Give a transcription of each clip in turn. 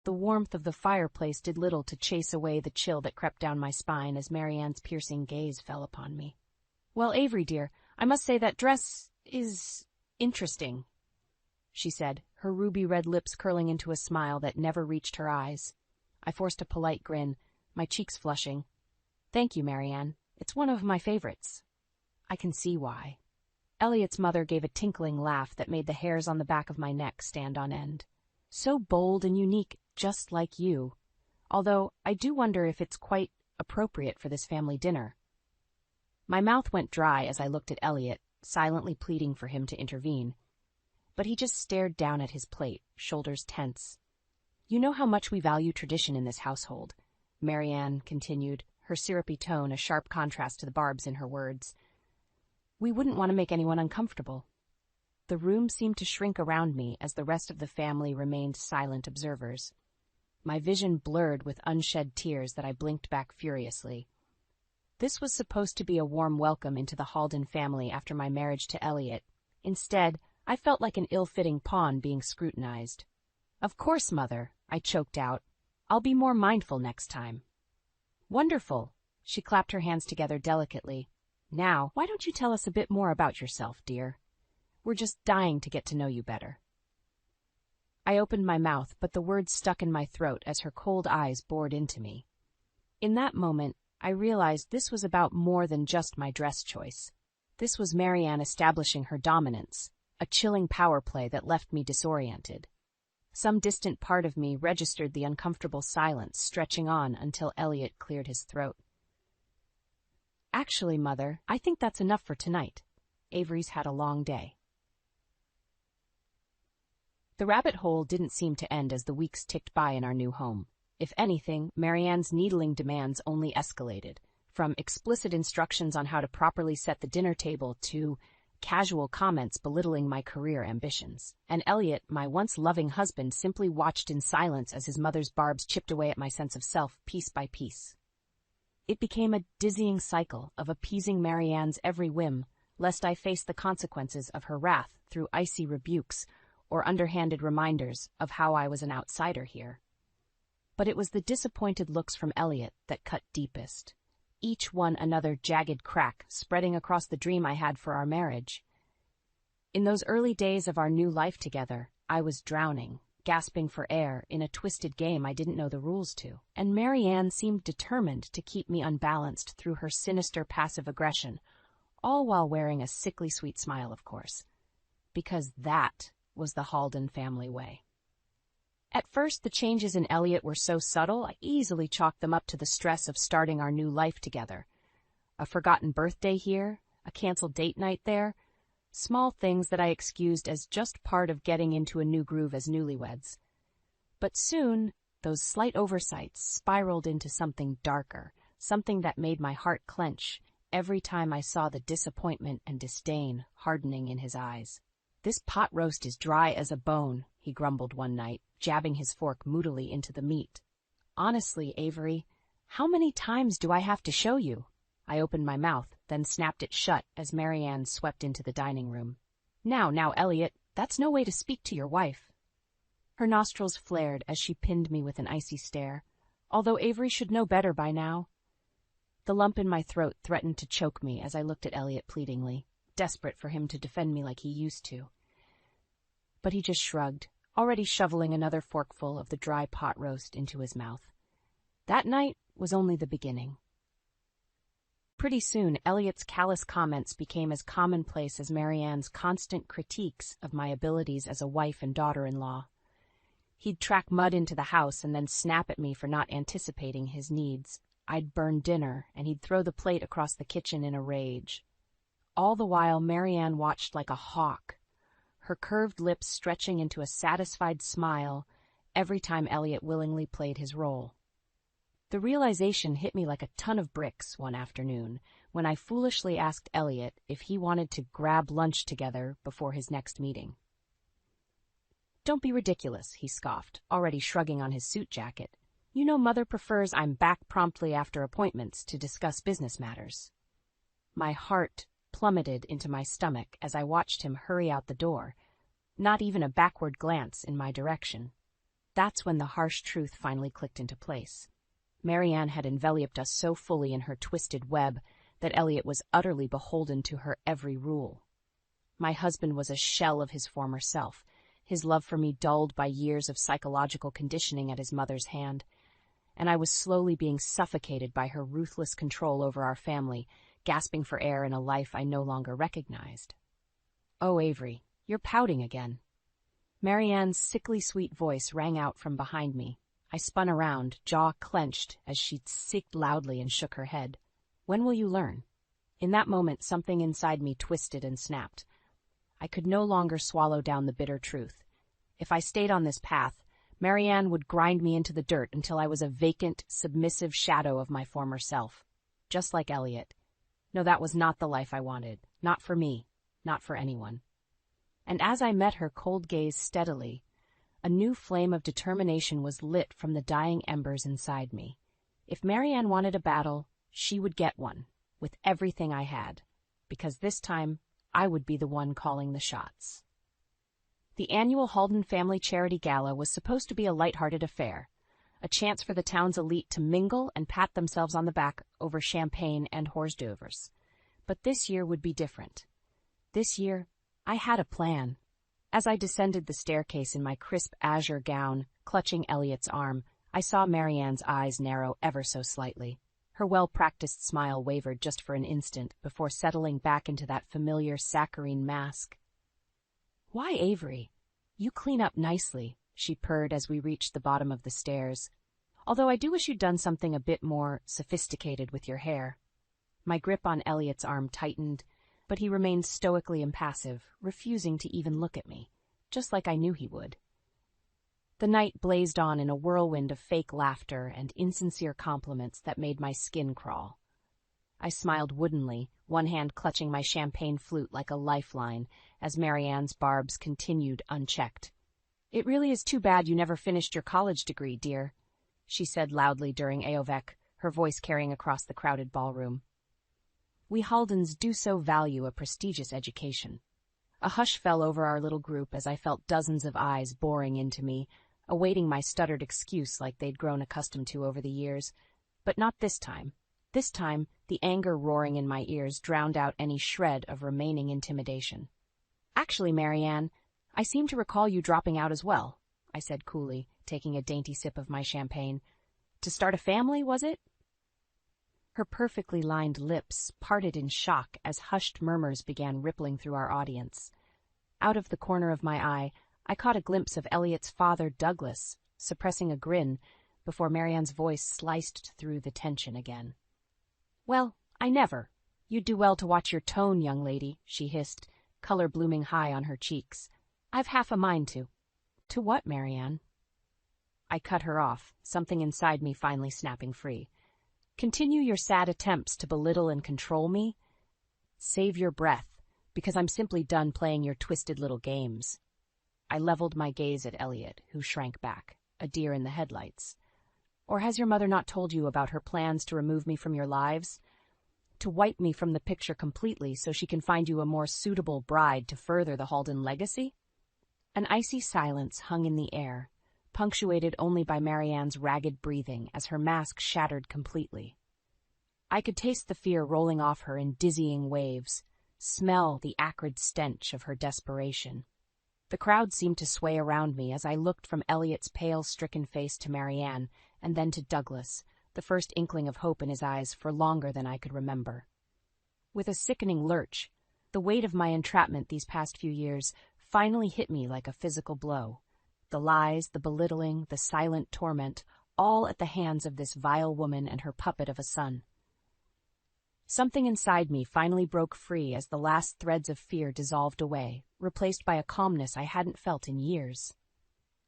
The warmth of the fireplace did little to chase away the chill that crept down my spine as Marianne's piercing gaze fell upon me. "Well, Avery, dear, I must say that dress is interesting," she said, her ruby-red lips curling into a smile that never reached her eyes. I forced a polite grin, my cheeks flushing. "Thank you, Marianne. It's one of my favorites." "I can see why." Elliot's mother gave a tinkling laugh that made the hairs on the back of my neck stand on end. "So bold and unique, just like you. Although I do wonder if it's quite appropriate for this family dinner." My mouth went dry as I looked at Elliot, silently pleading for him to intervene. But he just stared down at his plate, shoulders tense. "You know how much we value tradition in this household," Marianne continued, her syrupy tone a sharp contrast to the barbs in her words. "We wouldn't want to make anyone uncomfortable." The room seemed to shrink around me as the rest of the family remained silent observers. My vision blurred with unshed tears that I blinked back furiously. This was supposed to be a warm welcome into the Halden family after my marriage to Elliot. Instead, I felt like an ill-fitting pawn being scrutinized. "Of course, Mother," I choked out. "I'll be more mindful next time." "Wonderful." She clapped her hands together delicately. "Now, why don't you tell us a bit more about yourself, dear? We're just dying to get to know you better." I opened my mouth, but the words stuck in my throat as her cold eyes bored into me. In that moment, I realized this was about more than just my dress choice. This was Marianne establishing her dominance, a chilling power play that left me disoriented. Some distant part of me registered the uncomfortable silence stretching on until Elliot cleared his throat. "Actually, Mother, I think that's enough for tonight. Avery's had a long day." The rabbit hole didn't seem to end as the weeks ticked by in our new home. If anything, Marianne's needling demands only escalated, from explicit instructions on how to properly set the dinner table to casual comments belittling my career ambitions. And Elliot, my once loving husband, simply watched in silence as his mother's barbs chipped away at my sense of self piece by piece. It became a dizzying cycle of appeasing Marianne's every whim, lest I face the consequences of her wrath through icy rebukes or underhanded reminders of how I was an outsider here. But it was the disappointed looks from Elliot that cut deepest, each one another jagged crack spreading across the dream I had for our marriage. In those early days of our new life together, I was drowning, gasping for air in a twisted game I didn't know the rules to, and Marianne seemed determined to keep me unbalanced through her sinister passive aggression, all while wearing a sickly sweet smile, of course, because that was the Halden family way. At first, the changes in Elliot were so subtle, I easily chalked them up to the stress of starting our new life together. A forgotten birthday here, a canceled date night there, small things that I excused as just part of getting into a new groove as newlyweds. But soon, those slight oversights spiraled into something darker, something that made my heart clench every time I saw the disappointment and disdain hardening in his eyes. "This pot roast is dry as a bone," he grumbled one night, jabbing his fork moodily into the meat. "Honestly, Avery, how many times do I have to show you?" I opened my mouth, then snapped it shut as Marianne swept into the dining room. Now, Elliot, that's no way to speak to your wife." Her nostrils flared as she pinned me with an icy stare, although Avery should know better by now. The lump in my throat threatened to choke me as I looked at Elliot pleadingly, desperate for him to defend me like he used to. But he just shrugged, already shoveling another forkful of the dry pot roast into his mouth. That night was only the beginning. Pretty soon, Elliot's callous comments became as commonplace as Marianne's constant critiques of my abilities as a wife and daughter-in-law. He'd track mud into the house and then snap at me for not anticipating his needs. I'd burn dinner, and he'd throw the plate across the kitchen in a rage. All the while, Marianne watched like a hawk, her curved lips stretching into a satisfied smile every time Elliot willingly played his role. The realization hit me like a ton of bricks one afternoon when I foolishly asked Elliot if he wanted to grab lunch together before his next meeting. "Don't be ridiculous," he scoffed, already shrugging on his suit jacket. "You know Mother prefers I'm back promptly after appointments to discuss business matters." My heart plummeted into my stomach as I watched him hurry out the door, not even a backward glance in my direction. That's when the harsh truth finally clicked into place. Marianne had enveloped us so fully in her twisted web that Elliot was utterly beholden to her every rule. My husband was a shell of his former self, his love for me dulled by years of psychological conditioning at his mother's hand, and I was slowly being suffocated by her ruthless control over our family, gasping for air in a life I no longer recognized. "Oh, Avery, you're pouting again." Marianne's sickly sweet voice rang out from behind me. I spun around, jaw clenched, as she sicked loudly and shook her head. "When will you learn?" In that moment, something inside me twisted and snapped. I could no longer swallow down the bitter truth. If I stayed on this path, Marianne would grind me into the dirt until I was a vacant, submissive shadow of my former self. Just like Elliot. No, that was not the life I wanted. Not for me. Not for anyone. And as I met her cold gaze steadily, a new flame of determination was lit from the dying embers inside me. If Marianne wanted a battle, she would get one, with everything I had, because this time I would be the one calling the shots. The annual Halden Family Charity Gala was supposed to be a lighthearted affair, a chance for the town's elite to mingle and pat themselves on the back over champagne and hors d'oeuvres. But this year would be different. This year, I had a plan. As I descended the staircase in my crisp azure gown, clutching Elliot's arm, I saw Marianne's eyes narrow ever so slightly. Her well-practiced smile wavered just for an instant before settling back into that familiar saccharine mask. "Why, Avery? You clean up nicely," she purred as we reached the bottom of the stairs. "Although I do wish you'd done something a bit more sophisticated with your hair." My grip on Elliot's arm tightened, but he remained stoically impassive, refusing to even look at me, just like I knew he would. The night blazed on in a whirlwind of fake laughter and insincere compliments that made my skin crawl. I smiled woodenly, one hand clutching my champagne flute like a lifeline, as Marianne's barbs continued unchecked. "It really is too bad you never finished your college degree, dear," she said loudly during Aovek, her voice carrying across the crowded ballroom. We Haldens do so value a prestigious education. A hush fell over our little group as I felt dozens of eyes boring into me, awaiting my stuttered excuse like they'd grown accustomed to over the years. But not this time. This time, the anger roaring in my ears drowned out any shred of remaining intimidation. "Actually, Marianne, I seem to recall you dropping out as well," I said coolly, taking a dainty sip of my champagne. "To start a family, was it?" Her perfectly lined lips parted in shock as hushed murmurs began rippling through our audience. Out of the corner of my eye, I caught a glimpse of Elliot's father, Douglas, suppressing a grin before Marianne's voice sliced through the tension again. "Well, I never. You'd do well to watch your tone, young lady," she hissed, color blooming high on her cheeks. "I've half a mind to." "To what, Marianne?" I cut her off, something inside me finally snapping free. "Continue your sad attempts to belittle and control me? Save your breath, because I'm simply done playing your twisted little games." I leveled my gaze at Elliot, who shrank back, a deer in the headlights. "Or has your mother not told you about her plans to remove me from your lives? To wipe me from the picture completely so she can find you a more suitable bride to further the Halden legacy?" An icy silence hung in the air, punctuated only by Marianne's ragged breathing as her mask shattered completely. I could taste the fear rolling off her in dizzying waves, smell the acrid stench of her desperation. The crowd seemed to sway around me as I looked from Elliot's pale, stricken face to Marianne, and then to Douglas, the first inkling of hope in his eyes for longer than I could remember. With a sickening lurch, the weight of my entrapment these past few years finally hit me like a physical blow. The lies, the belittling, the silent torment, all at the hands of this vile woman and her puppet of a son. Something inside me finally broke free as the last threads of fear dissolved away, replaced by a calmness I hadn't felt in years.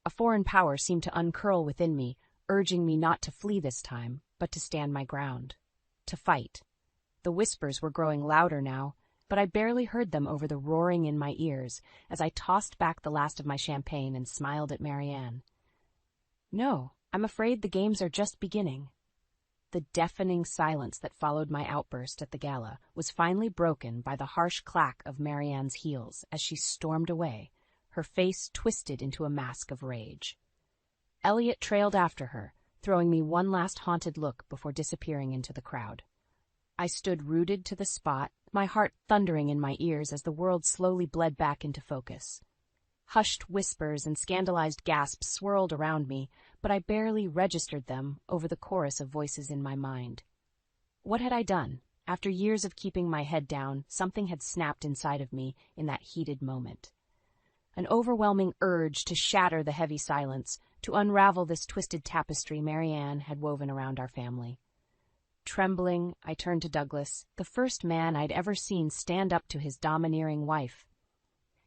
A foreign power seemed to uncurl within me, urging me not to flee this time, but to stand my ground. To fight. The whispers were growing louder now, but I barely heard them over the roaring in my ears as I tossed back the last of my champagne and smiled at Marianne. "No, I'm afraid the games are just beginning." The deafening silence that followed my outburst at the gala was finally broken by the harsh clack of Marianne's heels as she stormed away, her face twisted into a mask of rage. Elliot trailed after her, throwing me one last haunted look before disappearing into the crowd. I stood rooted to the spot, my heart thundering in my ears as the world slowly bled back into focus. Hushed whispers and scandalized gasps swirled around me, but I barely registered them over the chorus of voices in my mind. What had I done? After years of keeping my head down, something had snapped inside of me in that heated moment. An overwhelming urge to shatter the heavy silence, to unravel this twisted tapestry Marianne had woven around our family. Trembling, I turned to Douglas, the first man I'd ever seen stand up to his domineering wife.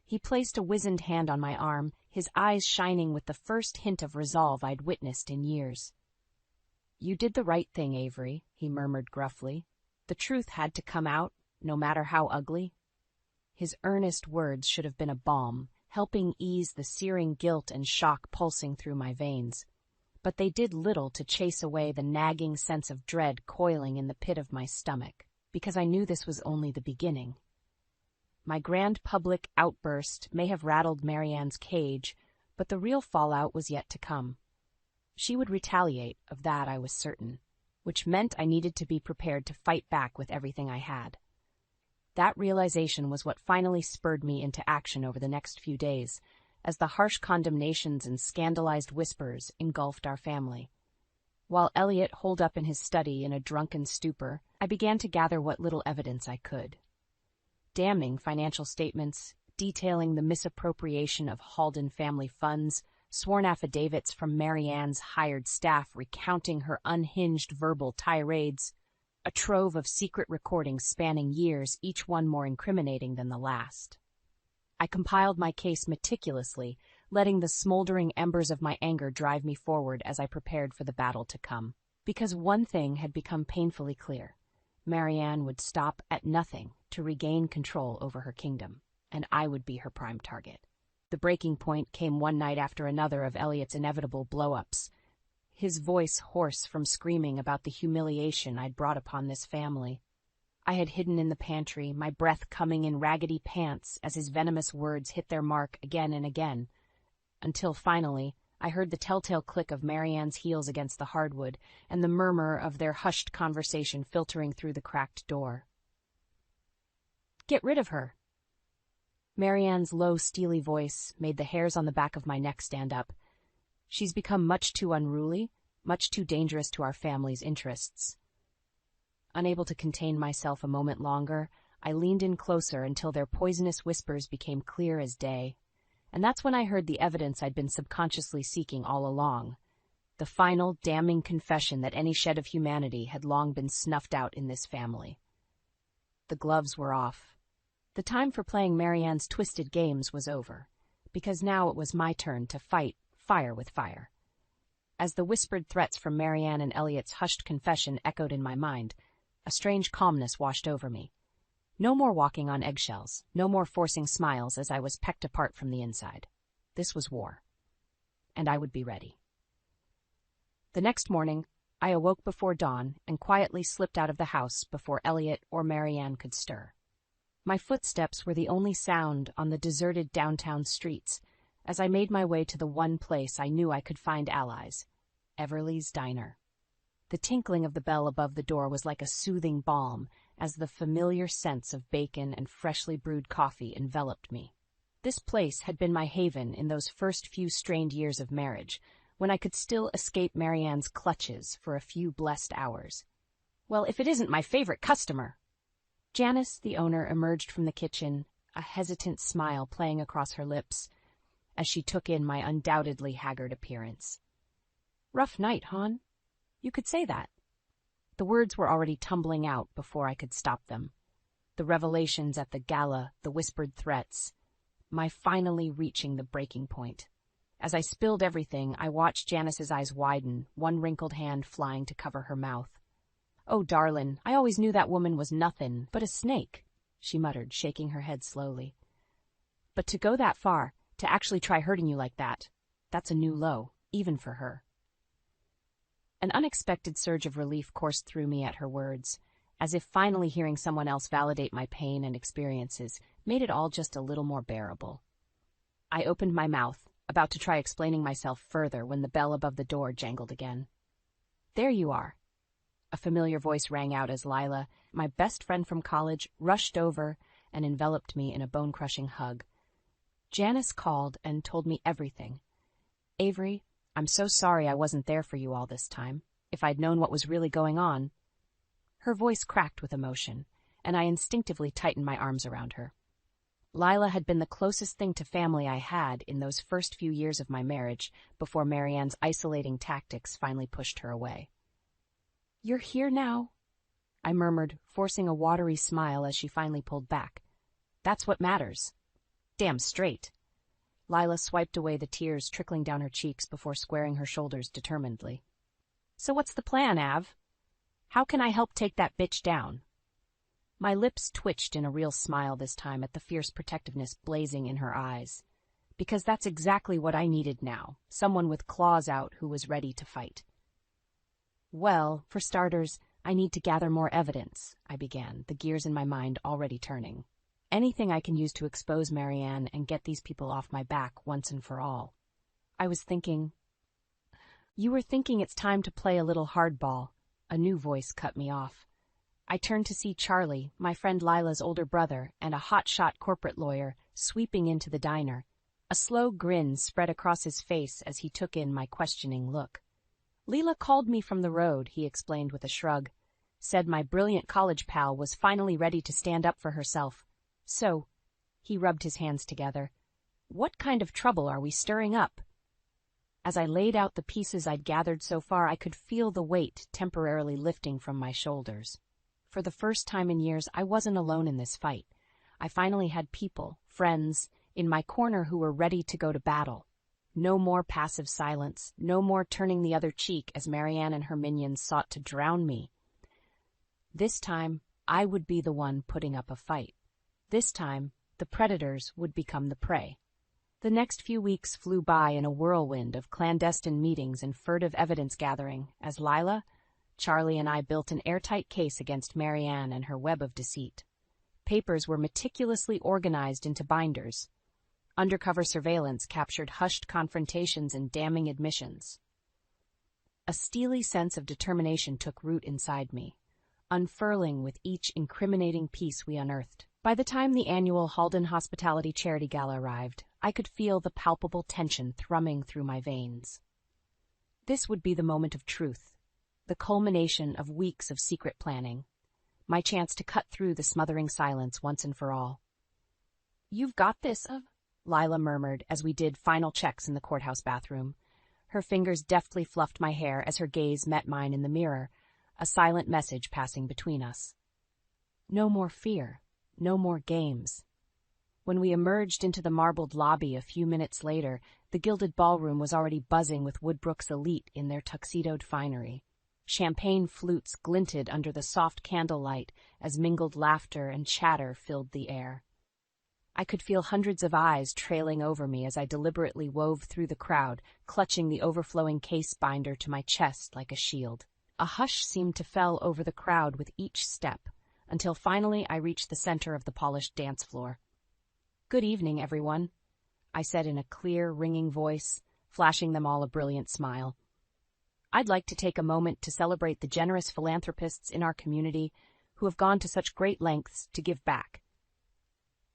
He placed a wizened hand on my arm, his eyes shining with the first hint of resolve I'd witnessed in years. "You did the right thing, Avery," he murmured gruffly. "The truth had to come out, no matter how ugly." His earnest words should have been a balm, helping ease the searing guilt and shock pulsing through my veins. But they did little to chase away the nagging sense of dread coiling in the pit of my stomach, because I knew this was only the beginning. My grand public outburst may have rattled Marianne's cage, but the real fallout was yet to come. She would retaliate, of that I was certain, which meant I needed to be prepared to fight back with everything I had. That realization was what finally spurred me into action over the next few days, as the harsh condemnations and scandalized whispers engulfed our family. While Elliot holed up in his study in a drunken stupor, I began to gather what little evidence I could. Damning financial statements, detailing the misappropriation of Halden family funds, sworn affidavits from Marianne's hired staff recounting her unhinged verbal tirades, a trove of secret recordings spanning years, each one more incriminating than the last. I compiled my case meticulously, letting the smoldering embers of my anger drive me forward as I prepared for the battle to come. Because one thing had become painfully clear. Marianne would stop at nothing to regain control over her kingdom, and I would be her prime target. The breaking point came one night after another of Elliot's inevitable blow-ups, his voice hoarse from screaming about the humiliation I'd brought upon this family. I had hidden in the pantry, my breath coming in raggedy pants as his venomous words hit their mark again and again, until finally I heard the telltale click of Marianne's heels against the hardwood and the murmur of their hushed conversation filtering through the cracked door. "Get rid of her." Marianne's low, steely voice made the hairs on the back of my neck stand up. "She's become much too unruly, much too dangerous to our family's interests." Unable to contain myself a moment longer, I leaned in closer until their poisonous whispers became clear as day. And that's when I heard the evidence I'd been subconsciously seeking all along. The final, damning confession that any shed of humanity had long been snuffed out in this family. The gloves were off. The time for playing Marianne's twisted games was over, because now it was my turn to fight fire with fire. As the whispered threats from Marianne and Elliot's hushed confession echoed in my mind, a strange calmness washed over me. No more walking on eggshells, no more forcing smiles as I was pecked apart from the inside. This was war, and I would be ready. The next morning, I awoke before dawn and quietly slipped out of the house before Elliot or Marianne could stir. My footsteps were the only sound on the deserted downtown streets as I made my way to the one place I knew I could find allies, Everly's Diner. The tinkling of the bell above the door was like a soothing balm as the familiar scents of bacon and freshly brewed coffee enveloped me. This place had been my haven in those first few strained years of marriage, when I could still escape Marianne's clutches for a few blessed hours. "Well, if it isn't my favorite customer!" Janice, the owner, emerged from the kitchen, a hesitant smile playing across her lips, as she took in my undoubtedly haggard appearance. "Rough night, hon? You could say that." The words were already tumbling out before I could stop them. The revelations at the gala, the whispered threats, my finally reaching the breaking point. As I spilled everything, I watched Janice's eyes widen, one wrinkled hand flying to cover her mouth. "Oh, darlin', I always knew that woman was nothin' but a snake," she muttered, shaking her head slowly. "But to go that far, to actually try hurting you like that, that's a new low, even for her." An unexpected surge of relief coursed through me at her words, as if finally hearing someone else validate my pain and experiences made it all just a little more bearable. I opened my mouth, about to try explaining myself further when the bell above the door jangled again. "There you are." A familiar voice rang out as Lila, my best friend from college, rushed over and enveloped me in a bone-crushing hug. "Janice called and told me everything. Avery, I'm so sorry I wasn't there for you all this time. If I'd known what was really going on." Her voice cracked with emotion, and I instinctively tightened my arms around her. Lila had been the closest thing to family I had in those first few years of my marriage before Marianne's isolating tactics finally pushed her away. "You're here now," I murmured, forcing a watery smile as she finally pulled back. "That's what matters." "Damn straight." Lila swiped away the tears trickling down her cheeks before squaring her shoulders determinedly. "So what's the plan, Av? How can I help take that bitch down?" My lips twitched in a real smile this time at the fierce protectiveness blazing in her eyes. Because that's exactly what I needed now, someone with claws out who was ready to fight. "Well, for starters, I need to gather more evidence," I began, the gears in my mind already turning. "Anything I can use to expose Marianne and get these people off my back once and for all." I was thinking... "You were thinking it's time to play a little hardball." A new voice cut me off. I turned to see Charlie, my friend Lila's older brother, and a hotshot corporate lawyer, sweeping into the diner. A slow grin spread across his face as he took in my questioning look. "Leela called me from the road," he explained with a shrug. "Said my brilliant college pal was finally ready to stand up for herself. So," he rubbed his hands together, "what kind of trouble are we stirring up?" As I laid out the pieces I'd gathered so far, I could feel the weight temporarily lifting from my shoulders. For the first time in years, I wasn't alone in this fight. I finally had people, friends, in my corner who were ready to go to battle. No more passive silence, no more turning the other cheek as Marianne and her minions sought to drown me. This time, I would be the one putting up a fight. This time, the predators would become the prey. The next few weeks flew by in a whirlwind of clandestine meetings and furtive evidence gathering as Lila, Charlie, and I built an airtight case against Marianne and her web of deceit. Papers were meticulously organized into binders. Undercover surveillance captured hushed confrontations and damning admissions. A steely sense of determination took root inside me, unfurling with each incriminating piece we unearthed. By the time the annual Halden Hospitality Charity Gala arrived, I could feel the palpable tension thrumming through my veins. This would be the moment of truth, the culmination of weeks of secret planning, my chance to cut through the smothering silence once and for all. "You've got this, Lila murmured as we did final checks in the courthouse bathroom. Her fingers deftly fluffed my hair as her gaze met mine in the mirror, a silent message passing between us. No more fear, no more games. When we emerged into the marbled lobby a few minutes later, the gilded ballroom was already buzzing with Woodbrook's elite in their tuxedoed finery. Champagne flutes glinted under the soft candlelight as mingled laughter and chatter filled the air. I could feel hundreds of eyes trailing over me as I deliberately wove through the crowd, clutching the overflowing case binder to my chest like a shield. A hush seemed to fell over the crowd with each step, until finally I reached the center of the polished dance floor. "Good evening, everyone," I said in a clear, ringing voice, flashing them all a brilliant smile. "I'd like to take a moment to celebrate the generous philanthropists in our community who have gone to such great lengths to give back."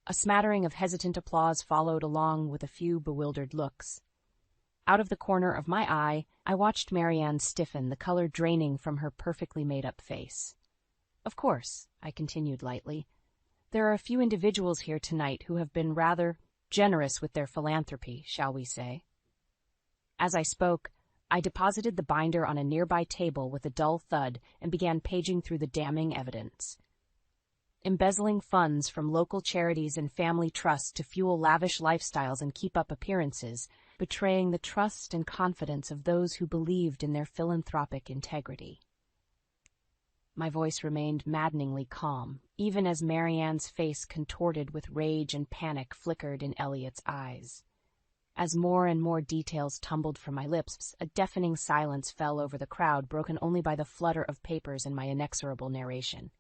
A smattering of hesitant applause followed along with a few bewildered looks. Out of the corner of my eye, I watched Marianne stiffen, the color draining from her perfectly made-up face. "Of course," I continued lightly, "there are a few individuals here tonight who have been rather generous with their philanthropy, shall we say." As I spoke, I deposited the binder on a nearby table with a dull thud and began paging through the damning evidence. Embezzling funds from local charities and family trusts to fuel lavish lifestyles and keep up appearances, betraying the trust and confidence of those who believed in their philanthropic integrity. My voice remained maddeningly calm, even as Marianne's face contorted with rage and panic flickered in Elliot's eyes. As more and more details tumbled from my lips, a deafening silence fell over the crowd, broken only by the flutter of papers and my inexorable narration.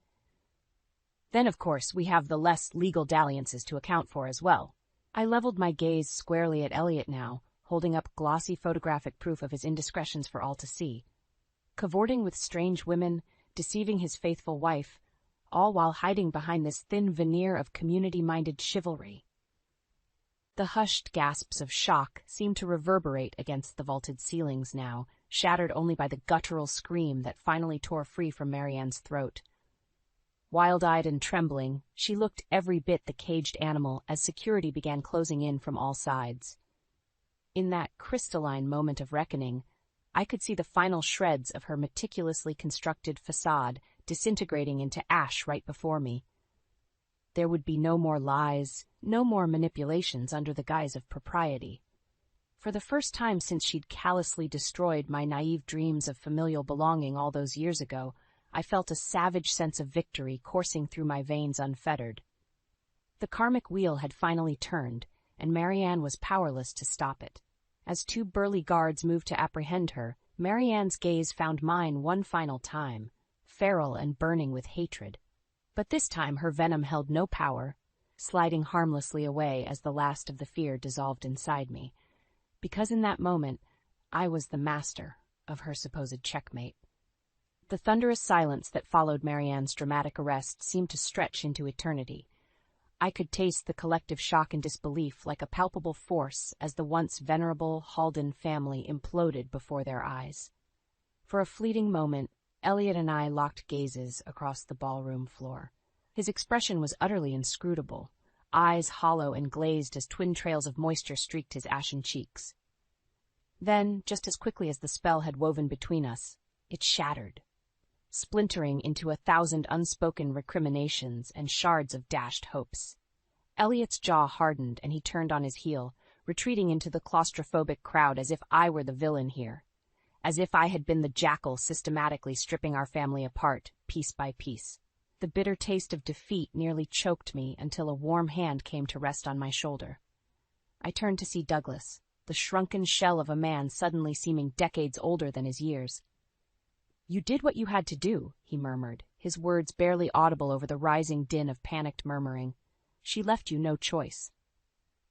"Then, of course, we have the less legal dalliances to account for as well." I leveled my gaze squarely at Elliot now, holding up glossy photographic proof of his indiscretions for all to see. Cavorting with strange women, deceiving his faithful wife, all while hiding behind this thin veneer of community-minded chivalry. The hushed gasps of shock seemed to reverberate against the vaulted ceilings now, shattered only by the guttural scream that finally tore free from Marianne's throat. Wild-eyed and trembling, she looked every bit the caged animal as security began closing in from all sides. In that crystalline moment of reckoning, I could see the final shreds of her meticulously constructed facade disintegrating into ash right before me. There would be no more lies, no more manipulations under the guise of propriety. For the first time since she'd callously destroyed my naive dreams of familial belonging all those years ago, I felt a savage sense of victory coursing through my veins unfettered. The karmic wheel had finally turned, and Marianne was powerless to stop it. As two burly guards moved to apprehend her, Marianne's gaze found mine one final time, feral and burning with hatred. But this time her venom held no power, sliding harmlessly away as the last of the fear dissolved inside me, because in that moment I was the master of her supposed checkmate. The thunderous silence that followed Marianne's dramatic arrest seemed to stretch into eternity. I could taste the collective shock and disbelief like a palpable force as the once venerable Halden family imploded before their eyes. For a fleeting moment, Elliot and I locked gazes across the ballroom floor. His expression was utterly inscrutable, eyes hollow and glazed as twin trails of moisture streaked his ashen cheeks. Then, just as quickly as the spell had woven between us, it shattered, splintering into 1,000 unspoken recriminations and shards of dashed hopes. Elliot's jaw hardened and he turned on his heel, retreating into the claustrophobic crowd as if I were the villain here, as if I had been the jackal systematically stripping our family apart, piece by piece. The bitter taste of defeat nearly choked me until a warm hand came to rest on my shoulder. I turned to see Douglas, the shrunken shell of a man suddenly seeming decades older than his years. "You did what you had to do," he murmured, his words barely audible over the rising din of panicked murmuring. "She left you no choice."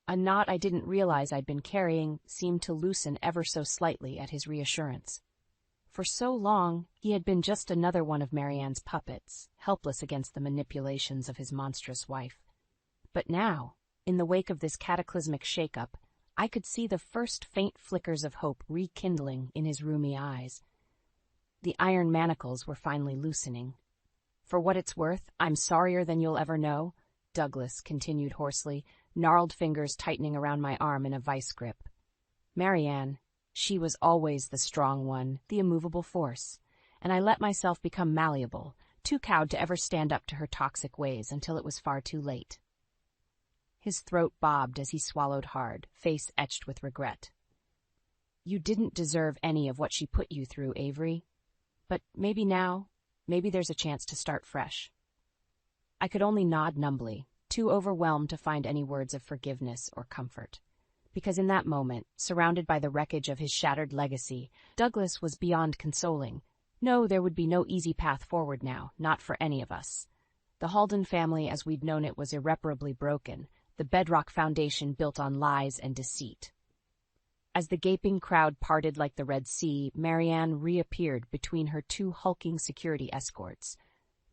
A knot I didn't realize I'd been carrying seemed to loosen ever so slightly at his reassurance. For so long, he had been just another one of Marianne's puppets, helpless against the manipulations of his monstrous wife. But now, in the wake of this cataclysmic shake-up, I could see the first faint flickers of hope rekindling in his rheumy eyes. The iron manacles were finally loosening. "For what it's worth, I'm sorrier than you'll ever know," Douglas continued hoarsely, gnarled fingers tightening around my arm in a vice grip. Marianne, she was always the strong one, the immovable force, and I let myself become malleable, too cowed to ever stand up to her toxic ways until it was far too late. His throat bobbed as he swallowed hard, face etched with regret. "You didn't deserve any of what she put you through, Avery. But maybe now, maybe there's a chance to start fresh." I could only nod numbly, too overwhelmed to find any words of forgiveness or comfort. Because in that moment, surrounded by the wreckage of his shattered legacy, Douglas was beyond consoling. No, there would be no easy path forward now, not for any of us. The Halden family as we'd known it was irreparably broken, the bedrock foundation built on lies and deceit. As the gaping crowd parted like the Red Sea, Marianne reappeared between her two hulking security escorts.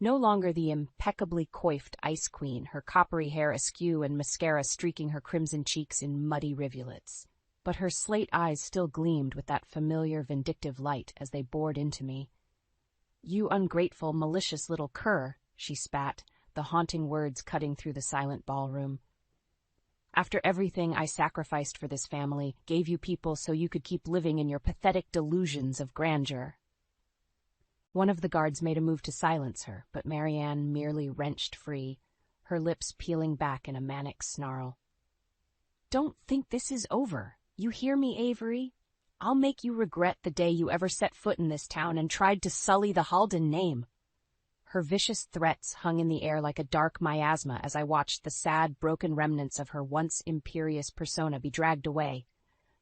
No longer the impeccably coiffed ice queen, her coppery hair askew and mascara streaking her crimson cheeks in muddy rivulets. But her slate eyes still gleamed with that familiar vindictive light as they bored into me. "You ungrateful, malicious little cur," she spat, the haunting words cutting through the silent ballroom. "After everything I sacrificed for this family, gave you people so you could keep living in your pathetic delusions of grandeur." One of the guards made a move to silence her, but Marianne merely wrenched free, her lips peeling back in a manic snarl. "Don't think this is over. You hear me, Avery? I'll make you regret the day you ever set foot in this town and tried to sully the Halden name." Her vicious threats hung in the air like a dark miasma as I watched the sad, broken remnants of her once imperious persona be dragged away.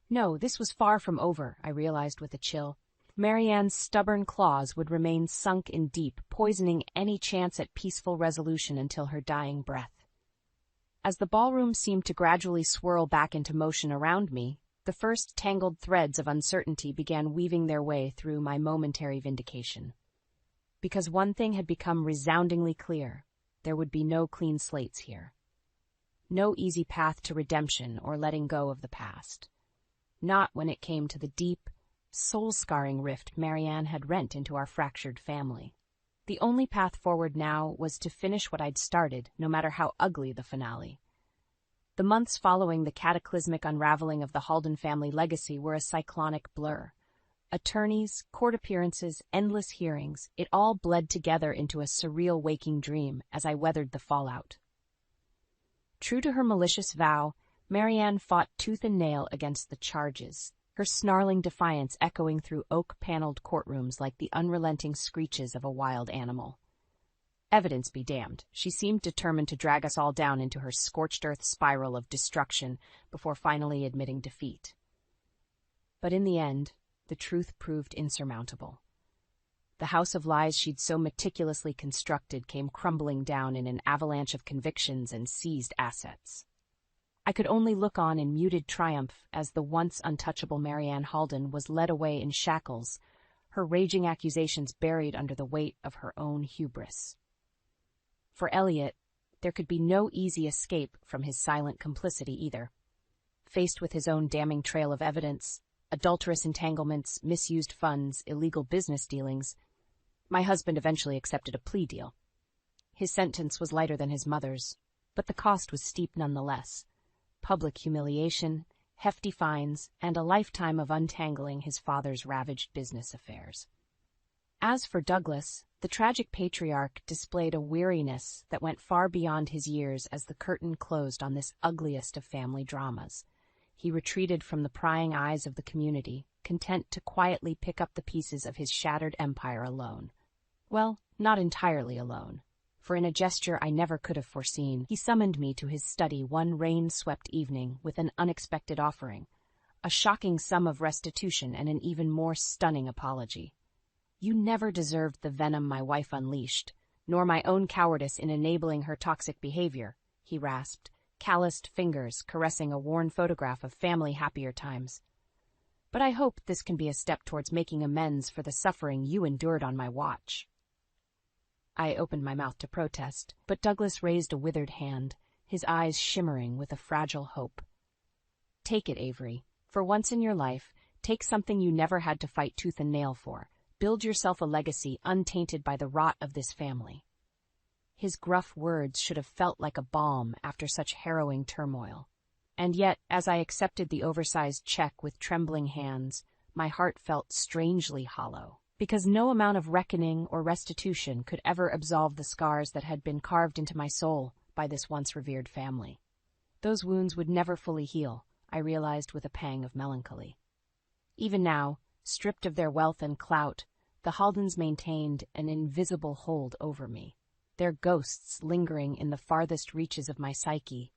No, this was far from over, I realized with a chill. Marianne's stubborn claws would remain sunk in deep, poisoning any chance at peaceful resolution until her dying breath. As the ballroom seemed to gradually swirl back into motion around me, The first tangled threads of uncertainty began weaving their way through my momentary vindication. Because one thing had become resoundingly clear: there would be no clean slates here. No easy path to redemption or letting go of the past. Not when it came to the deep, soul-scarring rift Marianne had rent into our fractured family. The only path forward now was to finish what I'd started, no matter how ugly the finale. The months following the cataclysmic unraveling of the Halden family legacy were a cyclonic blur. Attorneys, court appearances, endless hearings, it all bled together into a surreal waking dream as I weathered the fallout. True to her malicious vow, Marianne fought tooth and nail against the charges, her snarling defiance echoing through oak-paneled courtrooms like the unrelenting screeches of a wild animal. Evidence be damned, she seemed determined to drag us all down into her scorched-earth spiral of destruction before finally admitting defeat. But in the end, the truth proved insurmountable. The house of lies she'd so meticulously constructed came crumbling down in an avalanche of convictions and seized assets. I could only look on in muted triumph as the once untouchable Marianne Halden was led away in shackles, her raging accusations buried under the weight of her own hubris. For Elliot, there could be no easy escape from his silent complicity either. Faced with his own damning trail of evidence, adulterous entanglements, misused funds, illegal business dealings, my husband eventually accepted a plea deal. His sentence was lighter than his mother's, but the cost was steep nonetheless. Public humiliation, hefty fines, and a lifetime of untangling his father's ravaged business affairs. As for Douglas, the tragic patriarch displayed a weariness that went far beyond his years as the curtain closed on this ugliest of family dramas. He retreated from the prying eyes of the community, content to quietly pick up the pieces of his shattered empire alone. Well, not entirely alone, for in a gesture I never could have foreseen, he summoned me to his study one rain-swept evening with an unexpected offering, a shocking sum of restitution and an even more stunning apology. You never deserved the venom my wife unleashed, nor my own cowardice in enabling her toxic behavior, he rasped, calloused fingers caressing a worn photograph of family happier times. But I hope this can be a step towards making amends for the suffering you endured on my watch. I opened my mouth to protest, but Douglas raised a withered hand, his eyes shimmering with a fragile hope. Take it, Avery. For once in your life, take something you never had to fight tooth and nail for. Build yourself a legacy untainted by the rot of this family. His gruff words should have felt like a balm after such harrowing turmoil. And yet, as I accepted the oversized check with trembling hands, my heart felt strangely hollow, because no amount of reckoning or restitution could ever absolve the scars that had been carved into my soul by this once revered family. Those wounds would never fully heal, I realized with a pang of melancholy. Even now, stripped of their wealth and clout, the Haldens maintained an invisible hold over me, their ghosts lingering in the farthest reaches of my psyche,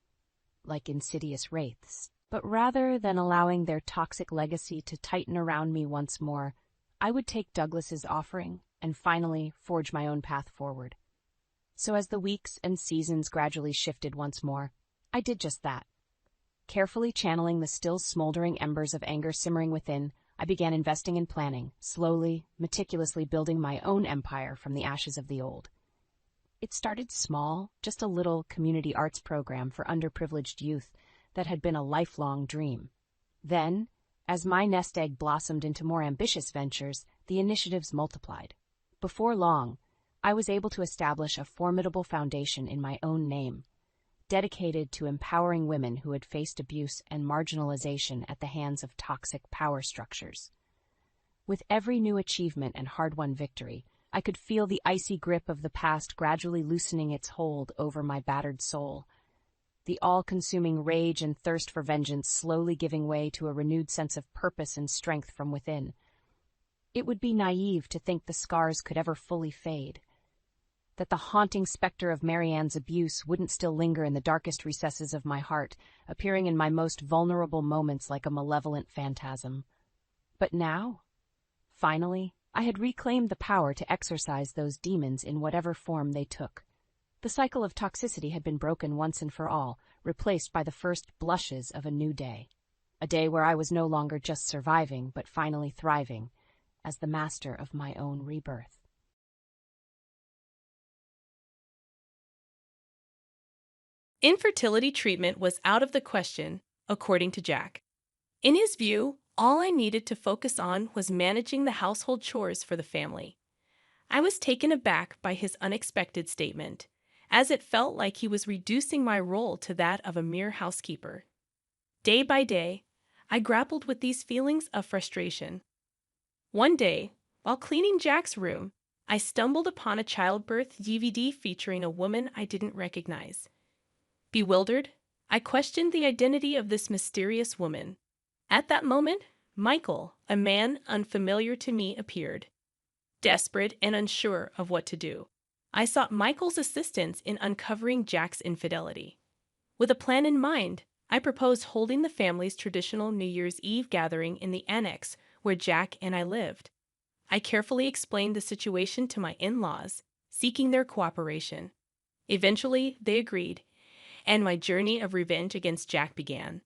like insidious wraiths. But rather than allowing their toxic legacy to tighten around me once more, I would take Douglas's offering and finally forge my own path forward. So as the weeks and seasons gradually shifted once more, I did just that. Carefully channeling the still smoldering embers of anger simmering within, I began investing and planning, slowly, meticulously building my own empire from the ashes of the old. It started small, just a little community arts program for underprivileged youth that had been a lifelong dream. Then, as my nest egg blossomed into more ambitious ventures, the initiatives multiplied. Before long, I was able to establish a formidable foundation in my own name, dedicated to empowering women who had faced abuse and marginalization at the hands of toxic power structures. With every new achievement and hard-won victory, I could feel the icy grip of the past gradually loosening its hold over my battered soul, the all-consuming rage and thirst for vengeance slowly giving way to a renewed sense of purpose and strength from within. It would be naive to think the scars could ever fully fade, that the haunting specter of Marianne's abuse wouldn't still linger in the darkest recesses of my heart, appearing in my most vulnerable moments like a malevolent phantasm. But now, finally, I had reclaimed the power to exorcise those demons in whatever form they took. The cycle of toxicity had been broken once and for all, replaced by the first blushes of a new day. a day where I was no longer just surviving, but finally thriving as the master of my own rebirth. Infertility treatment was out of the question, according to Jack. In his view, all I needed to focus on was managing the household chores for the family. I was taken aback by his unexpected statement, as it felt like he was reducing my role to that of a mere housekeeper. Day by day, I grappled with these feelings of frustration. One day, while cleaning Jack's room, I stumbled upon a childbirth DVD featuring a woman I didn't recognize. Bewildered, I questioned the identity of this mysterious woman. At that moment, Michael, a man unfamiliar to me, appeared. Desperate and unsure of what to do, I sought Michael's assistance in uncovering Jack's infidelity. With a plan in mind, I proposed holding the family's traditional New Year's Eve gathering in the annex where Jack and I lived. I carefully explained the situation to my in-laws, seeking their cooperation. Eventually, they agreed, and my journey of revenge against Jack began.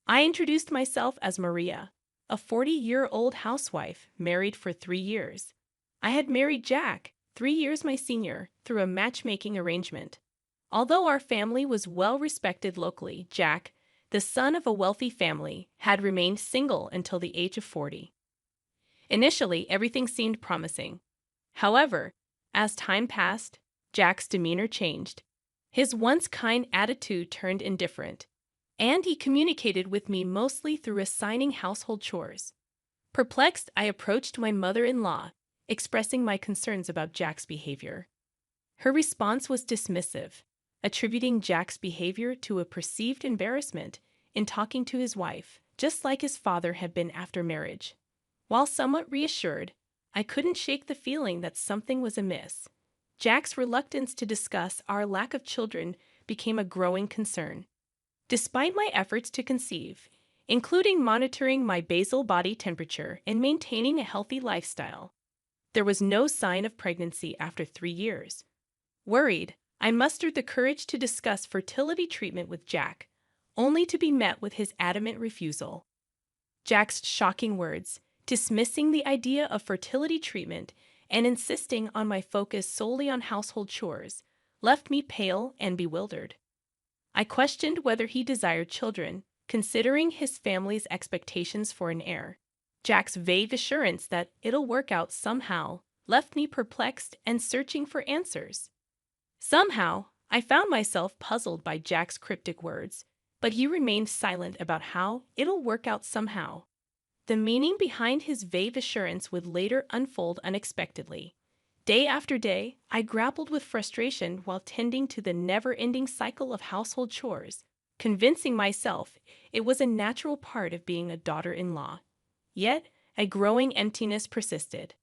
I introduced myself as Maria, a 40-year-old housewife married for 3 years. I had married Jack, 3 years my senior, through a matchmaking arrangement. Although our family was well respected locally, Jack, the son of a wealthy family, had remained single until the age of 40. Initially, everything seemed promising. However, as time passed, Jack's demeanor changed. His once kind attitude turned indifferent, and he communicated with me mostly through assigning household chores. Perplexed, I approached my mother-in-law, expressing my concerns about Jack's behavior. Her response was dismissive, attributing Jack's behavior to a perceived embarrassment in talking to his wife, just like his father had been after marriage. While somewhat reassured, I couldn't shake the feeling that something was amiss. Jack's reluctance to discuss our lack of children became a growing concern. Despite my efforts to conceive, including monitoring my basal body temperature and maintaining a healthy lifestyle, there was no sign of pregnancy after 3 years. Worried, I mustered the courage to discuss fertility treatment with Jack, only to be met with his adamant refusal. Jack's shocking words, dismissing the idea of fertility treatment and insisting on my focus solely on household chores, left me pale and bewildered. I questioned whether he desired children, considering his family's expectations for an heir. Jack's vague assurance that it'll work out somehow left me perplexed and searching for answers. Somehow, I found myself puzzled by Jack's cryptic words, but he remained silent about how it'll work out somehow. The meaning behind his vague assurance would later unfold unexpectedly. Day after day, I grappled with frustration while tending to the never-ending cycle of household chores, convincing myself it was a natural part of being a daughter-in-law. Yet, a growing emptiness persisted.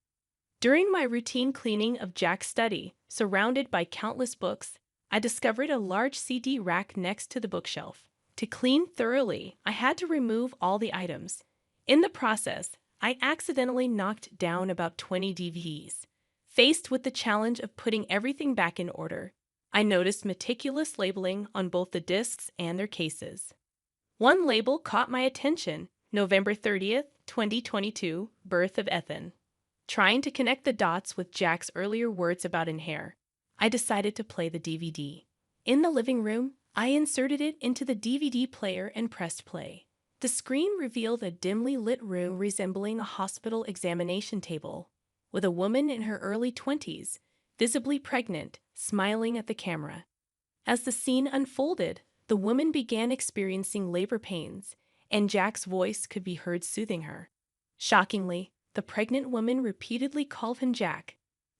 During my routine cleaning of Jack's study, surrounded by countless books, I discovered a large CD rack next to the bookshelf. To clean thoroughly, I had to remove all the items. In the process, I accidentally knocked down about 20 DVDs. Faced with the challenge of putting everything back in order, I noticed meticulous labeling on both the discs and their cases. One label caught my attention: November 30th, 2022, Birth of Ethan. Trying to connect the dots with Jack's earlier words about an heir, I decided to play the DVD. In the living room, I inserted it into the DVD player and pressed play. The screen revealed a dimly lit room resembling a hospital examination table, with a woman in her early 20s, visibly pregnant, smiling at the camera. As the scene unfolded, the woman began experiencing labor pains, and Jack's voice could be heard soothing her. Shockingly, the pregnant woman repeatedly called him Jack.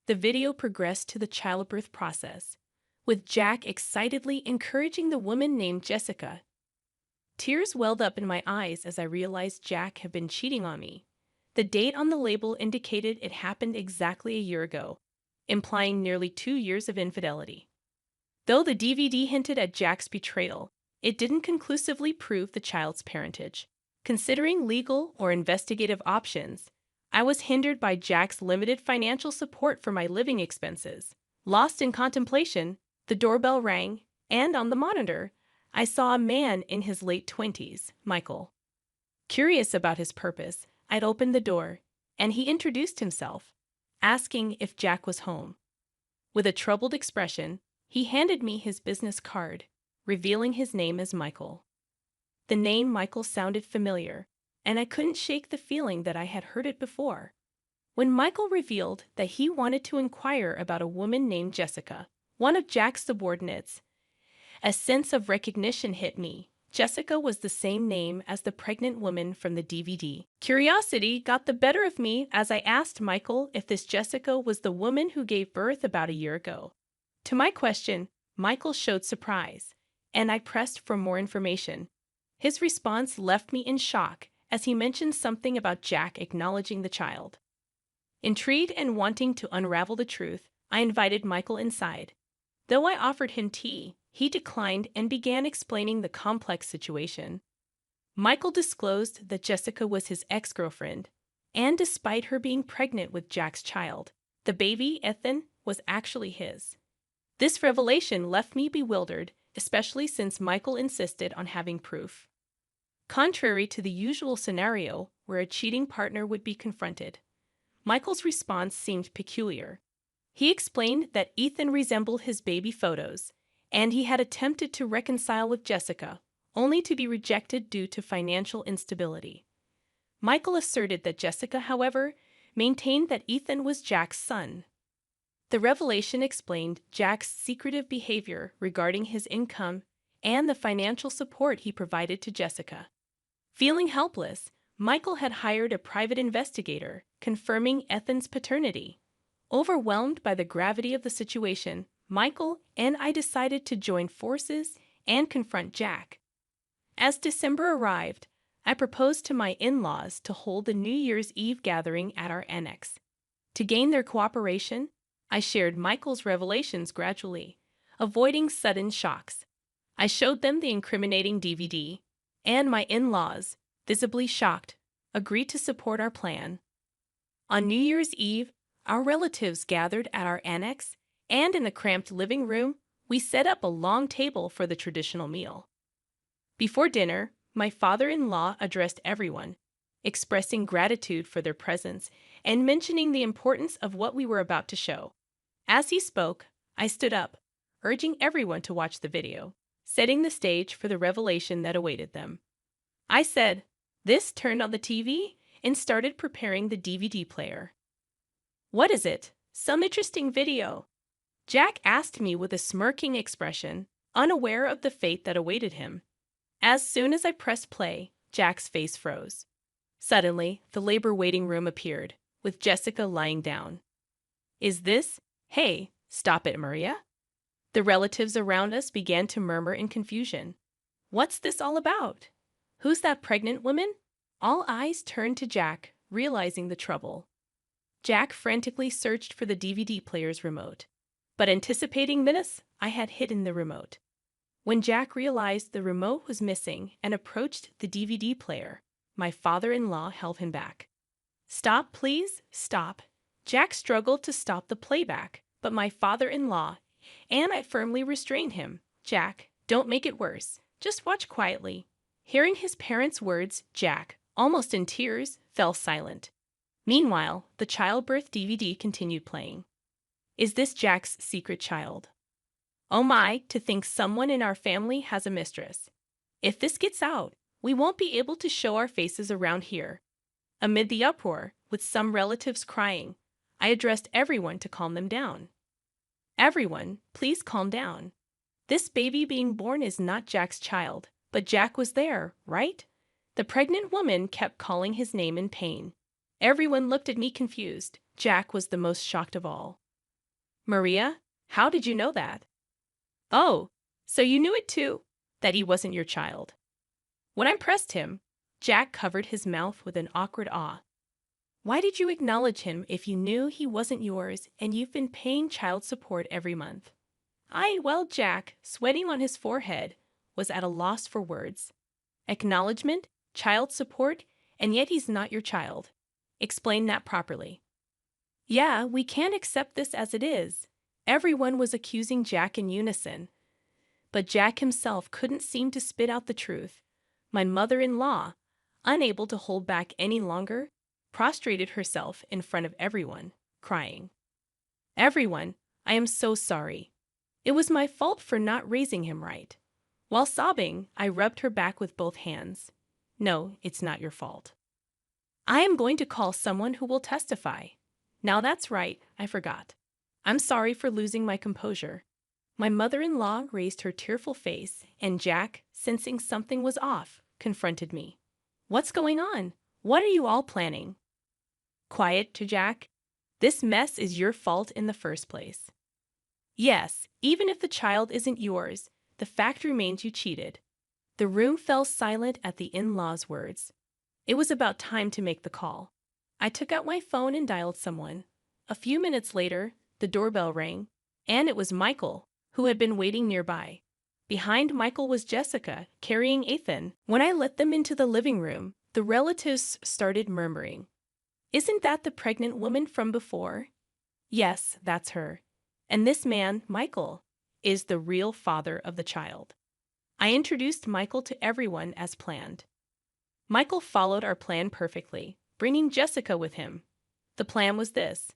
The video progressed to the childbirth process, with Jack excitedly encouraging the woman named Jessica. Tears welled up in my eyes as I realized Jack had been cheating on me. The date on the label indicated it happened exactly a year ago, implying nearly 2 years of infidelity. Though the DVD hinted at Jack's betrayal, it didn't conclusively prove the child's parentage. Considering legal or investigative options, I was hindered by Jack's limited financial support for my living expenses. Lost in contemplation, the doorbell rang, and on the monitor, I saw a man in his late 20s, Michael. Curious about his purpose, I'd opened the door, and he introduced himself, asking if Jack was home. With a troubled expression, he handed me his business card, revealing his name as Michael. The name Michael sounded familiar, and I couldn't shake the feeling that I had heard it before. When Michael revealed that he wanted to inquire about a woman named Jessica, one of Jack's subordinates, a sense of recognition hit me. Jessica was the same name as the pregnant woman from the DVD. Curiosity got the better of me as I asked Michael if this Jessica was the woman who gave birth about a year ago. To my question, Michael showed surprise, and I pressed for more information. His response left me in shock as he mentioned something about Jack acknowledging the child. Intrigued and wanting to unravel the truth, I invited Michael inside. Though I offered him tea, he declined and began explaining the complex situation. Michael disclosed that Jessica was his ex-girlfriend, and despite her being pregnant with Jack's child, the baby, Ethan, was actually his. This revelation left me bewildered, especially since Michael insisted on having proof. Contrary to the usual scenario where a cheating partner would be confronted, Michael's response seemed peculiar. He explained that Ethan resembled his baby photos, and he had attempted to reconcile with Jessica, only to be rejected due to financial instability. Michael asserted that Jessica, however, maintained that Ethan was Jack's son. The revelation explained Jack's secretive behavior regarding his income and the financial support he provided to Jessica. Feeling helpless, Michael had hired a private investigator, confirming Ethan's paternity. Overwhelmed by the gravity of the situation, Michael and I decided to join forces and confront Jack. As December arrived, I proposed to my in-laws to hold a New Year's Eve gathering at our annex. To gain their cooperation, I shared Michael's revelations gradually, avoiding sudden shocks. I showed them the incriminating DVD, and my in-laws, visibly shocked, agreed to support our plan. On New Year's Eve, our relatives gathered at our annex, and in the cramped living room, we set up a long table for the traditional meal. Before dinner, my father-in-law addressed everyone, expressing gratitude for their presence and mentioning the importance of what we were about to show. As he spoke, I stood up, urging everyone to watch the video, setting the stage for the revelation that awaited them. I said, "This," turned on the TV, and started preparing the DVD player. "What is it?" "Some interesting video," Jack asked me with a smirking expression, unaware of the fate that awaited him. As soon as I pressed play, Jack's face froze. Suddenly, the labor waiting room appeared, with Jessica lying down. "Is this—" "Hey, stop it, Maria." The relatives around us began to murmur in confusion. "What's this all about? Who's that pregnant woman?" All eyes turned to Jack, realizing the trouble. Jack frantically searched for the DVD player's remote. But anticipating this, I had hidden the remote. When Jack realized the remote was missing and approached the DVD player, my father-in-law held him back. "Stop, please, stop." Jack struggled to stop the playback, but my father-in-law and I firmly restrained him. "Jack, don't make it worse. Just watch quietly." Hearing his parents' words, Jack, almost in tears, fell silent. Meanwhile, the childbirth DVD continued playing. Is this Jack's secret child? Oh my, to think someone in our family has a mistress. If this gets out, we won't be able to show our faces around here. Amid the uproar, with some relatives crying, I addressed everyone to calm them down. Everyone, please calm down. This baby being born is not Jack's child, but Jack was there, right? The pregnant woman kept calling his name in pain. Everyone looked at me confused. Jack was the most shocked of all. "Maria, how did you know that?" "Oh, so you knew it too, that he wasn't your child." When I pressed him, Jack covered his mouth with an awkward awe. "Why did you acknowledge him if you knew he wasn't yours and you've been paying child support every month?" Well, Jack, sweating on his forehead, was at a loss for words. "Acknowledgement, child support, and yet he's not your child. Explain that properly." "Yeah, we can't accept this as it is." Everyone was accusing Jack in unison. But Jack himself couldn't seem to spit out the truth. My mother-in-law, unable to hold back any longer, prostrated herself in front of everyone, crying, "Everyone, I am so sorry. It was my fault for not raising him right." While sobbing, I rubbed her back with both hands. "No, it's not your fault. I am going to call someone who will testify. Now that's right, I forgot. I'm sorry for losing my composure." My mother-in-law raised her tearful face, and Jack, sensing something was off, confronted me. "What's going on? What are you all planning?" "Quiet, to Jack. This mess is your fault in the first place. Yes, even if the child isn't yours, the fact remains you cheated." The room fell silent at the in-laws' words. It was about time to make the call. I took out my phone and dialed someone. A few minutes later, the doorbell rang, and it was Michael, who had been waiting nearby. Behind Michael was Jessica, carrying Ethan. When I let them into the living room, the relatives started murmuring. "Isn't that the pregnant woman from before?" "Yes, that's her. And this man, Michael, is the real father of the child." I introduced Michael to everyone as planned. Michael followed our plan perfectly, bringing Jessica with him. The plan was this.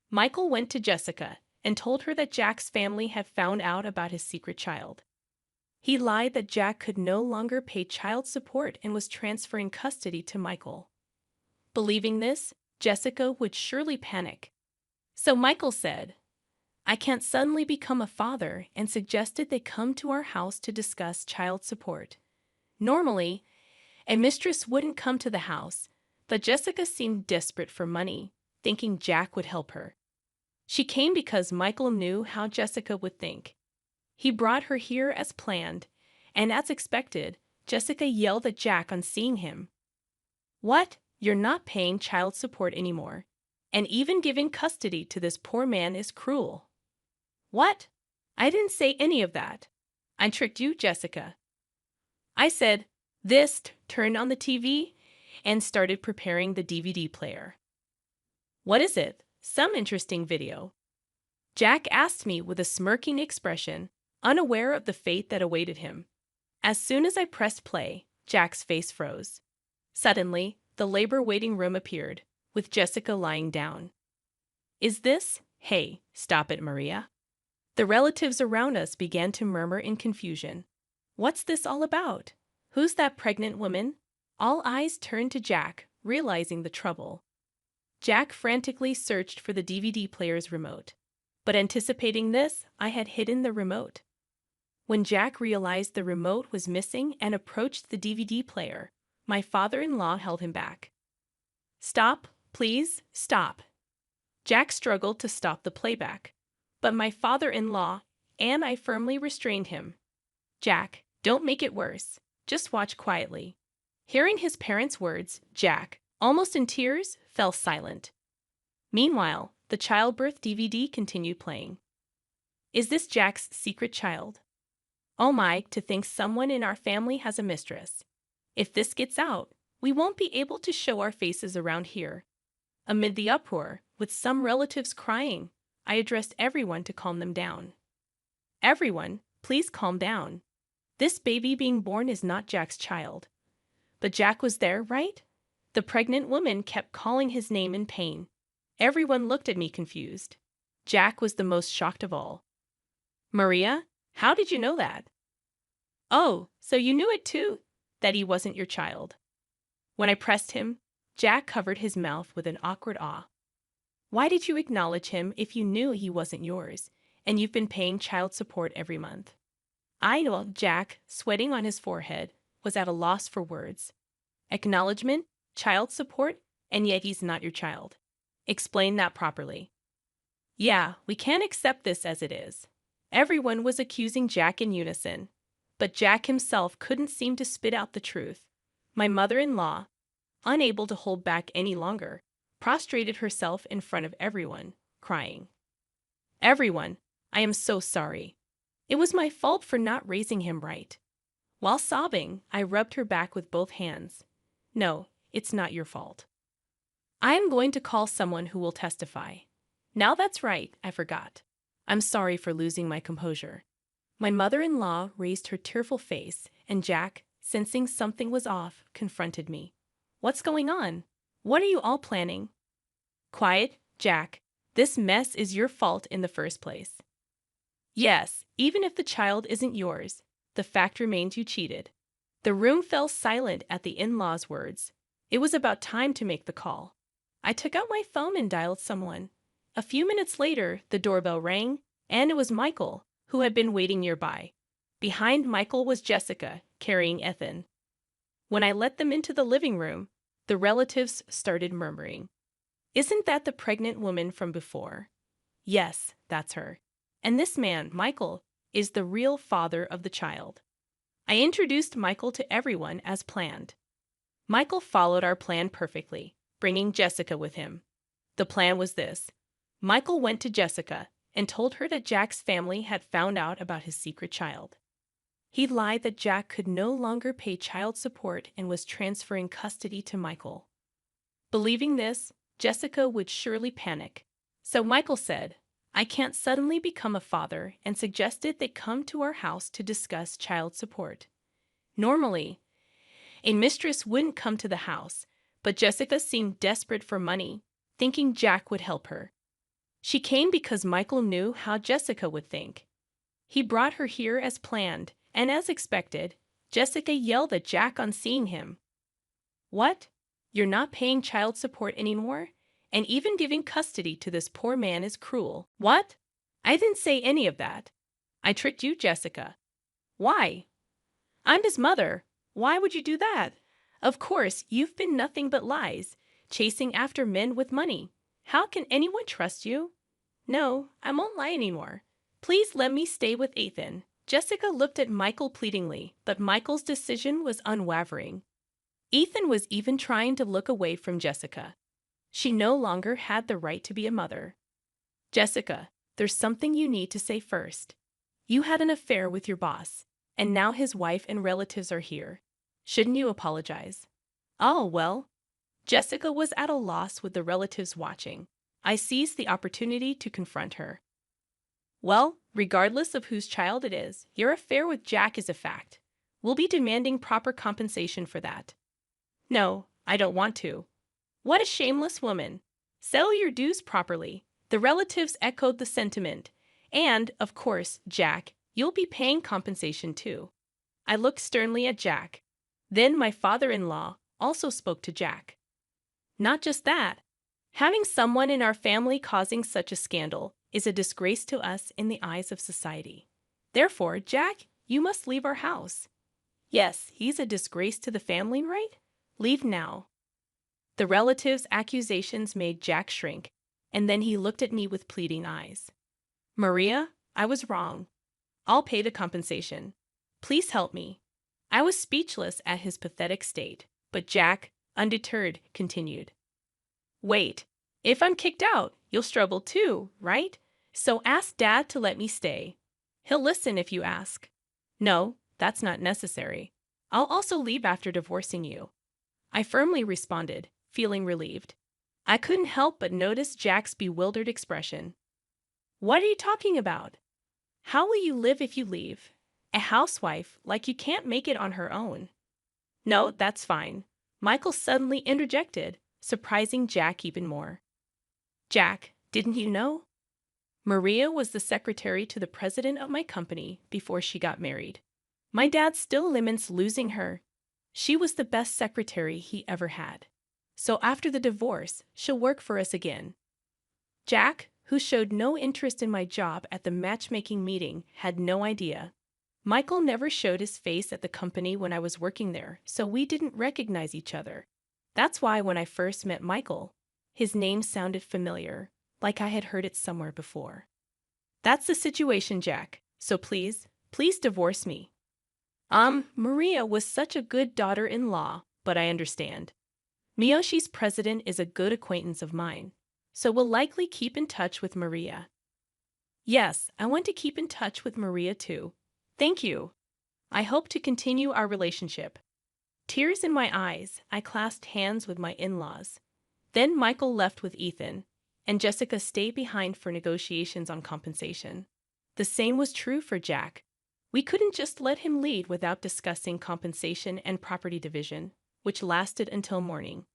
Michael went to Jessica and told her that Jack's family had found out about his secret child. He lied that Jack could no longer pay child support and was transferring custody to Michael. Believing this, Jessica would surely panic. So Michael said, "I can't suddenly become a father," and suggested they come to our house to discuss child support. Normally, a mistress wouldn't come to the house, but Jessica seemed desperate for money, thinking Jack would help her. She came because Michael knew how Jessica would think. He brought her here as planned, and as expected, Jessica yelled at Jack on seeing him. "What? You're not paying child support anymore, and even giving custody to this poor man is cruel." "What? I didn't say any of that. I tricked you, Jessica." I said, "This," turned on the TV, and started preparing the DVD player. "What is it? Some interesting video?" Jack asked me with a smirking expression, unaware of the fate that awaited him. As soon as I pressed play, Jack's face froze. Suddenly, the labor waiting room appeared, with Jessica lying down. "Is this? Hey, stop it, Maria." The relatives around us began to murmur in confusion. "What's this all about? Who's that pregnant woman?" All eyes turned to Jack, realizing the trouble. Jack frantically searched for the DVD player's remote. But anticipating this, I had hidden the remote. When Jack realized the remote was missing and approached the DVD player, my father-in-law held him back. "Stop, please, stop." Jack struggled to stop the playback, but my father-in-law and I firmly restrained him. "Jack, don't make it worse. Just watch quietly." Hearing his parents' words, Jack, almost in tears, fell silent. Meanwhile, the childbirth DVD continued playing. "Is this Jack's secret child? Oh my, to think someone in our family has a mistress. If this gets out, we won't be able to show our faces around here." Amid the uproar, with some relatives crying, I addressed everyone to calm them down. "Everyone, please calm down. This baby being born is not Jack's child." "But Jack was there, right?" The pregnant woman kept calling his name in pain. Everyone looked at me confused. Jack was the most shocked of all. "Maria, how did you know that?" "Oh, so you knew it too, that he wasn't your child." When I pressed him, Jack covered his mouth with an awkward awe. "Why did you acknowledge him if you knew he wasn't yours, and you've been paying child support every month?" Jack, sweating on his forehead, was at a loss for words. "Acknowledgement, child support, and yet he's not your child. Explain that properly." "Yeah, we can't accept this as it is." Everyone was accusing Jack in unison, but Jack himself couldn't seem to spit out the truth. My mother-in-law, unable to hold back any longer, prostrated herself in front of everyone, crying, "Everyone, I am so sorry. It was my fault for not raising him right." While sobbing, I rubbed her back with both hands. "No, it's not your fault. I am going to call someone who will testify. Now that's right, I forgot. I'm sorry for losing my composure." My mother-in-law raised her tearful face, and Jack, sensing something was off, confronted me. What's going on? What are you all planning? Quiet, Jack. This mess is your fault in the first place. Yes, even if the child isn't yours, the fact remains you cheated. The room fell silent at the in-laws' words. It was about time to make the call. I took out my phone and dialed someone. A few minutes later, the doorbell rang, and it was Michael, who had been waiting nearby. Behind Michael was Jessica, carrying Ethan. When I let them into the living room, the relatives started murmuring. Isn't that the pregnant woman from before? Yes, that's her. And this man, Michael, is the real father of the child. I introduced Michael to everyone as planned. Michael followed our plan perfectly, bringing Jessica with him. The plan was this. Michael went to Jessica and told her that Jack's family had found out about his secret child. He lied that Jack could no longer pay child support and was transferring custody to Michael. Believing this, Jessica would surely panic. So Michael said, I can't suddenly become a father, and suggested they come to our house to discuss child support. Normally, a mistress wouldn't come to the house, but Jessica seemed desperate for money, thinking Jack would help her. She came because Michael knew how Jessica would think. He brought her here as planned, and as expected, Jessica yelled at Jack on seeing him. What? You're not paying child support anymore? And even giving custody to this poor man is cruel. What? I didn't say any of that. I tricked you, Jessica. Why? I'm his mother. Why would you do that? Of course, you've been nothing but lies, chasing after men with money. How can anyone trust you? No, I won't lie anymore. Please let me stay with Ethan. Jessica looked at Michael pleadingly, but Michael's decision was unwavering. Ethan was even trying to look away from Jessica. She no longer had the right to be a mother. Jessica, there's something you need to say first. You had an affair with your boss, and now his wife and relatives are here. Shouldn't you apologize? Oh, well. Jessica was at a loss with the relatives watching. I seized the opportunity to confront her. Well, regardless of whose child it is, your affair with Jack is a fact. We'll be demanding proper compensation for that. No, I don't want to. What a shameless woman. Settle your dues properly. The relatives echoed the sentiment. And, of course, Jack, you'll be paying compensation too. I looked sternly at Jack. Then my father-in-law also spoke to Jack. Not just that. Having someone in our family causing such a scandal is a disgrace to us in the eyes of society. Therefore, Jack, you must leave our house. Yes, he's a disgrace to the family, right? Leave now. The relatives' accusations made Jack shrink, and then he looked at me with pleading eyes. Maria, I was wrong. I'll pay the compensation. Please help me. I was speechless at his pathetic state, but Jack, undeterred, continued. Wait, if I'm kicked out, you'll struggle too, right? So ask Dad to let me stay. He'll listen if you ask. No, that's not necessary. I'll also leave after divorcing you. I firmly responded, feeling relieved. I couldn't help but notice Jack's bewildered expression. What are you talking about? How will you live if you leave? A housewife, like you can't make it on her own. No, that's fine. Michael suddenly interjected, surprising Jack even more. Jack, didn't you know? Maria was the secretary to the president of my company before she got married. My dad still laments losing her. She was the best secretary he ever had. So after the divorce, she'll work for us again. Jack, who showed no interest in my job at the matchmaking meeting, had no idea. Michael never showed his face at the company when I was working there, so we didn't recognize each other. That's why when I first met Michael, his name sounded familiar, like I had heard it somewhere before. That's the situation, Jack, so please divorce me. Maria was such a good daughter-in-law, but I understand. Miyoshi's president is a good acquaintance of mine, so we'll likely keep in touch with Maria. Yes, I want to keep in touch with Maria too. Thank you. I hope to continue our relationship. Tears in my eyes, I clasped hands with my in-laws. Then Michael left with Ethan, and Jessica stayed behind for negotiations on compensation. The same was true for Jack. We couldn't just let him lead without discussing compensation and property division. which lasted until morning.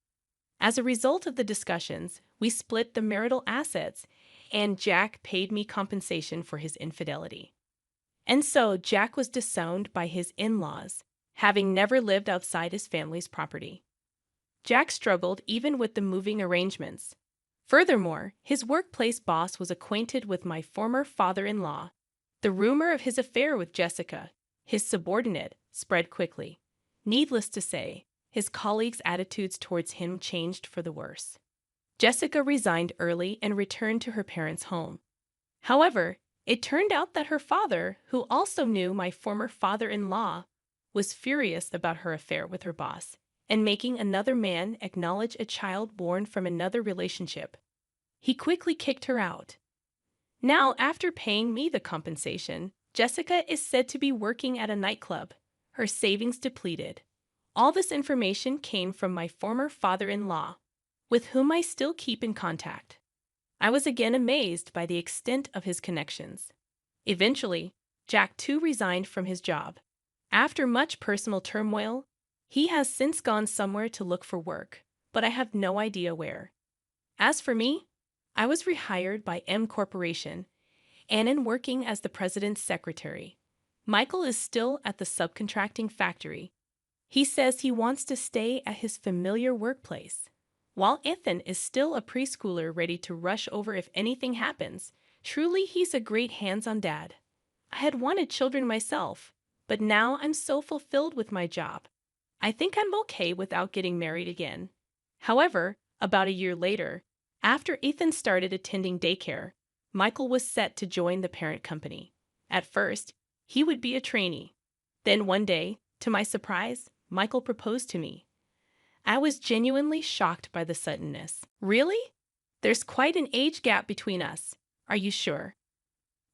As a result of the discussions, we split the marital assets, and Jack paid me compensation for his infidelity. And so Jack was disowned by his in-laws, having never lived outside his family's property. Jack struggled even with the moving arrangements. Furthermore, his workplace boss was acquainted with my former father-in-law. The rumor of his affair with Jessica, his subordinate, spread quickly. Needless to say, his colleagues' attitudes towards him changed for the worse. Jessica resigned early and returned to her parents' home. However, it turned out that her father, who also knew my former father-in-law, was furious about her affair with her boss and making another man acknowledge a child born from another relationship. He quickly kicked her out. Now, after paying me the compensation, Jessica is said to be working at a nightclub, her savings depleted. All this information came from my former father-in-law, with whom I still keep in contact. I was again amazed by the extent of his connections. Eventually, Jack too resigned from his job. After much personal turmoil, he has since gone somewhere to look for work, but I have no idea where. As for me, I was rehired by M Corporation and am working as the president's secretary. Michael is still at the subcontracting factory. He says he wants to stay at his familiar workplace, while Ethan is still a preschooler ready to rush over if anything happens. Truly, he's a great hands-on dad. I had wanted children myself, but now I'm so fulfilled with my job. I think I'm okay without getting married again. However, about a year later, after Ethan started attending daycare, Michael was set to join the parent company. At first, he would be a trainee. Then one day, to my surprise, Michael proposed to me. I was genuinely shocked by the suddenness. Really? There's quite an age gap between us. Are you sure?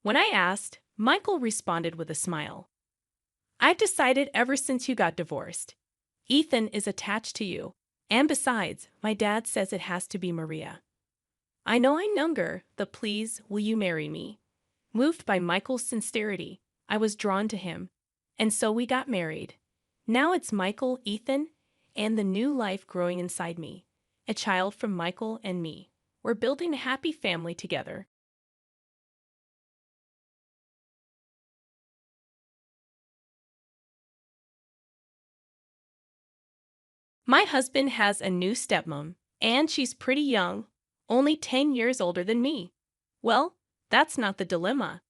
When I asked, Michael responded with a smile. I've decided ever since you got divorced. Ethan is attached to you. And besides, my dad says it has to be Maria. I know I'm younger, but please, will you marry me? Moved by Michael's sincerity, I was drawn to him. And so we got married. Now it's Michael, Ethan, and the new life growing inside me. A child from Michael and me. We're building a happy family together. My husband has a new stepmom, and she's pretty young, only 10 years older than me. Well, that's not the dilemma.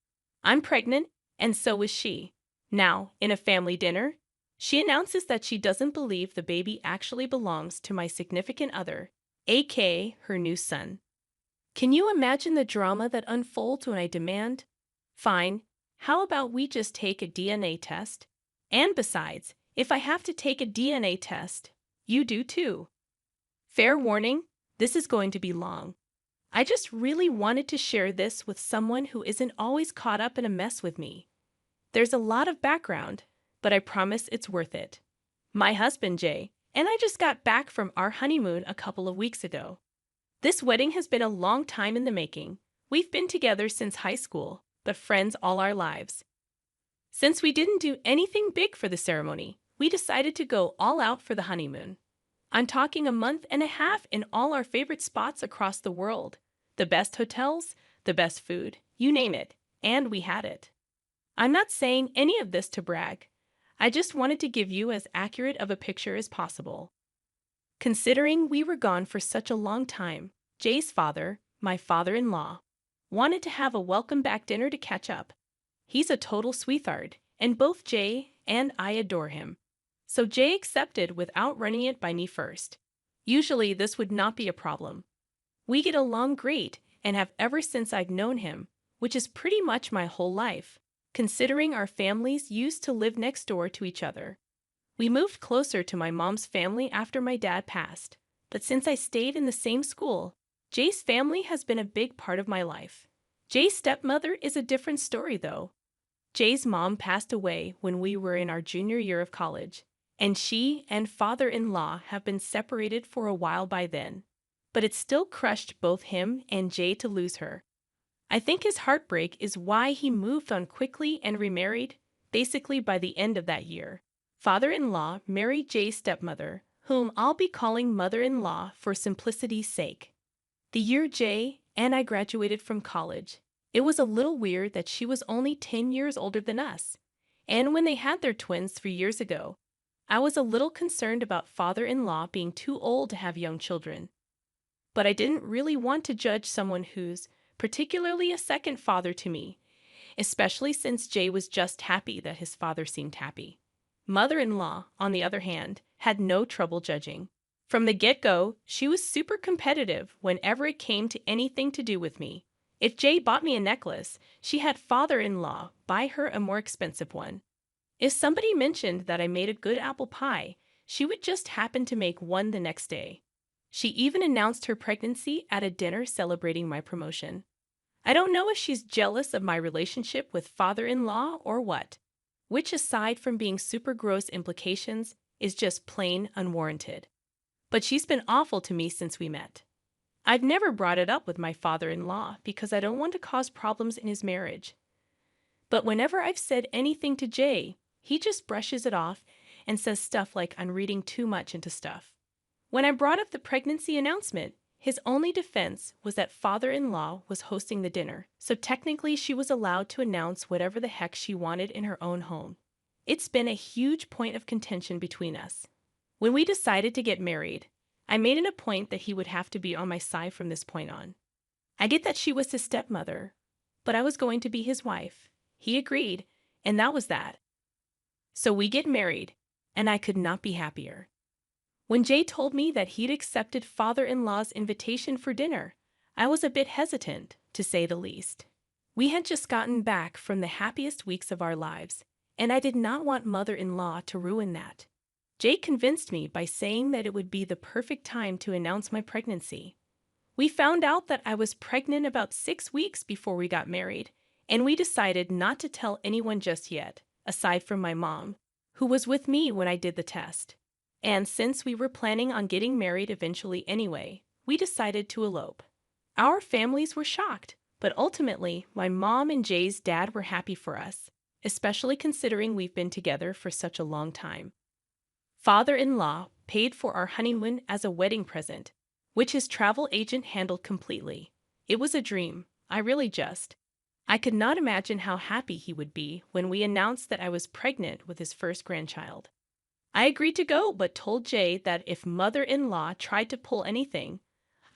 I'm pregnant, and so is she. Now, in a family dinner, she announces that she doesn't believe the baby actually belongs to my significant other, aka her new son. Can you imagine the drama that unfolds when I demand, fine, how about we just take a DNA test? And besides, if I have to take a DNA test, you do too. Fair warning, this is going to be long. I just really wanted to share this with someone who isn't always caught up in a mess with me. There's a lot of background, but I promise it's worth it. My husband, Jay, and I just got back from our honeymoon a couple of weeks ago. This wedding has been a long time in the making. We've been together since high school, but friends all our lives. Since we didn't do anything big for the ceremony, we decided to go all out for the honeymoon. I'm talking a month and a half in all our favorite spots across the world. The best hotels, the best food, you name it, and we had it. I'm not saying any of this to brag. I just wanted to give you as accurate of a picture as possible. Considering we were gone for such a long time, Jay's father, my father-in-law, wanted to have a welcome back dinner to catch up. He's a total sweetheart, and both Jay and I adore him. So Jay accepted without running it by me first. Usually this would not be a problem. We get along great and have ever since I've known him, which is pretty much my whole life, considering our families used to live next door to each other. We moved closer to my mom's family after my dad passed, but since I stayed in the same school, Jay's family has been a big part of my life. Jay's stepmother is a different story though. Jay's mom passed away when we were in our junior year of college, and she and father-in-law have been separated for a while by then. But it still crushed both him and Jay to lose her. I think his heartbreak is why he moved on quickly and remarried, basically by the end of that year. Father-in-law married Jay's stepmother, whom I'll be calling mother-in-law for simplicity's sake. The year Jay and I graduated from college, it was a little weird that she was only 10 years older than us. And when they had their twins 3 years ago, I was a little concerned about father-in-law being too old to have young children. But I didn't really want to judge someone who's particularly a second father to me, especially since Jay was just happy that his father seemed happy. Mother-in-law, on the other hand, had no trouble judging. From the get-go, she was super competitive whenever it came to anything to do with me. If Jay bought me a necklace, she had father-in-law buy her a more expensive one. If somebody mentioned that I made a good apple pie, she would just happen to make one the next day. She even announced her pregnancy at a dinner celebrating my promotion. I don't know if she's jealous of my relationship with father-in-law or what, which aside from being super gross implications, is just plain unwarranted. But she's been awful to me since we met. I've never brought it up with my father-in-law because I don't want to cause problems in his marriage. But whenever I've said anything to Jay, he just brushes it off and says stuff like I'm reading too much into stuff. When I brought up the pregnancy announcement, his only defense was that father-in-law was hosting the dinner, so technically she was allowed to announce whatever the heck she wanted in her own home. It's been a huge point of contention between us. When we decided to get married, I made it a point that he would have to be on my side from this point on. I get that she was his stepmother, but I was going to be his wife. He agreed, and that was that. So we get married, and I could not be happier. When Jay told me that he'd accepted father-in-law's invitation for dinner, I was a bit hesitant, to say the least. We had just gotten back from the happiest weeks of our lives, and I did not want mother-in-law to ruin that. Jay convinced me by saying that it would be the perfect time to announce my pregnancy. We found out that I was pregnant about 6 weeks before we got married, and we decided not to tell anyone just yet, aside from my mom, who was with me when I did the test. And since we were planning on getting married eventually anyway, we decided to elope. Our families were shocked, but ultimately, my mom and Jay's dad were happy for us, especially considering we've been together for such a long time. Father-in-law paid for our honeymoon as a wedding present, which his travel agent handled completely. It was a dream, I could not imagine how happy he would be when we announced that I was pregnant with his first grandchild. I agreed to go, but told Jay that if mother-in-law tried to pull anything,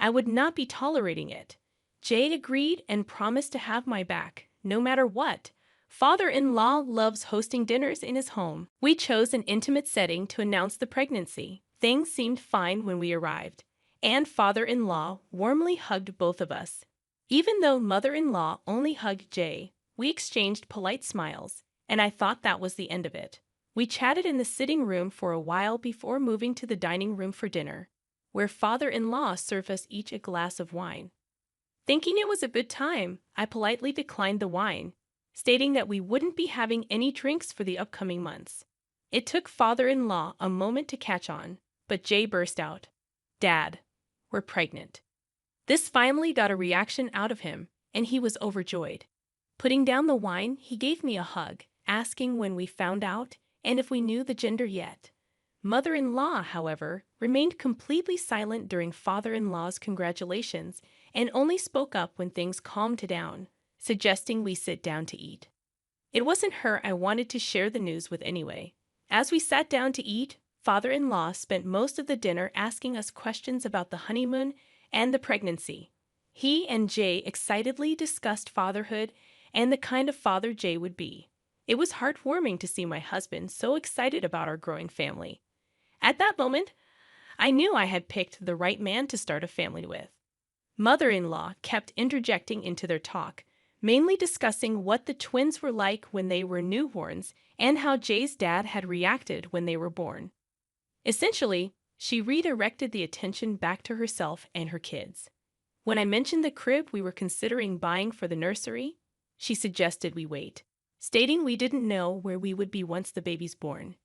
I would not be tolerating it. Jay agreed and promised to have my back, no matter what. Father-in-law loves hosting dinners in his home. We chose an intimate setting to announce the pregnancy. Things seemed fine when we arrived, and father-in-law warmly hugged both of us. Even though mother-in-law only hugged Jay, we exchanged polite smiles, and I thought that was the end of it. We chatted in the sitting room for a while before moving to the dining room for dinner, where father-in-law served us each a glass of wine. Thinking it was a good time, I politely declined the wine, stating that we wouldn't be having any drinks for the upcoming months. It took father-in-law a moment to catch on, but Jay burst out, "Dad, we're pregnant." This finally got a reaction out of him, and he was overjoyed. Putting down the wine, he gave me a hug, asking when we found out and if we knew the gender yet. Mother-in-law, however, remained completely silent during father-in-law's congratulations and only spoke up when things calmed down, suggesting we sit down to eat. It wasn't her I wanted to share the news with anyway. As we sat down to eat, father-in-law spent most of the dinner asking us questions about the honeymoon and the pregnancy. He and Jay excitedly discussed fatherhood and the kind of father Jay would be. It was heartwarming to see my husband so excited about our growing family. At that moment, I knew I had picked the right man to start a family with. Mother-in-law kept interjecting into their talk, mainly discussing what the twins were like when they were newborns and how Jay's dad had reacted when they were born. Essentially, she redirected the attention back to herself and her kids. When I mentioned the crib we were considering buying for the nursery, she suggested we wait, stating we didn't know where we would be once the baby's born.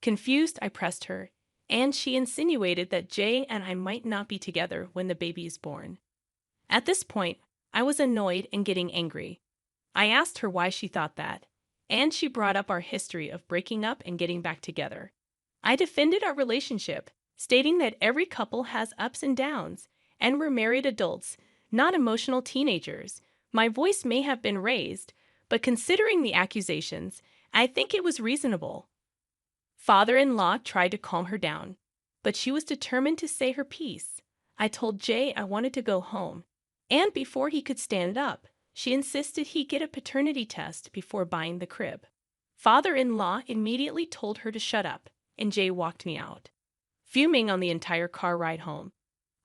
Confused, I pressed her, and she insinuated that Jay and I might not be together when the baby is born. At this point, I was annoyed and getting angry. I asked her why she thought that, and she brought up our history of breaking up and getting back together. I defended our relationship, stating that every couple has ups and downs, and we're married adults, not emotional teenagers. My voice may have been raised, but considering the accusations, I think it was reasonable. Father-in-law tried to calm her down, but she was determined to say her piece. I told Jay I wanted to go home, and before he could stand up, she insisted he get a paternity test before buying the crib. Father-in-law immediately told her to shut up, and Jay walked me out, fuming on the entire car ride home.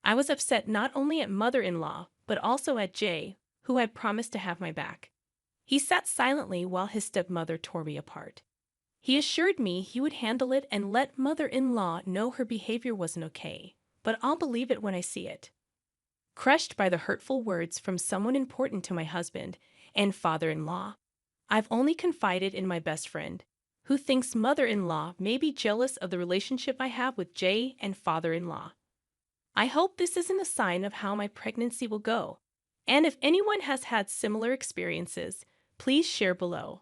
I was upset not only at mother-in-law, but also at Jay, who had promised to have my back. He sat silently while his stepmother tore me apart. He assured me he would handle it and let mother-in-law know her behavior wasn't okay, but I'll believe it when I see it. Crushed by the hurtful words from someone important to my husband and father-in-law, I've only confided in my best friend, who thinks mother-in-law may be jealous of the relationship I have with Jay and father-in-law. I hope this isn't a sign of how my pregnancy will go, and if anyone has had similar experiences, please share below.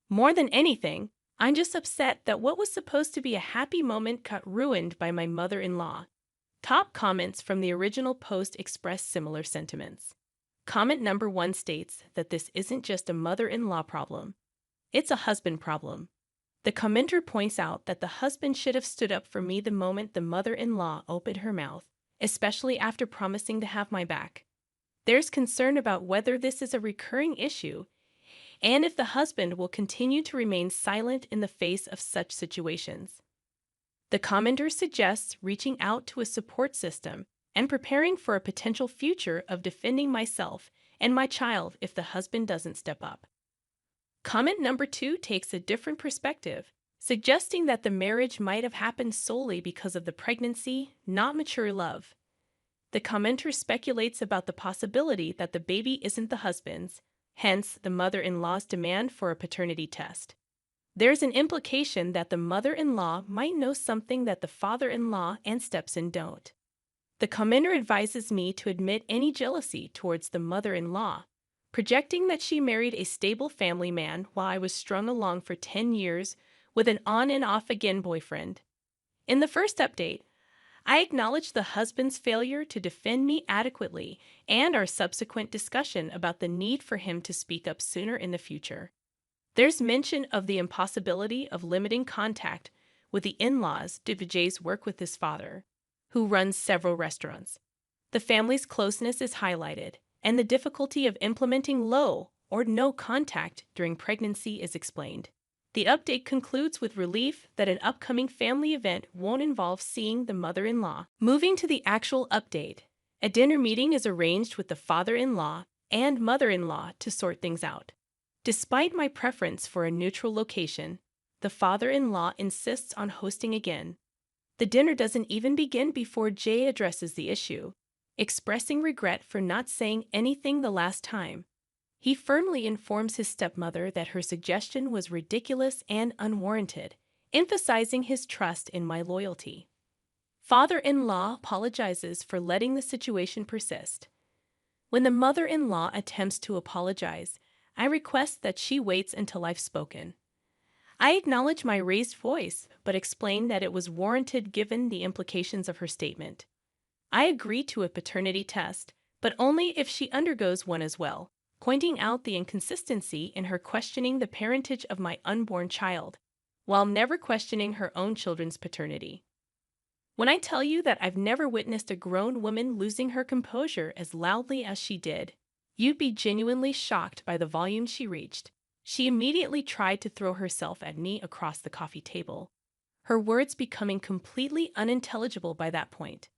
More than anything, I'm just upset that what was supposed to be a happy moment got ruined by my mother-in-law. Top comments from the original post express similar sentiments. Comment number 1 states that this isn't just a mother-in-law problem, it's a husband problem. The commenter points out that the husband should have stood up for me the moment the mother-in-law opened her mouth, especially after promising to have my back. There's concern about whether this is a recurring issue and if the husband will continue to remain silent in the face of such situations. The commenter suggests reaching out to a support system and preparing for a potential future of defending myself and my child if the husband doesn't step up. Comment number 2 takes a different perspective, suggesting that the marriage might have happened solely because of the pregnancy, not mature love. The commenter speculates about the possibility that the baby isn't the husband's, hence the mother-in-law's demand for a paternity test. There's an implication that the mother-in-law might know something that the father-in-law and stepson don't. The commenter advises me to admit any jealousy towards the mother-in-law, projecting that she married a stable family man while I was strung along for 10 years with an on-and-off-again boyfriend. In the first update, I acknowledged the husband's failure to defend me adequately and our subsequent discussion about the need for him to speak up sooner in the future. There's mention of the impossibility of limiting contact with the in-laws due to Jay's work with his father, who runs several restaurants. The family's closeness is highlighted, and the difficulty of implementing low or no contact during pregnancy is explained. The update concludes with relief that an upcoming family event won't involve seeing the mother-in-law. Moving to the actual update, a dinner meeting is arranged with the father-in-law and mother-in-law to sort things out. Despite my preference for a neutral location, the father-in-law insists on hosting again. The dinner doesn't even begin before Jay addresses the issue, expressing regret for not saying anything the last time. He firmly informs his stepmother that her suggestion was ridiculous and unwarranted, emphasizing his trust in my loyalty. Father-in-law apologizes for letting the situation persist. When the mother-in-law attempts to apologize, I request that she waits until I've spoken. I acknowledge my raised voice, but explain that it was warranted given the implications of her statement. I agree to a paternity test, but only if she undergoes one as well, pointing out the inconsistency in her questioning the parentage of my unborn child, while never questioning her own children's paternity. When I tell you that I've never witnessed a grown woman losing her composure as loudly as she did, you'd be genuinely shocked by the volume she reached. She immediately tried to throw herself at me across the coffee table, her words becoming completely unintelligible by that point.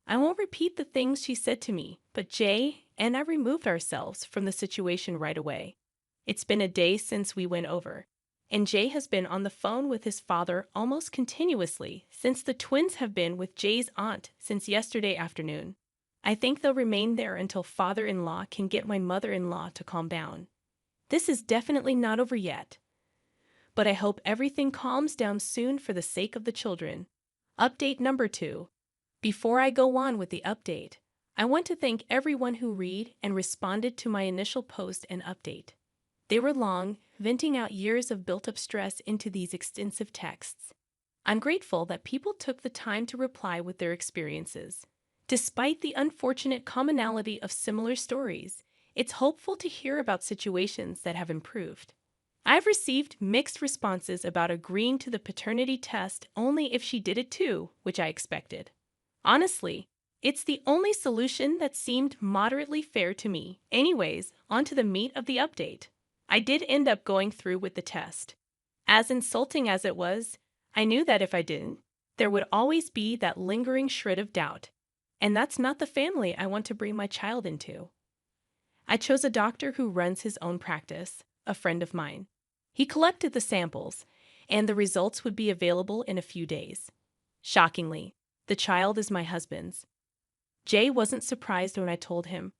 I won't repeat the things she said to me, but Jay and I removed ourselves from the situation right away. It's been a day since we went over, and Jay has been on the phone with his father almost continuously since the twins have been with Jay's aunt since yesterday afternoon. I think they'll remain there until father-in-law can get my mother-in-law to calm down. This is definitely not over yet, but I hope everything calms down soon for the sake of the children. Update number 2. Before I go on with the update, I want to thank everyone who read and responded to my initial post and update. They were long, venting out years of built-up stress into these extensive texts. I'm grateful that people took the time to reply with their experiences. Despite the unfortunate commonality of similar stories, it's hopeful to hear about situations that have improved. I've received mixed responses about agreeing to the paternity test only if she did it too, which I expected. Honestly, it's the only solution that seemed moderately fair to me. Anyways, on to the meat of the update. I did end up going through with the test. As insulting as it was, I knew that if I didn't, there would always be that lingering shred of doubt. And that's not the family I want to bring my child into. I chose a doctor who runs his own practice, a friend of mine. He collected the samples, and the results would be available in a few days. Shockingly, the child is my husband's. Jay wasn't surprised when I told him,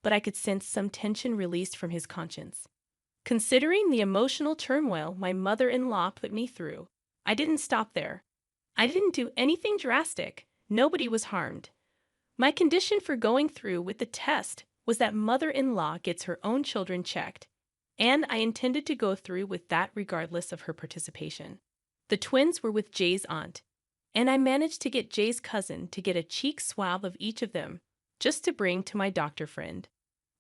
but I could sense some tension released from his conscience. Considering the emotional turmoil my mother-in-law put me through, I didn't stop there. I didn't do anything drastic. Nobody was harmed. My condition for going through with the test was that mother-in-law gets her own children checked, and I intended to go through with that regardless of her participation. The twins were with Jay's aunt, and I managed to get Jay's cousin to get a cheek swab of each of them, just to bring to my doctor friend.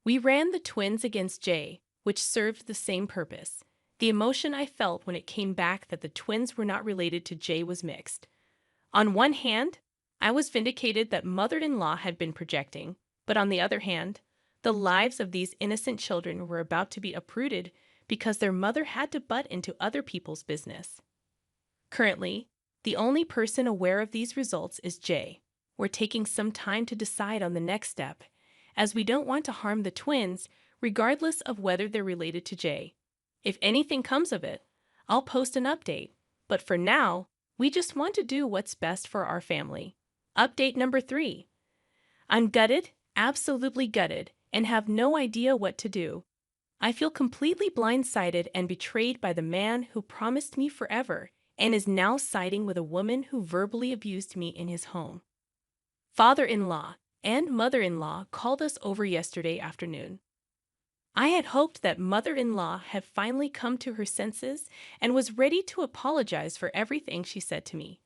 We ran the twins against Jay, which served the same purpose. The emotion I felt when it came back that the twins were not related to Jay was mixed. On one hand, I was vindicated that mother-in-law had been projecting, but on the other hand, the lives of these innocent children were about to be uprooted because their mother had to butt into other people's business. Currently, the only person aware of these results is Jay. We're taking some time to decide on the next step, as we don't want to harm the twins, regardless of whether they're related to Jay. If anything comes of it, I'll post an update, but for now, we just want to do what's best for our family. Update number 3. I'm gutted, absolutely gutted, and have no idea what to do. I feel completely blindsided and betrayed by the man who promised me forever and is now siding with a woman who verbally abused me in his home. Father-in-law and mother-in-law called us over yesterday afternoon. I had hoped that mother-in-law had finally come to her senses and was ready to apologize for everything she said to me.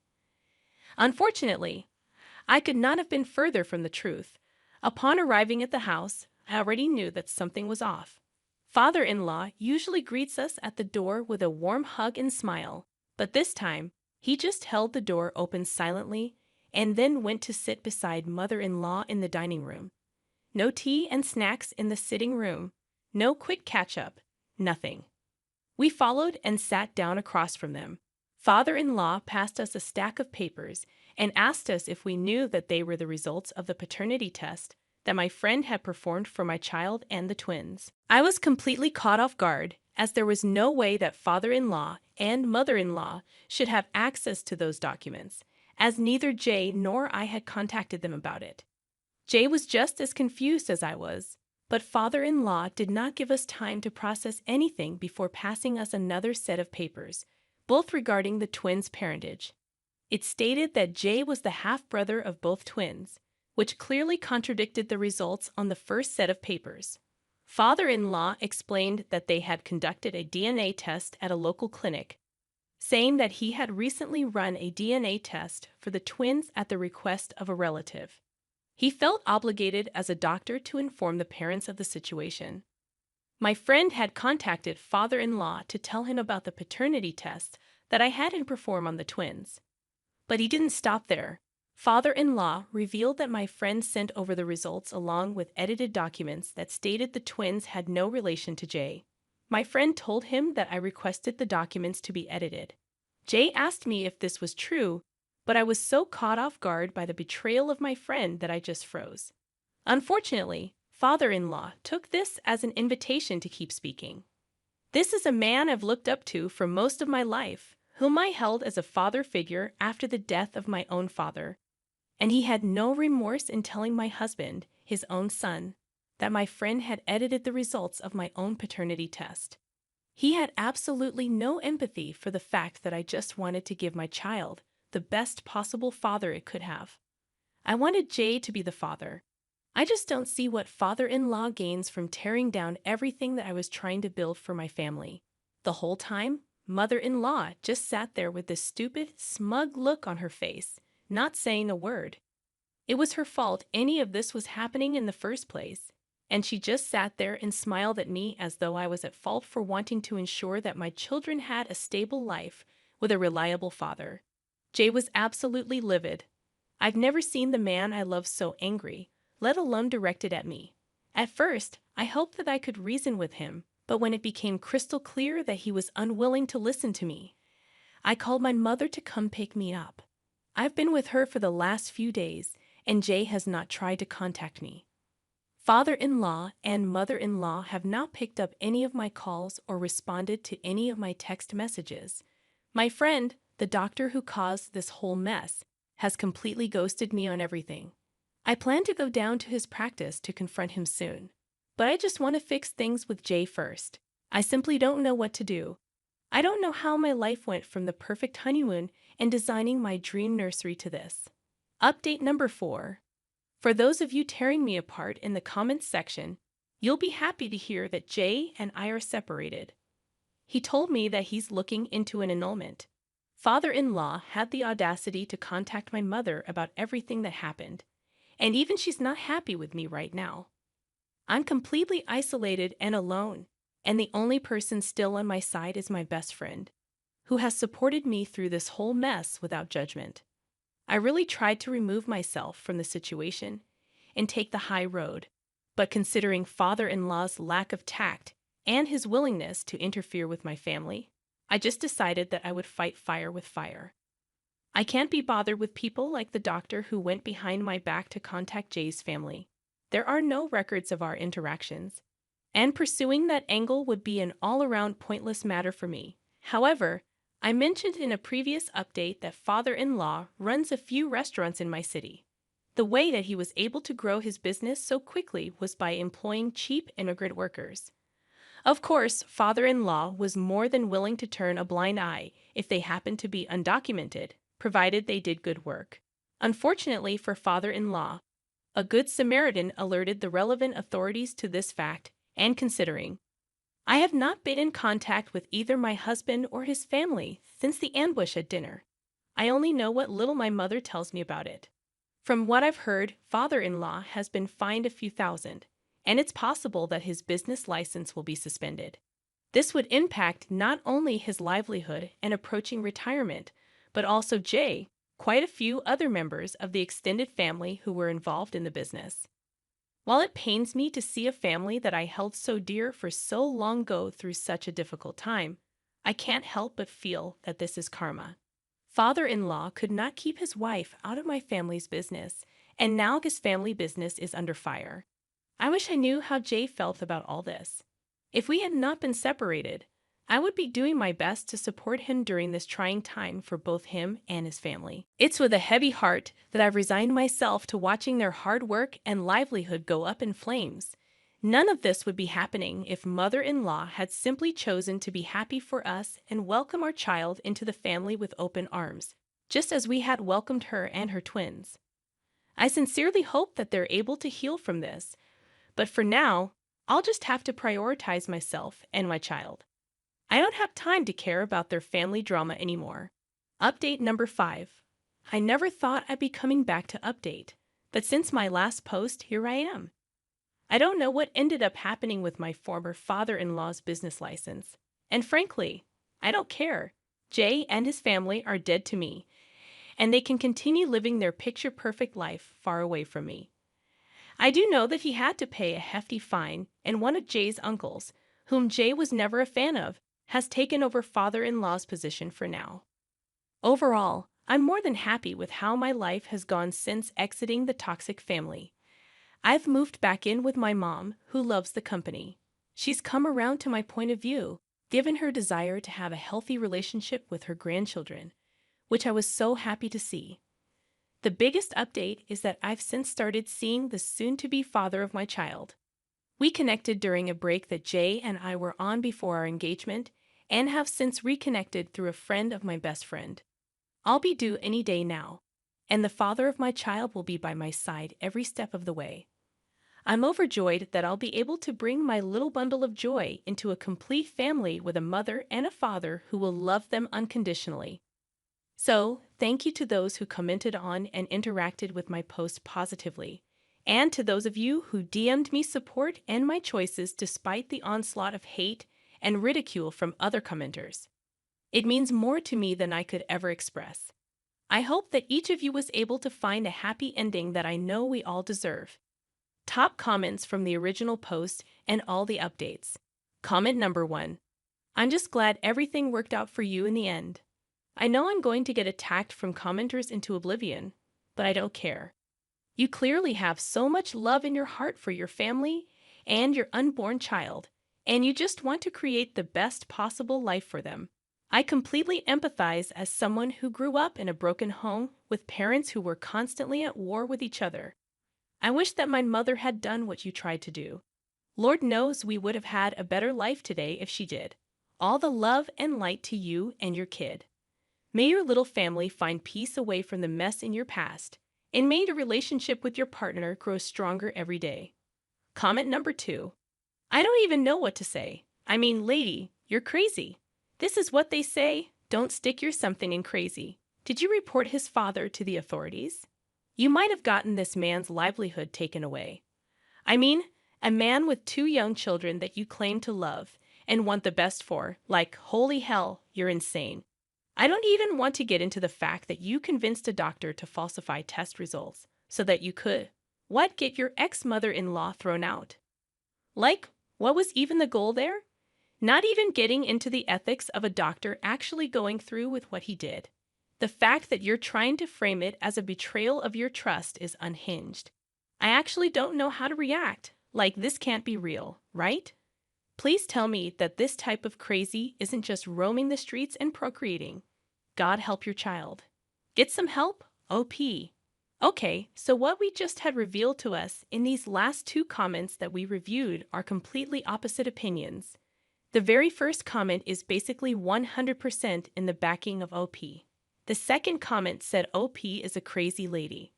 Unfortunately, I could not have been further from the truth. Upon arriving at the house, I already knew that something was off. Father-in-law usually greets us at the door with a warm hug and smile, but this time, he just held the door open silently and then went to sit beside mother-in-law in the dining room. No tea and snacks in the sitting room, no quick catch-up, nothing. We followed and sat down across from them. Father-in-law passed us a stack of papers and asked us if we knew that they were the results of the paternity test that my friend had performed for my child and the twins. I was completely caught off guard, as there was no way that father-in-law and mother-in-law should have access to those documents, as neither Jay nor I had contacted them about it. Jay was just as confused as I was, but father-in-law did not give us time to process anything before passing us another set of papers, both regarding the twins' parentage. It stated that Jay was the half-brother of both twins, which clearly contradicted the results on the first set of papers. Father-in-law explained that they had conducted a DNA test at a local clinic, saying that he had recently run a DNA test for the twins at the request of a relative. He felt obligated as a doctor to inform the parents of the situation. My friend had contacted father-in-law to tell him about the paternity test that I had him perform on the twins. But he didn't stop there. Father-in-law revealed that my friend sent over the results along with edited documents that stated the twins had no relation to Jay. My friend told him that I requested the documents to be edited. Jay asked me if this was true, but I was so caught off guard by the betrayal of my friend that I just froze. Unfortunately, father-in-law took this as an invitation to keep speaking. This is a man I've looked up to for most of my life, whom I held as a father figure after the death of my own father. And he had no remorse in telling my husband, his own son, that my friend had edited the results of my own paternity test. He had absolutely no empathy for the fact that I just wanted to give my child the best possible father it could have. I wanted Jay to be the father. I just don't see what father-in-law gains from tearing down everything that I was trying to build for my family. The whole time, mother-in-law just sat there with this stupid, smug look on her face, not saying a word. It was her fault any of this was happening in the first place, and she just sat there and smiled at me as though I was at fault for wanting to ensure that my children had a stable life with a reliable father. Jay was absolutely livid. I've never seen the man I love so angry, let alone directed at me. At first, I hoped that I could reason with him, but when it became crystal clear that he was unwilling to listen to me, I called my mother to come pick me up. I've been with her for the last few days, and Jay has not tried to contact me. Father-in-law and mother-in-law have not picked up any of my calls or responded to any of my text messages. My friend, the doctor who caused this whole mess, has completely ghosted me on everything. I plan to go down to his practice to confront him soon. But I just want to fix things with Jay first. I simply don't know what to do. I don't know how my life went from the perfect honeymoon and designing my dream nursery to this. Update number 4. For those of you tearing me apart in the comments section, you'll be happy to hear that Jay and I are separated. He told me that he's looking into an annulment. Father-in-law had the audacity to contact my mother about everything that happened, and even she's not happy with me right now. I'm completely isolated and alone, and the only person still on my side is my best friend, who has supported me through this whole mess without judgment. I really tried to remove myself from the situation and take the high road, but considering father-in-law's lack of tact and his willingness to interfere with my family, I just decided that I would fight fire with fire. I can't be bothered with people like the doctor who went behind my back to contact Jay's family. There are no records of our interactions, and pursuing that angle would be an all-around pointless matter for me. However, I mentioned in a previous update that father-in-law runs a few restaurants in my city. The way that he was able to grow his business so quickly was by employing cheap immigrant workers. Of course, father-in-law was more than willing to turn a blind eye if they happened to be undocumented, provided they did good work. Unfortunately for father-in-law, a good Samaritan alerted the relevant authorities to this fact, and considering, I have not been in contact with either my husband or his family since the ambush at dinner. I only know what little my mother tells me about it. From what I've heard, father-in-law has been fined a few thousand, and it's possible that his business license will be suspended. This would impact not only his livelihood and approaching retirement, but also Jay, quite a few other members of the extended family who were involved in the business. While it pains me to see a family that I held so dear for so long go through such a difficult time, I can't help but feel that this is karma. Father-in-law could not keep his wife out of my family's business, and now his family business is under fire. I wish I knew how Jay felt about all this. If we had not been separated, I would be doing my best to support him during this trying time for both him and his family. It's with a heavy heart that I've resigned myself to watching their hard work and livelihood go up in flames. None of this would be happening if mother-in-law had simply chosen to be happy for us and welcome our child into the family with open arms, just as we had welcomed her and her twins. I sincerely hope that they're able to heal from this, but for now, I'll just have to prioritize myself and my child. I don't have time to care about their family drama anymore. Update number 5. I never thought I'd be coming back to update, but since my last post, here I am. I don't know what ended up happening with my former father-in-law's business license, and frankly, I don't care. Jay and his family are dead to me, and they can continue living their picture-perfect life far away from me. I do know that he had to pay a hefty fine, and one of Jay's uncles, whom Jay was never a fan of, has taken over father-in-law's position for now. Overall, I'm more than happy with how my life has gone since exiting the toxic family. I've moved back in with my mom, who loves the company. She's come around to my point of view, given her desire to have a healthy relationship with her grandchildren, which I was so happy to see. The biggest update is that I've since started seeing the soon-to-be father of my child. We connected during a break that Jay and I were on before our engagement, and have since reconnected through a friend of my best friend. I'll be due any day now, and the father of my child will be by my side every step of the way. I'm overjoyed that I'll be able to bring my little bundle of joy into a complete family with a mother and a father who will love them unconditionally. So, thank you to those who commented on and interacted with my post positively, and to those of you who DM'd me support and my choices despite the onslaught of hate and ridicule from other commenters. It means more to me than I could ever express. I hope that each of you was able to find a happy ending that I know we all deserve. Top comments from the original post and all the updates. Comment number 1. I'm just glad everything worked out for you in the end. I know I'm going to get attacked from commenters into oblivion, but I don't care. You clearly have so much love in your heart for your family and your unborn child, and you just want to create the best possible life for them. I completely empathize as someone who grew up in a broken home with parents who were constantly at war with each other. I wish that my mother had done what you tried to do. Lord knows we would have had a better life today if she did. All the love and light to you and your kid. May your little family find peace away from the mess in your past, and may your relationship with your partner grow stronger every day. Comment number 2. I don't even know what to say. I mean, lady, you're crazy. This is what they say, don't stick your something in crazy. Did you report his father to the authorities? You might have gotten this man's livelihood taken away. I mean, a man with 2 young children that you claim to love and want the best for, like, holy hell, you're insane. I don't even want to get into the fact that you convinced a doctor to falsify test results so that you could, get your ex-mother-in-law thrown out. Like, what was even the goal there? Not even getting into the ethics of a doctor actually going through with what he did. The fact that you're trying to frame it as a betrayal of your trust is unhinged. I actually don't know how to react. Like, this can't be real, right? Please tell me that this type of crazy isn't just roaming the streets and procreating. God help your child. Get some help? OP. Okay, so what we just had revealed to us in these last 2 comments that we reviewed are completely opposite opinions. The very first comment is basically 100% in the backing of OP. The second comment said OP is a crazy lady.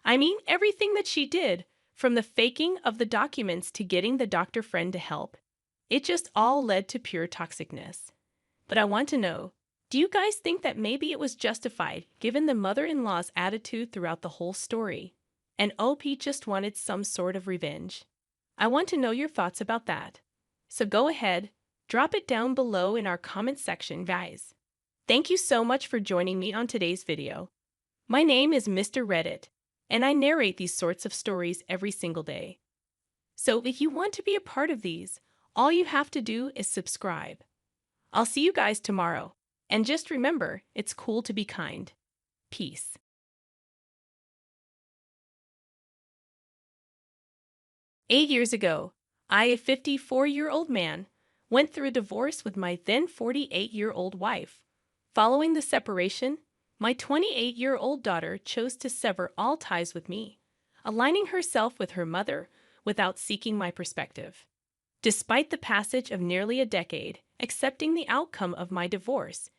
I mean, everything that she did, from the faking of the documents to getting the doctor friend to help, it just all led to pure toxicness. But I want to know, do you guys think that maybe it was justified given the mother-in-law's attitude throughout the whole story? And OP just wanted some sort of revenge? I want to know your thoughts about that. So go ahead, drop it down below in our comment section, guys. Thank you so much for joining me on today's video. My name is Mr. Reddit, and I narrate these sorts of stories every single day. So if you want to be a part of these, all you have to do is subscribe. I'll see you guys tomorrow, and just remember, it's cool to be kind. Peace. Eight years ago, I, a 54-year-old man, went through a divorce with my then 48-year-old wife. Following the separation, my 28-year-old daughter chose to sever all ties with me, aligning herself with her mother without seeking my perspective. Despite the passage of nearly a decade, accepting the outcome of my divorce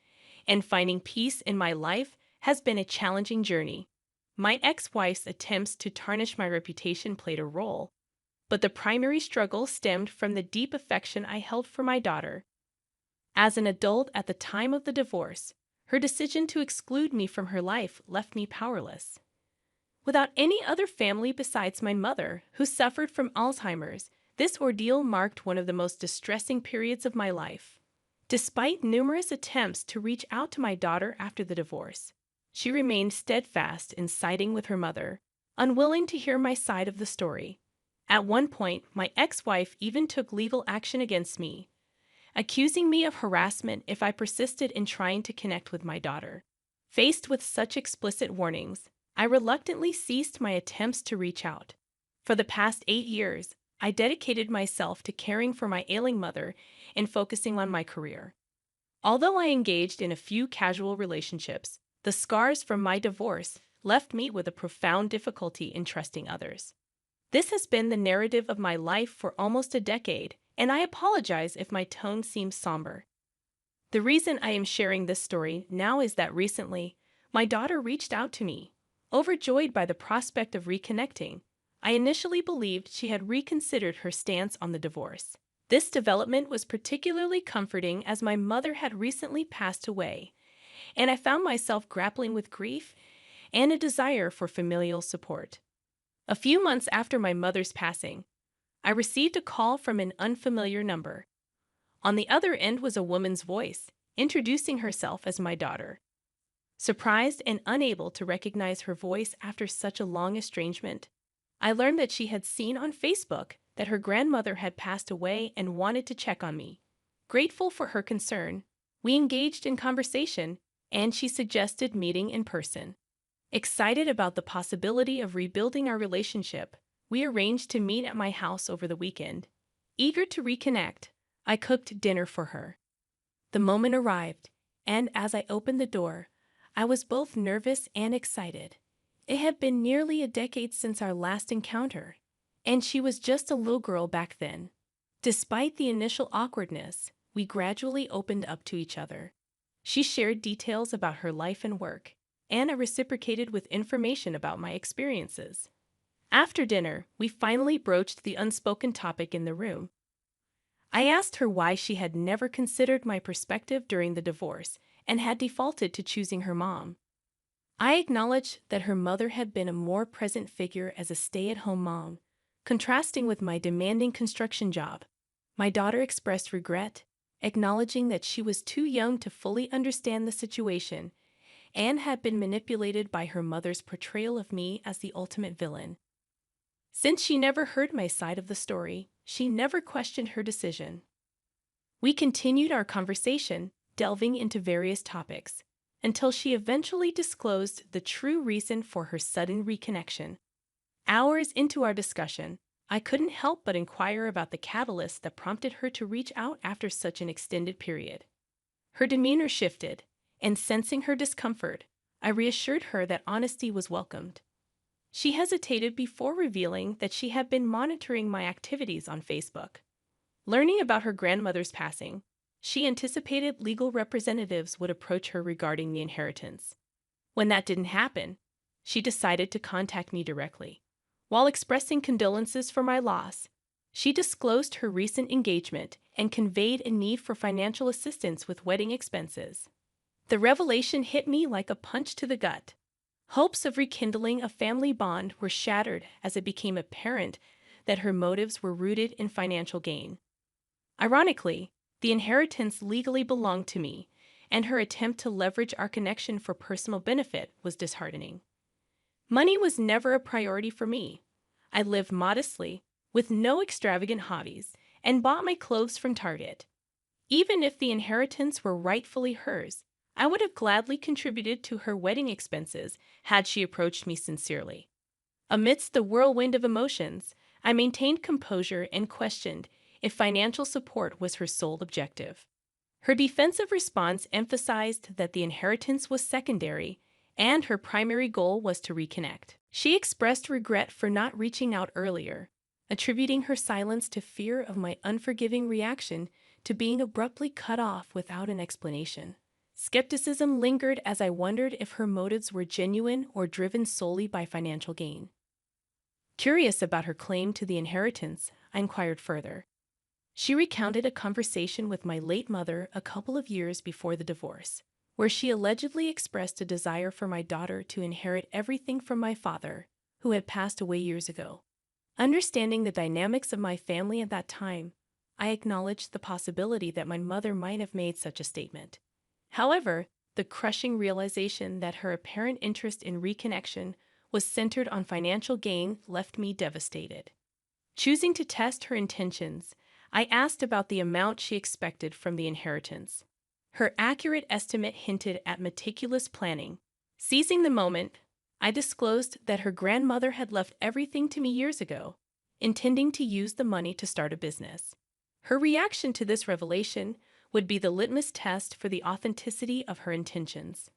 and finding peace in my life has been a challenging journey. My ex-wife's attempts to tarnish my reputation played a role, but the primary struggle stemmed from the deep affection I held for my daughter. As an adult at the time of the divorce, her decision to exclude me from her life left me powerless. Without any other family besides my mother, who suffered from Alzheimer's, this ordeal marked one of the most distressing periods of my life. Despite numerous attempts to reach out to my daughter after the divorce, she remained steadfast in siding with her mother, unwilling to hear my side of the story. At one point, my ex-wife even took legal action against me, accusing me of harassment if I persisted in trying to connect with my daughter. Faced with such explicit warnings, I reluctantly ceased my attempts to reach out. For the past 8 years, I dedicated myself to caring for my ailing mother and focusing on my career. Although I engaged in a few casual relationships, the scars from my divorce left me with a profound difficulty in trusting others. This has been the narrative of my life for almost a decade, and I apologize if my tone seems somber. The reason I am sharing this story now is that recently, my daughter reached out to me, overjoyed by the prospect of reconnecting. I initially believed she had reconsidered her stance on the divorce. This development was particularly comforting as my mother had recently passed away, and I found myself grappling with grief and a desire for familial support. A few months after my mother's passing, I received a call from an unfamiliar number. On the other end was a woman's voice, introducing herself as my daughter. Surprised and unable to recognize her voice after such a long estrangement, I learned that she had seen on Facebook that her grandmother had passed away and wanted to check on me. Grateful for her concern, we engaged in conversation, and she suggested meeting in person. Excited about the possibility of rebuilding our relationship, we arranged to meet at my house over the weekend. Eager to reconnect, I cooked dinner for her. The moment arrived, and as I opened the door, I was both nervous and excited. It had been nearly a decade since our last encounter, and she was just a little girl back then. Despite the initial awkwardness, we gradually opened up to each other. She shared details about her life and work, and I reciprocated with information about my experiences. After dinner, we finally broached the unspoken topic in the room. I asked her why she had never considered my perspective during the divorce and had defaulted to choosing her mom. I acknowledged that her mother had been a more present figure as a stay-at-home mom, contrasting with my demanding construction job. My daughter expressed regret, acknowledging that she was too young to fully understand the situation and had been manipulated by her mother's portrayal of me as the ultimate villain. Since she never heard my side of the story, she never questioned her decision. We continued our conversation, delving into various topics, until she eventually disclosed the true reason for her sudden reconnection. Hours into our discussion, I couldn't help but inquire about the catalyst that prompted her to reach out after such an extended period. Her demeanor shifted, and sensing her discomfort, I reassured her that honesty was welcomed. She hesitated before revealing that she had been monitoring my activities on Facebook. Learning about her grandmother's passing, she anticipated legal representatives would approach her regarding the inheritance. When that didn't happen, she decided to contact me directly. While expressing condolences for my loss, she disclosed her recent engagement and conveyed a need for financial assistance with wedding expenses. The revelation hit me like a punch to the gut. Hopes of rekindling a family bond were shattered as it became apparent that her motives were rooted in financial gain. Ironically, the inheritance legally belonged to me, and her attempt to leverage our connection for personal benefit was disheartening. Money was never a priority for me. I lived modestly, with no extravagant hobbies, and bought my clothes from Target. Even if the inheritance were rightfully hers, I would have gladly contributed to her wedding expenses had she approached me sincerely. Amidst the whirlwind of emotions, I maintained composure and questioned if financial support was her sole objective. Her defensive response emphasized that the inheritance was secondary and her primary goal was to reconnect. She expressed regret for not reaching out earlier, attributing her silence to fear of my unforgiving reaction to being abruptly cut off without an explanation. Skepticism lingered as I wondered if her motives were genuine or driven solely by financial gain. Curious about her claim to the inheritance, I inquired further. She recounted a conversation with my late mother a couple of years before the divorce, where she allegedly expressed a desire for my daughter to inherit everything from my father, who had passed away years ago. Understanding the dynamics of my family at that time, I acknowledged the possibility that my mother might have made such a statement. However, the crushing realization that her apparent interest in reconnection was centered on financial gain left me devastated. Choosing to test her intentions, I asked about the amount she expected from the inheritance. Her accurate estimate hinted at meticulous planning. Seizing the moment, I disclosed that her grandmother had left everything to me years ago, intending to use the money to start a business. Her reaction to this revelation would be the litmus test for the authenticity of her intentions.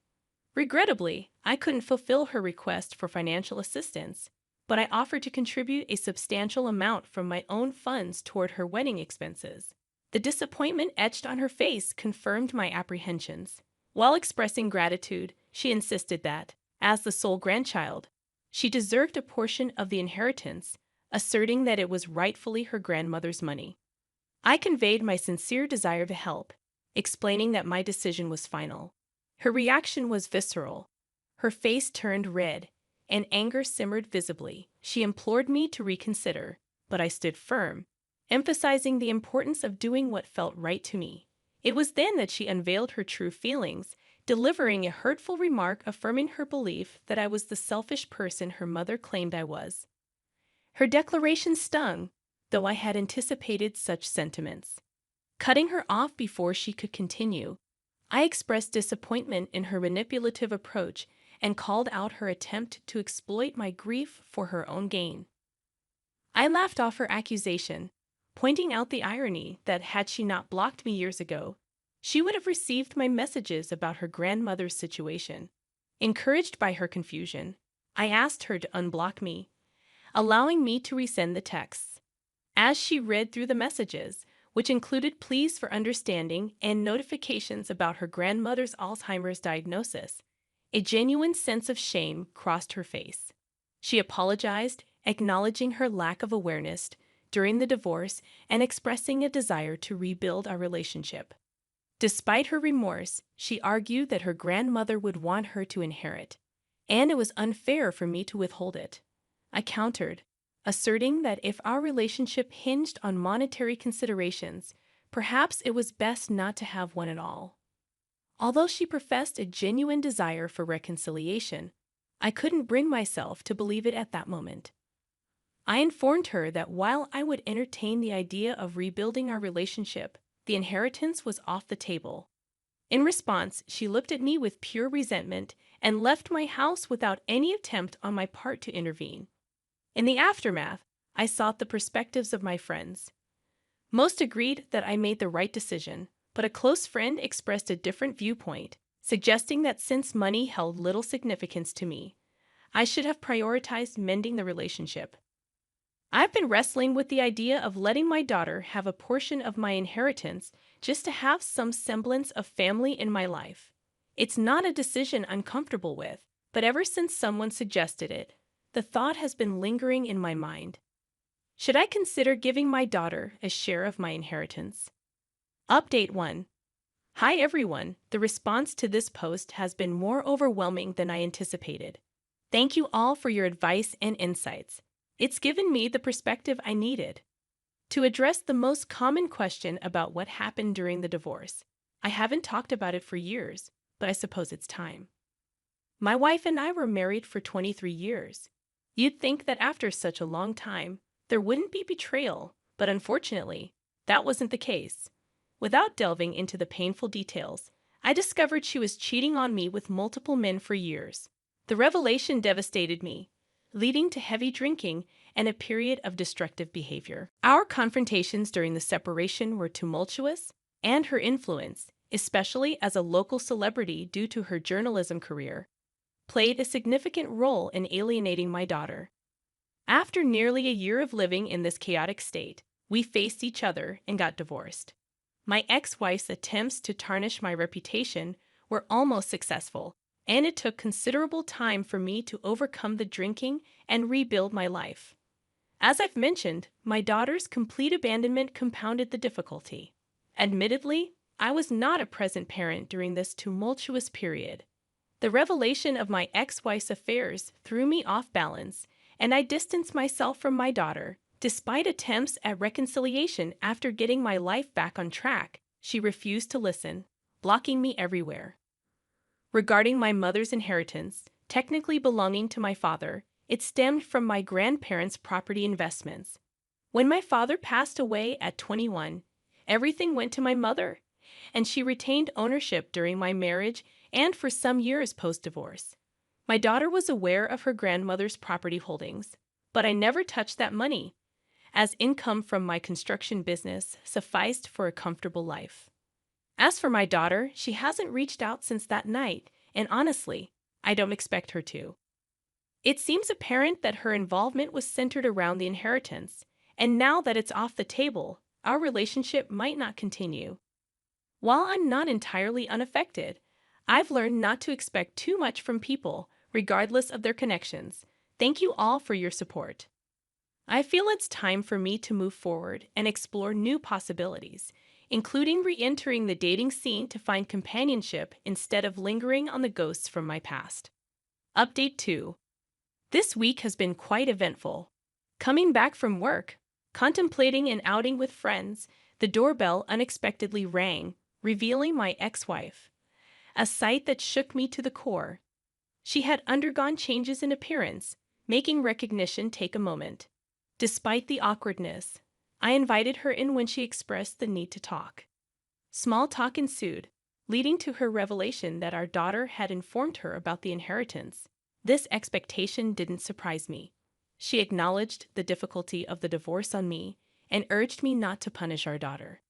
Regrettably, I couldn't fulfill her request for financial assistance, but I offered to contribute a substantial amount from my own funds toward her wedding expenses. The disappointment etched on her face confirmed my apprehensions. While expressing gratitude, she insisted that, as the sole grandchild, She deserved a portion of the inheritance, asserting that it was rightfully her grandmother's money. I conveyed my sincere desire to help, explaining that my decision was final. Her reaction was visceral. Her face turned red, and anger simmered visibly. She implored me to reconsider, but I stood firm, emphasizing the importance of doing what felt right to me. It was then that she unveiled her true feelings, delivering a hurtful remark affirming her belief that I was the selfish person her mother claimed I was. Her declaration stung, though I had anticipated such sentiments. Cutting her off before she could continue, I expressed disappointment in her manipulative approach and called out her attempt to exploit my grief for her own gain. I laughed off her accusation, pointing out the irony that had she not blocked me years ago, she would have received my messages about her grandmother's situation. Encouraged by her confusion, I asked her to unblock me, allowing me to resend the texts. As she read through the messages, which included pleas for understanding and notifications about her grandmother's Alzheimer's diagnosis, a genuine sense of shame crossed her face. She apologized, acknowledging her lack of awareness during the divorce and expressing a desire to rebuild our relationship. Despite her remorse, she argued that her grandmother would want her to inherit, and it was unfair for me to withhold it. I countered, asserting that if our relationship hinged on monetary considerations, perhaps it was best not to have one at all. Although she professed a genuine desire for reconciliation, I couldn't bring myself to believe it at that moment. I informed her that while I would entertain the idea of rebuilding our relationship, the inheritance was off the table. In response, she looked at me with pure resentment and left my house without any attempt on my part to intervene. In the aftermath, I sought the perspectives of my friends. Most agreed that I made the right decision, but a close friend expressed a different viewpoint, suggesting that since money held little significance to me, I should have prioritized mending the relationship. I've been wrestling with the idea of letting my daughter have a portion of my inheritance just to have some semblance of family in my life. It's not a decision I'm comfortable with, but ever since someone suggested it, the thought has been lingering in my mind. Should I consider giving my daughter a share of my inheritance? Update 1. Hi everyone, the response to this post has been more overwhelming than I anticipated. Thank you all for your advice and insights. It's given me the perspective I needed. To address the most common question about what happened during the divorce, I haven't talked about it for years, but I suppose it's time. My wife and I were married for 23 years. You'd think that after such a long time, there wouldn't be betrayal, but unfortunately, that wasn't the case. Without delving into the painful details, I discovered she was cheating on me with multiple men for years. The revelation devastated me, leading to heavy drinking and a period of destructive behavior. Our confrontations during the separation were tumultuous, and her influence, especially as a local celebrity due to her journalism career, played a significant role in alienating my daughter. After nearly a year of living in this chaotic state, we faced each other and got divorced. My ex-wife's attempts to tarnish my reputation were almost successful, and it took considerable time for me to overcome the drinking and rebuild my life. As I've mentioned, my daughter's complete abandonment compounded the difficulty. Admittedly, I was not a present parent during this tumultuous period. The revelation of my ex-wife's affairs threw me off balance, and I distanced myself from my daughter. Despite attempts at reconciliation after getting my life back on track, she refused to listen, blocking me everywhere. Regarding my mother's inheritance, technically belonging to my father, it stemmed from my grandparents' property investments. When my father passed away at 21, everything went to my mother, and she retained ownership during my marriage and for some years post-divorce. My daughter was aware of her grandmother's property holdings, but I never touched that money, as income from my construction business sufficed for a comfortable life. As for my daughter, she hasn't reached out since that night, and honestly, I don't expect her to. It seems apparent that her involvement was centered around the inheritance, and now that it's off the table, our relationship might not continue. While I'm not entirely unaffected, I've learned not to expect too much from people, regardless of their connections. Thank you all for your support. I feel it's time for me to move forward and explore new possibilities, including re-entering the dating scene to find companionship instead of lingering on the ghosts from my past. Update 2. This week has been quite eventful. Coming back from work, contemplating an outing with friends, the doorbell unexpectedly rang, revealing my ex-wife. A sight that shook me to the core. She had undergone changes in appearance, making recognition take a moment. Despite the awkwardness, I invited her in when she expressed the need to talk. Small talk ensued, leading to her revelation that our daughter had informed her about the inheritance. This expectation didn't surprise me. She acknowledged the difficulty of the divorce on me and urged me not to punish our daughter.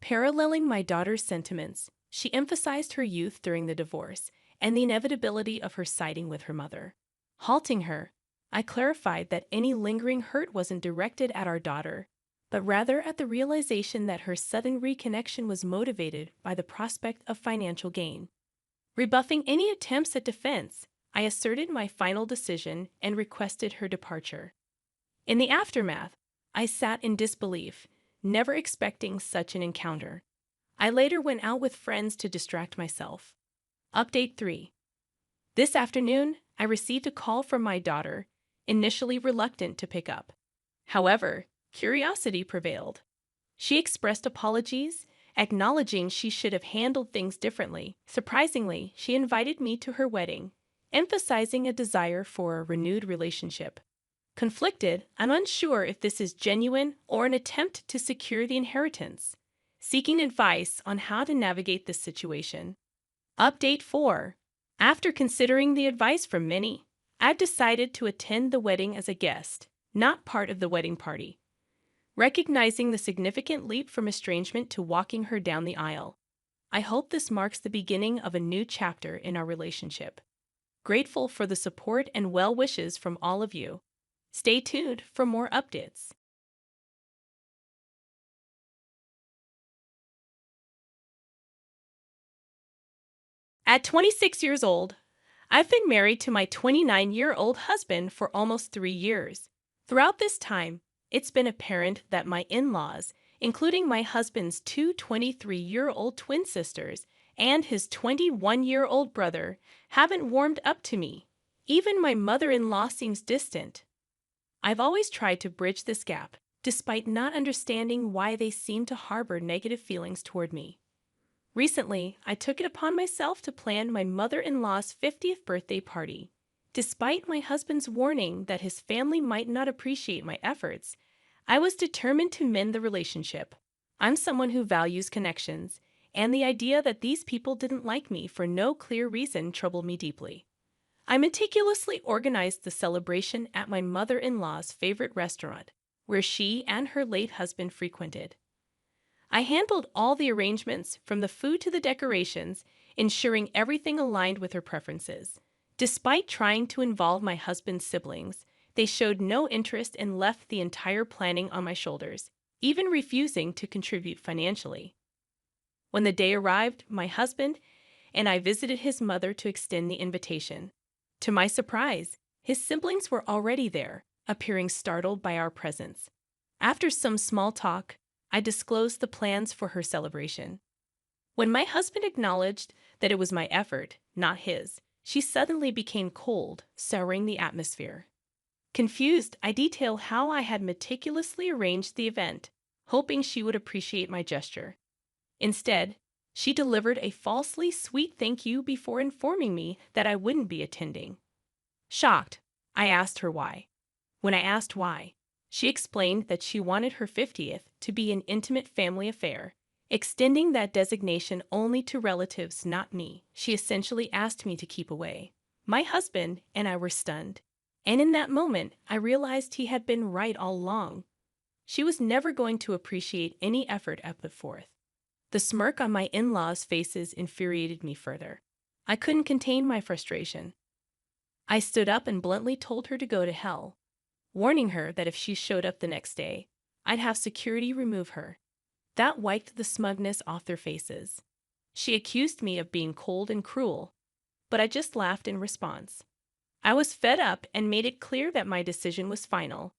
Paralleling my daughter's sentiments, she emphasized her youth during the divorce and the inevitability of her siding with her mother. Halting her, I clarified that any lingering hurt wasn't directed at our daughter, but rather at the realization that her sudden reconnection was motivated by the prospect of financial gain. Rebuffing any attempts at defense, I asserted my final decision and requested her departure. In the aftermath, I sat in disbelief, never expecting such an encounter. I later went out with friends to distract myself. Update 3. This afternoon, I received a call from my daughter, initially reluctant to pick up. However, curiosity prevailed. She expressed apologies, acknowledging she should have handled things differently. Surprisingly, she invited me to her wedding, emphasizing a desire for a renewed relationship. Conflicted, I'm unsure if this is genuine or an attempt to secure the inheritance. Seeking advice on how to navigate this situation. Update 4. After considering the advice from many, I've decided to attend the wedding as a guest, not part of the wedding party. Recognizing the significant leap from estrangement to walking her down the aisle, I hope this marks the beginning of a new chapter in our relationship. Grateful for the support and well wishes from all of you. Stay tuned for more updates. At 26 years old, I've been married to my 29-year-old husband for almost 3 years. Throughout this time, it's been apparent that my in-laws, including my husband's two 23-year-old twin sisters and his 21-year-old brother, haven't warmed up to me. Even my mother-in-law seems distant. I've always tried to bridge this gap, despite not understanding why they seem to harbor negative feelings toward me. Recently, I took it upon myself to plan my mother-in-law's 50th birthday party. Despite my husband's warning that his family might not appreciate my efforts, I was determined to mend the relationship. I'm someone who values connections, and the idea that these people didn't like me for no clear reason troubled me deeply. I meticulously organized the celebration at my mother-in-law's favorite restaurant, where she and her late husband frequented. I handled all the arrangements, from the food to the decorations, ensuring everything aligned with her preferences. Despite trying to involve my husband's siblings, they showed no interest and left the entire planning on my shoulders, even refusing to contribute financially. When the day arrived, my husband and I visited his mother to extend the invitation. To my surprise, his siblings were already there, appearing startled by our presence. After some small talk, I disclosed the plans for her celebration. When my husband acknowledged that it was my effort, not his, she suddenly became cold, souring the atmosphere. Confused, I detailed how I had meticulously arranged the event, hoping she would appreciate my gesture. Instead, she delivered a falsely sweet thank you before informing me that I wouldn't be attending. Shocked, I asked her why. When I asked why, she explained that she wanted her 50th to be an intimate family affair, extending that designation only to relatives, not me. She essentially asked me to keep away. My husband and I were stunned, and in that moment, I realized he had been right all along. She was never going to appreciate any effort I put forth. The smirk on my in-laws' faces infuriated me further. I couldn't contain my frustration. I stood up and bluntly told her to go to hell, warning her that if she showed up the next day, I'd have security remove her. That wiped the smugness off their faces. She accused me of being cold and cruel, but I just laughed in response. I was fed up and made it clear that my decision was final.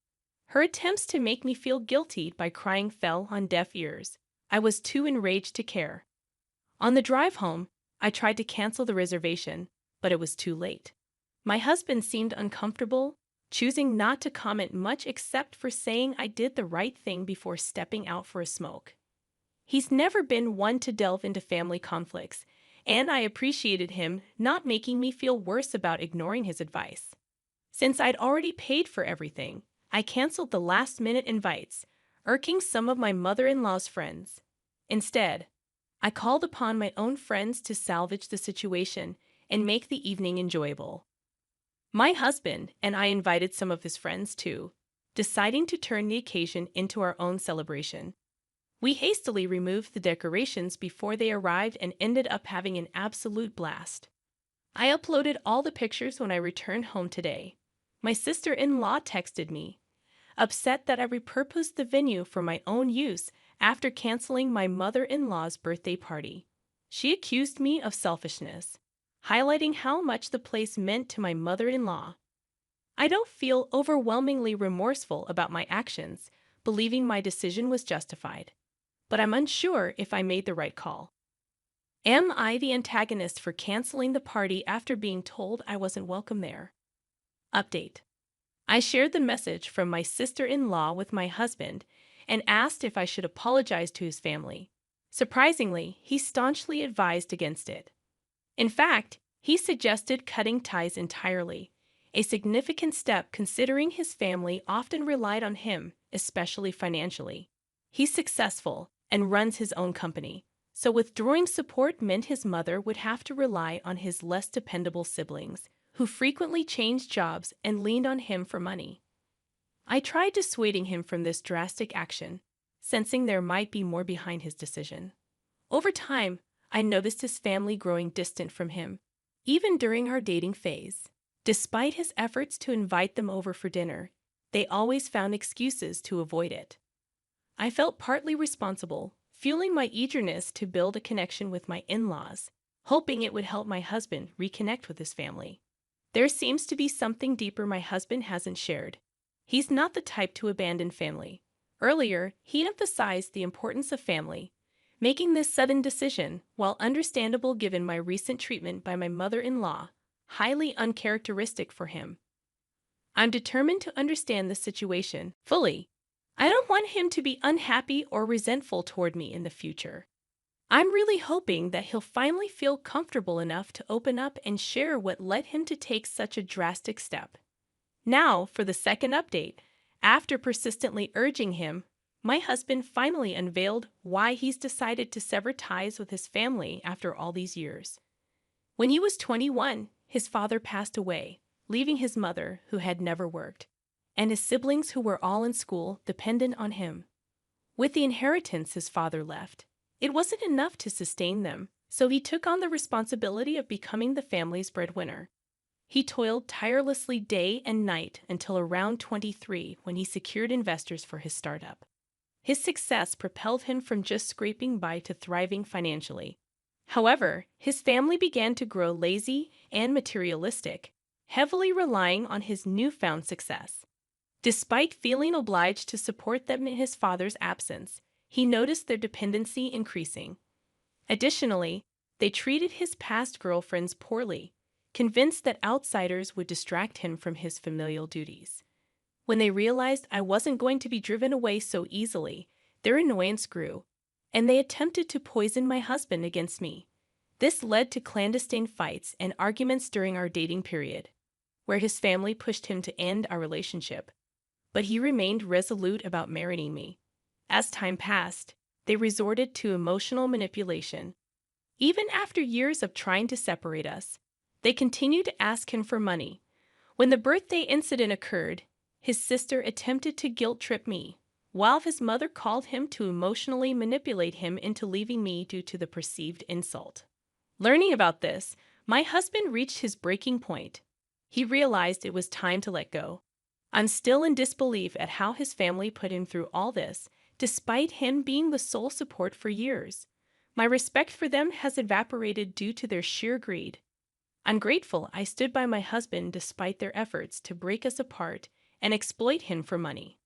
Her attempts to make me feel guilty by crying fell on deaf ears. I was too enraged to care. On the drive home, I tried to cancel the reservation, but it was too late. My husband seemed uncomfortable, choosing not to comment much except for saying I did the right thing before stepping out for a smoke. He's never been one to delve into family conflicts, and I appreciated him not making me feel worse about ignoring his advice. Since I'd already paid for everything, I canceled the last-minute invites, irking some of my mother-in-law's friends. Instead, I called upon my own friends to salvage the situation and make the evening enjoyable. My husband and I invited some of his friends too, deciding to turn the occasion into our own celebration. We hastily removed the decorations before they arrived and ended up having an absolute blast. I uploaded all the pictures when I returned home today. My sister-in-law texted me, upset that I repurposed the venue for my own use after canceling my mother-in-law's birthday party. She accused me of selfishness, highlighting how much the place meant to my mother-in-law. I don't feel overwhelmingly remorseful about my actions, believing my decision was justified, but I'm unsure if I made the right call. Am I the antagonist for canceling the party after being told I wasn't welcome there? Update. I shared the message from my sister-in-law with my husband and asked if I should apologize to his family. Surprisingly, he staunchly advised against it. In fact, he suggested cutting ties entirely, a significant step considering his family often relied on him, especially financially. He's successful and runs his own company, so withdrawing support meant his mother would have to rely on his less dependable siblings, who frequently changed jobs and leaned on him for money. I tried dissuading him from this drastic action, sensing there might be more behind his decision. Over time, I noticed his family growing distant from him, even during our dating phase. Despite his efforts to invite them over for dinner, they always found excuses to avoid it. I felt partly responsible, fueling my eagerness to build a connection with my in-laws, hoping it would help my husband reconnect with his family. There seems to be something deeper my husband hasn't shared. He's not the type to abandon family. Earlier, he emphasized the importance of family, making this sudden decision, while understandable given my recent treatment by my mother-in-law, highly uncharacteristic for him. I'm determined to understand the situation fully. I don't want him to be unhappy or resentful toward me in the future. I'm really hoping that he'll finally feel comfortable enough to open up and share what led him to take such a drastic step. Now, for the second update. After persistently urging him, my husband finally unveiled why he's decided to sever ties with his family after all these years. When he was 21, his father passed away, leaving his mother, who had never worked, and his siblings, who were all in school, dependent on him. With the inheritance his father left, it wasn't enough to sustain them, so he took on the responsibility of becoming the family's breadwinner. He toiled tirelessly day and night until around 23 when he secured investors for his startup. His success propelled him from just scraping by to thriving financially. However, his family began to grow lazy and materialistic, heavily relying on his newfound success. Despite feeling obliged to support them in his father's absence, he noticed their dependency increasing. Additionally, they treated his past girlfriends poorly, convinced that outsiders would distract him from his familial duties. When they realized I wasn't going to be driven away so easily, their annoyance grew, and they attempted to poison my husband against me. This led to clandestine fights and arguments during our dating period, where his family pushed him to end our relationship. But he remained resolute about marrying me. As time passed, they resorted to emotional manipulation. Even after years of trying to separate us, they continued to ask him for money. When the birthday incident occurred, his sister attempted to guilt-trip me, while his mother called him to emotionally manipulate him into leaving me due to the perceived insult. Learning about this, my husband reached his breaking point. He realized it was time to let go. I'm still in disbelief at how his family put him through all this, despite him being the sole support for years. My respect for them has evaporated due to their sheer greed. I'm grateful I stood by my husband despite their efforts to break us apart and exploit him for money.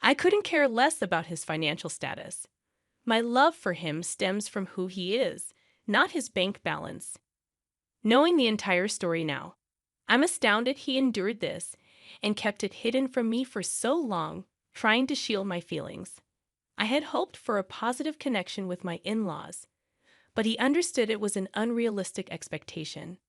I couldn't care less about his financial status. My love for him stems from who he is, not his bank balance. Knowing the entire story now, I'm astounded he endured this and kept it hidden from me for so long, trying to shield my feelings. I had hoped for a positive connection with my in-laws, but he understood it was an unrealistic expectation.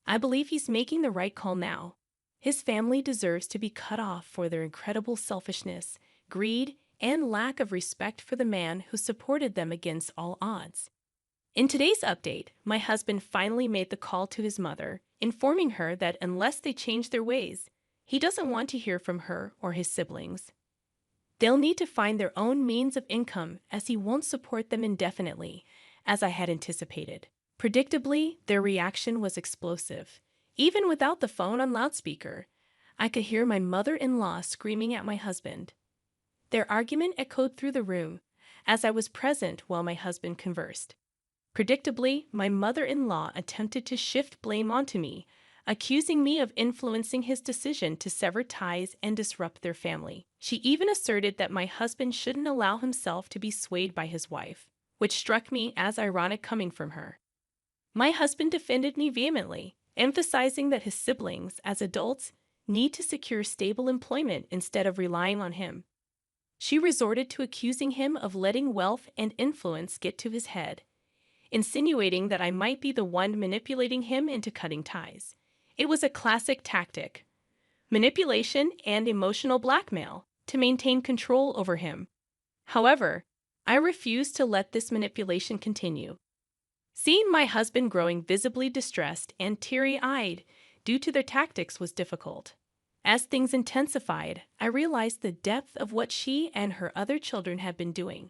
I believe he's making the right call now. His family deserves to be cut off for their incredible selfishness, greed, and lack of respect for the man who supported them against all odds. In today's update, my husband finally made the call to his mother, informing her that unless they change their ways, he doesn't want to hear from her or his siblings. They'll need to find their own means of income as he won't support them indefinitely, as I had anticipated. Predictably, their reaction was explosive. Even without the phone on loudspeaker, I could hear my mother-in-law screaming at my husband. Their argument echoed through the room, as I was present while my husband conversed. Predictably, my mother-in-law attempted to shift blame onto me, accusing me of influencing his decision to sever ties and disrupt their family. She even asserted that my husband shouldn't allow himself to be swayed by his wife, which struck me as ironic coming from her. My husband defended me vehemently, emphasizing that his siblings, as adults, need to secure stable employment instead of relying on him. She resorted to accusing him of letting wealth and influence get to his head, insinuating that I might be the one manipulating him into cutting ties. It was a classic tactic: manipulation and emotional blackmail to maintain control over him. However, I refused to let this manipulation continue. Seeing my husband growing visibly distressed and teary-eyed due to their tactics was difficult. As things intensified, I realized the depth of what she and her other children had been doing.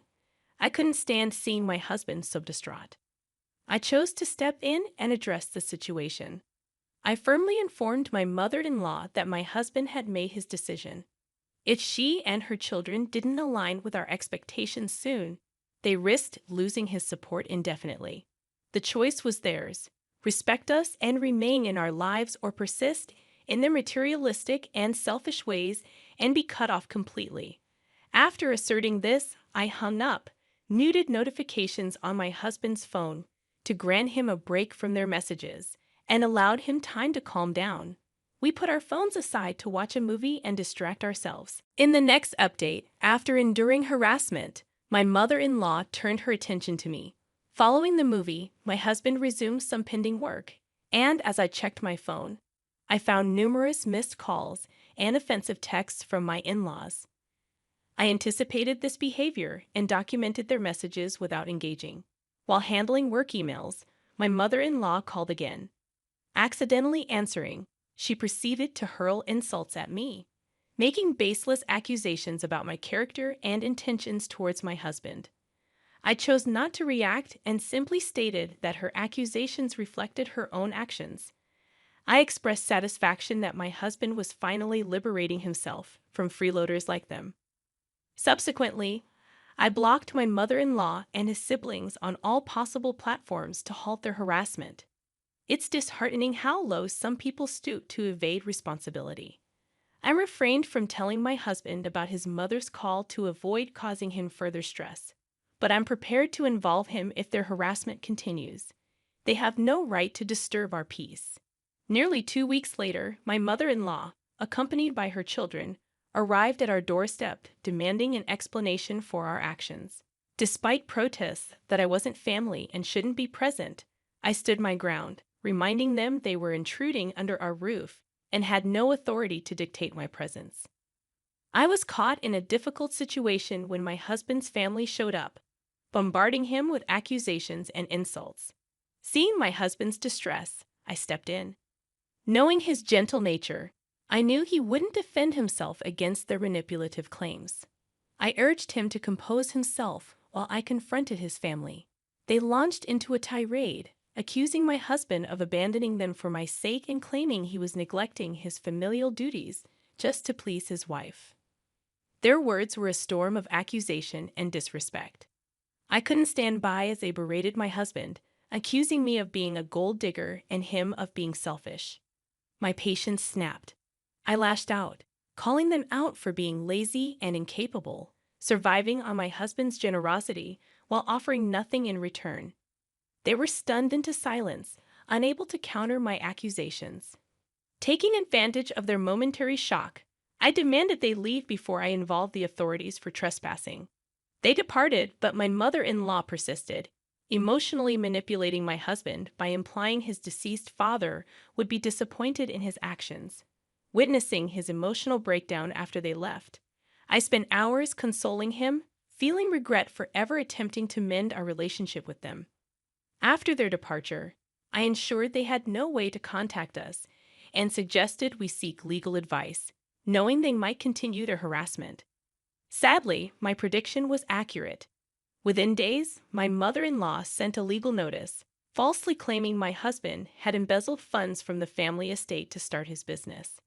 I couldn't stand seeing my husband so distraught. I chose to step in and address the situation. I firmly informed my mother-in-law that my husband had made his decision. If she and her children didn't align with our expectations soon, they risked losing his support indefinitely. The choice was theirs: respect us and remain in our lives, or persist in their materialistic and selfish ways and be cut off completely. After asserting this, I hung up, muted notifications on my husband's phone to grant him a break from their messages, and allowed him time to calm down. We put our phones aside to watch a movie and distract ourselves. In the next update, after enduring harassment, my mother-in-law turned her attention to me. Following the movie, my husband resumed some pending work, and as I checked my phone, I found numerous missed calls and offensive texts from my in-laws. I anticipated this behavior and documented their messages without engaging. While handling work emails, my mother-in-law called again. Accidentally answering, she proceeded to hurl insults at me, making baseless accusations about my character and intentions towards my husband. I chose not to react and simply stated that her accusations reflected her own actions. I expressed satisfaction that my husband was finally liberating himself from freeloaders like them. Subsequently, I blocked my mother-in-law and his siblings on all possible platforms to halt their harassment. It's disheartening how low some people stoop to evade responsibility. I refrained from telling my husband about his mother's call to avoid causing him further stress, but I'm prepared to involve him if their harassment continues. They have no right to disturb our peace. Nearly 2 weeks later, my mother-in-law, accompanied by her children, arrived at our doorstep demanding an explanation for our actions. Despite protests that I wasn't family and shouldn't be present, I stood my ground, reminding them they were intruding under our roof and had no authority to dictate my presence. I was caught in a difficult situation when my husband's family showed up, bombarding him with accusations and insults. Seeing my husband's distress, I stepped in. Knowing his gentle nature, I knew he wouldn't defend himself against their manipulative claims. I urged him to compose himself while I confronted his family. They launched into a tirade, accusing my husband of abandoning them for my sake and claiming he was neglecting his familial duties just to please his wife. Their words were a storm of accusation and disrespect. I couldn't stand by as they berated my husband, accusing me of being a gold digger and him of being selfish. My patience snapped. I lashed out, calling them out for being lazy and incapable, surviving on my husband's generosity while offering nothing in return. They were stunned into silence, unable to counter my accusations. Taking advantage of their momentary shock, I demanded they leave before I involved the authorities for trespassing. They departed, but my mother-in-law persisted, emotionally manipulating my husband by implying his deceased father would be disappointed in his actions. Witnessing his emotional breakdown after they left, I spent hours consoling him, feeling regret for ever attempting to mend our relationship with them. After their departure, I ensured they had no way to contact us and suggested we seek legal advice, knowing they might continue their harassment. Sadly, my prediction was accurate. Within days, my mother-in-law sent a legal notice, falsely claiming my husband had embezzled funds from the family estate to start his business.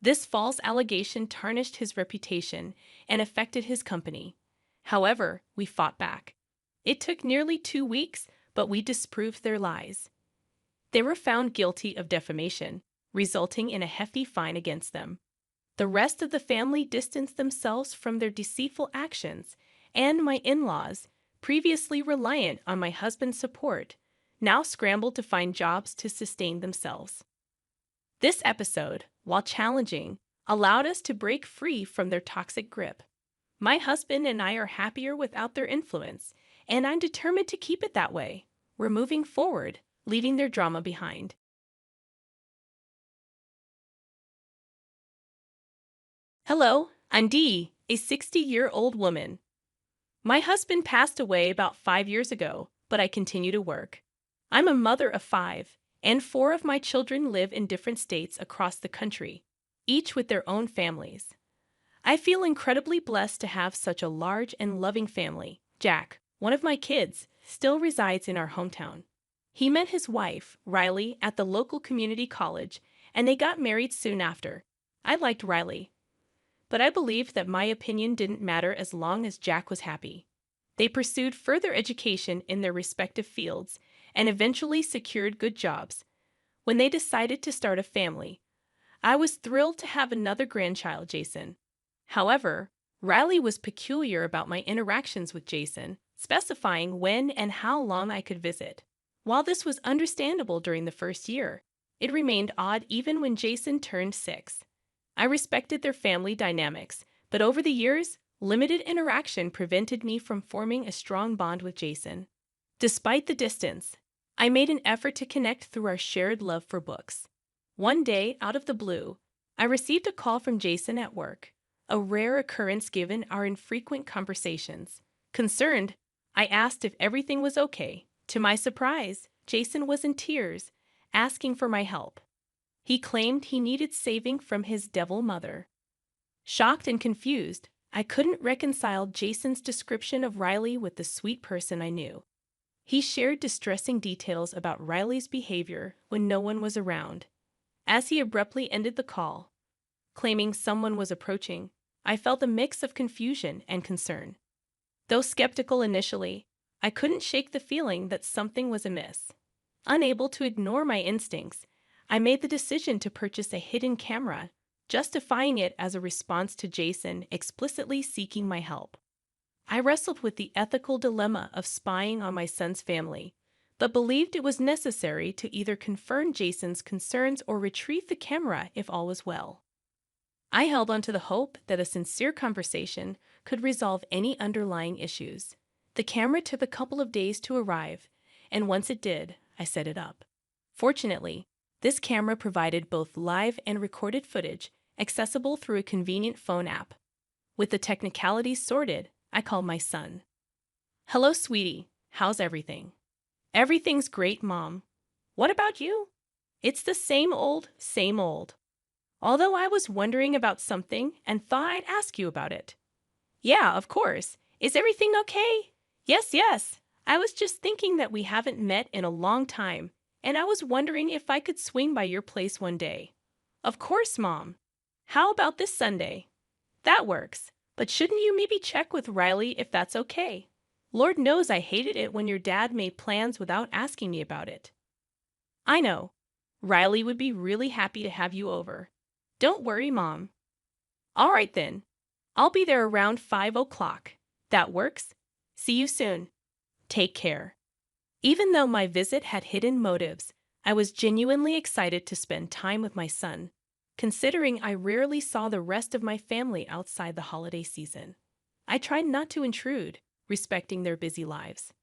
This false allegation tarnished his reputation and affected his company. However, we fought back. It took nearly 2 weeks, but we disproved their lies. They were found guilty of defamation, resulting in a hefty fine against them. The rest of the family distanced themselves from their deceitful actions, and my in-laws, previously reliant on my husband's support, now scrambled to find jobs to sustain themselves. This episode, while challenging, allowed us to break free from their toxic grip. My husband and I are happier without their influence, and I'm determined to keep it that way. We're moving forward, leaving their drama behind. Hello, I'm Dee, a 60-year-old woman. My husband passed away about 5 years ago, but I continue to work. I'm a mother of 5, and 4 of my children live in different states across the country, each with their own families. I feel incredibly blessed to have such a large and loving family. Jack, one of my kids, still resides in our hometown. He met his wife, Riley, at the local community college, and they got married soon after. I liked Riley, but I believed that my opinion didn't matter as long as Jack was happy. They pursued further education in their respective fields and eventually secured good jobs. When they decided to start a family, I was thrilled to have another grandchild, Jason. However, Riley was peculiar about my interactions with Jason, specifying when and how long I could visit. While this was understandable during the first year, it remained odd even when Jason turned 6. I respected their family dynamics, but over the years, limited interaction prevented me from forming a strong bond with Jason. Despite the distance, I made an effort to connect through our shared love for books. One day, out of the blue, I received a call from Jason at work, a rare occurrence given our infrequent conversations. Concerned, I asked if everything was okay. To my surprise, Jason was in tears, asking for my help. He claimed he needed saving from his devil mother. Shocked and confused, I couldn't reconcile Jason's description of Riley with the sweet person I knew. He shared distressing details about Riley's behavior when no one was around. As he abruptly ended the call, claiming someone was approaching, I felt a mix of confusion and concern. Though skeptical initially, I couldn't shake the feeling that something was amiss. Unable to ignore my instincts, I made the decision to purchase a hidden camera, justifying it as a response to Jason explicitly seeking my help. I wrestled with the ethical dilemma of spying on my son's family, but believed it was necessary to either confirm Jason's concerns or retrieve the camera if all was well. I held on to the hope that a sincere conversation could resolve any underlying issues. The camera took a couple of days to arrive, and once it did, I set it up. Fortunately, this camera provided both live and recorded footage accessible through a convenient phone app. With the technicalities sorted, I called my son. "Hello, sweetie. How's everything?" "Everything's great, Mom. What about you?" "It's the same old, same old. Although I was wondering about something and thought I'd ask you about it." "Yeah, of course. Is everything okay?" Yes. I was just thinking that we haven't met in a long time, and I was wondering if I could swing by your place one day." "Of course, Mom. How about this Sunday?" "That works, but shouldn't you maybe check with Riley if that's okay?" Lord knows I hated it when your dad made plans without asking me about it. I know. Riley would be really happy to have you over. Don't worry, Mom. All right then. I'll be there around 5 o'clock. That works. See you soon. Take care. Even though my visit had hidden motives, I was genuinely excited to spend time with my son, considering I rarely saw the rest of my family outside the holiday season. I tried not to intrude, respecting their busy lives.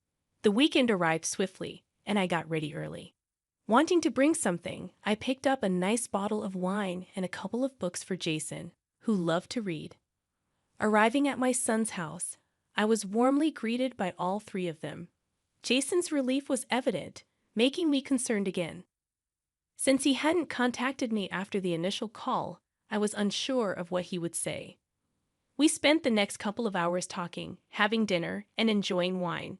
The weekend arrived swiftly, and I got ready early. Wanting to bring something, I picked up a nice bottle of wine and a couple of books for Jason, who loved to read. Arriving at my son's house, I was warmly greeted by all three of them. Jason's relief was evident, making me concerned again. Since he hadn't contacted me after the initial call, I was unsure of what he would say. We spent the next couple of hours talking, having dinner, and enjoying wine.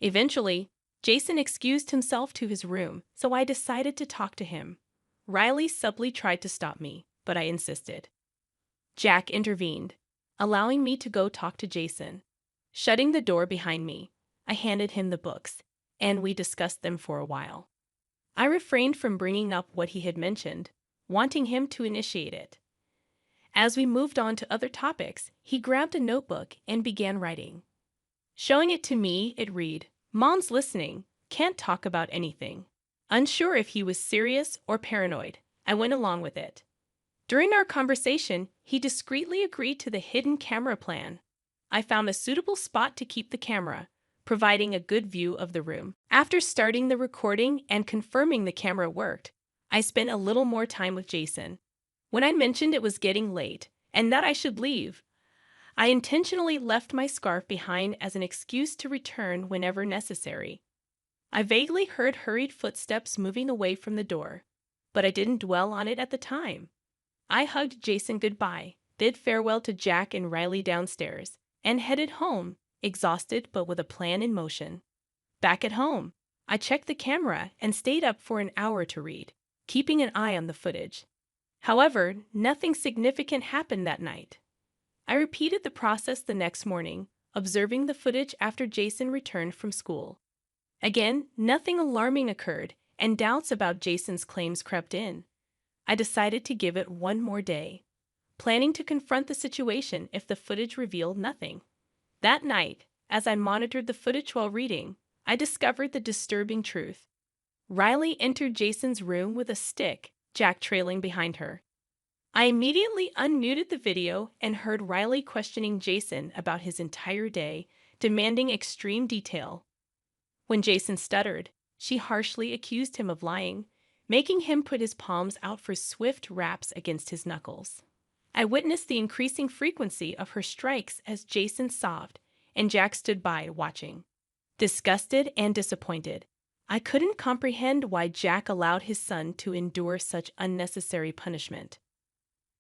Eventually, Jason excused himself to his room, so I decided to talk to him. Riley subtly tried to stop me, but I insisted. Jack intervened, allowing me to go talk to Jason. Shutting the door behind me, I handed him the books, and we discussed them for a while. I refrained from bringing up what he had mentioned, wanting him to initiate it. As we moved on to other topics, he grabbed a notebook and began writing. Showing it to me, it read, "Mom's listening, can't talk about anything." Unsure if he was serious or paranoid, I went along with it. During our conversation, he discreetly agreed to the hidden camera plan. I found a suitable spot to keep the camera, providing a good view of the room. After starting the recording and confirming the camera worked, I spent a little more time with Jason. When I mentioned it was getting late and that I should leave, I intentionally left my scarf behind as an excuse to return whenever necessary. I vaguely heard hurried footsteps moving away from the door, but I didn't dwell on it at the time. I hugged Jason goodbye, bid farewell to Jack and Riley downstairs, and headed home, exhausted but with a plan in motion. Back at home, I checked the camera and stayed up for an hour to read, keeping an eye on the footage. However, nothing significant happened that night. I repeated the process the next morning, observing the footage after Jason returned from school. Again, nothing alarming occurred, and doubts about Jason's claims crept in. I decided to give it one more day, planning to confront the situation if the footage revealed nothing. That night, as I monitored the footage while reading, I discovered the disturbing truth. Riley entered Jason's room with a stick, Jack trailing behind her. I immediately unmuted the video and heard Riley questioning Jason about his entire day, demanding extreme detail. When Jason stuttered, she harshly accused him of lying, making him put his palms out for swift raps against his knuckles. I witnessed the increasing frequency of her strikes as Jason sobbed, and Jack stood by watching. Disgusted and disappointed, I couldn't comprehend why Jack allowed his son to endure such unnecessary punishment.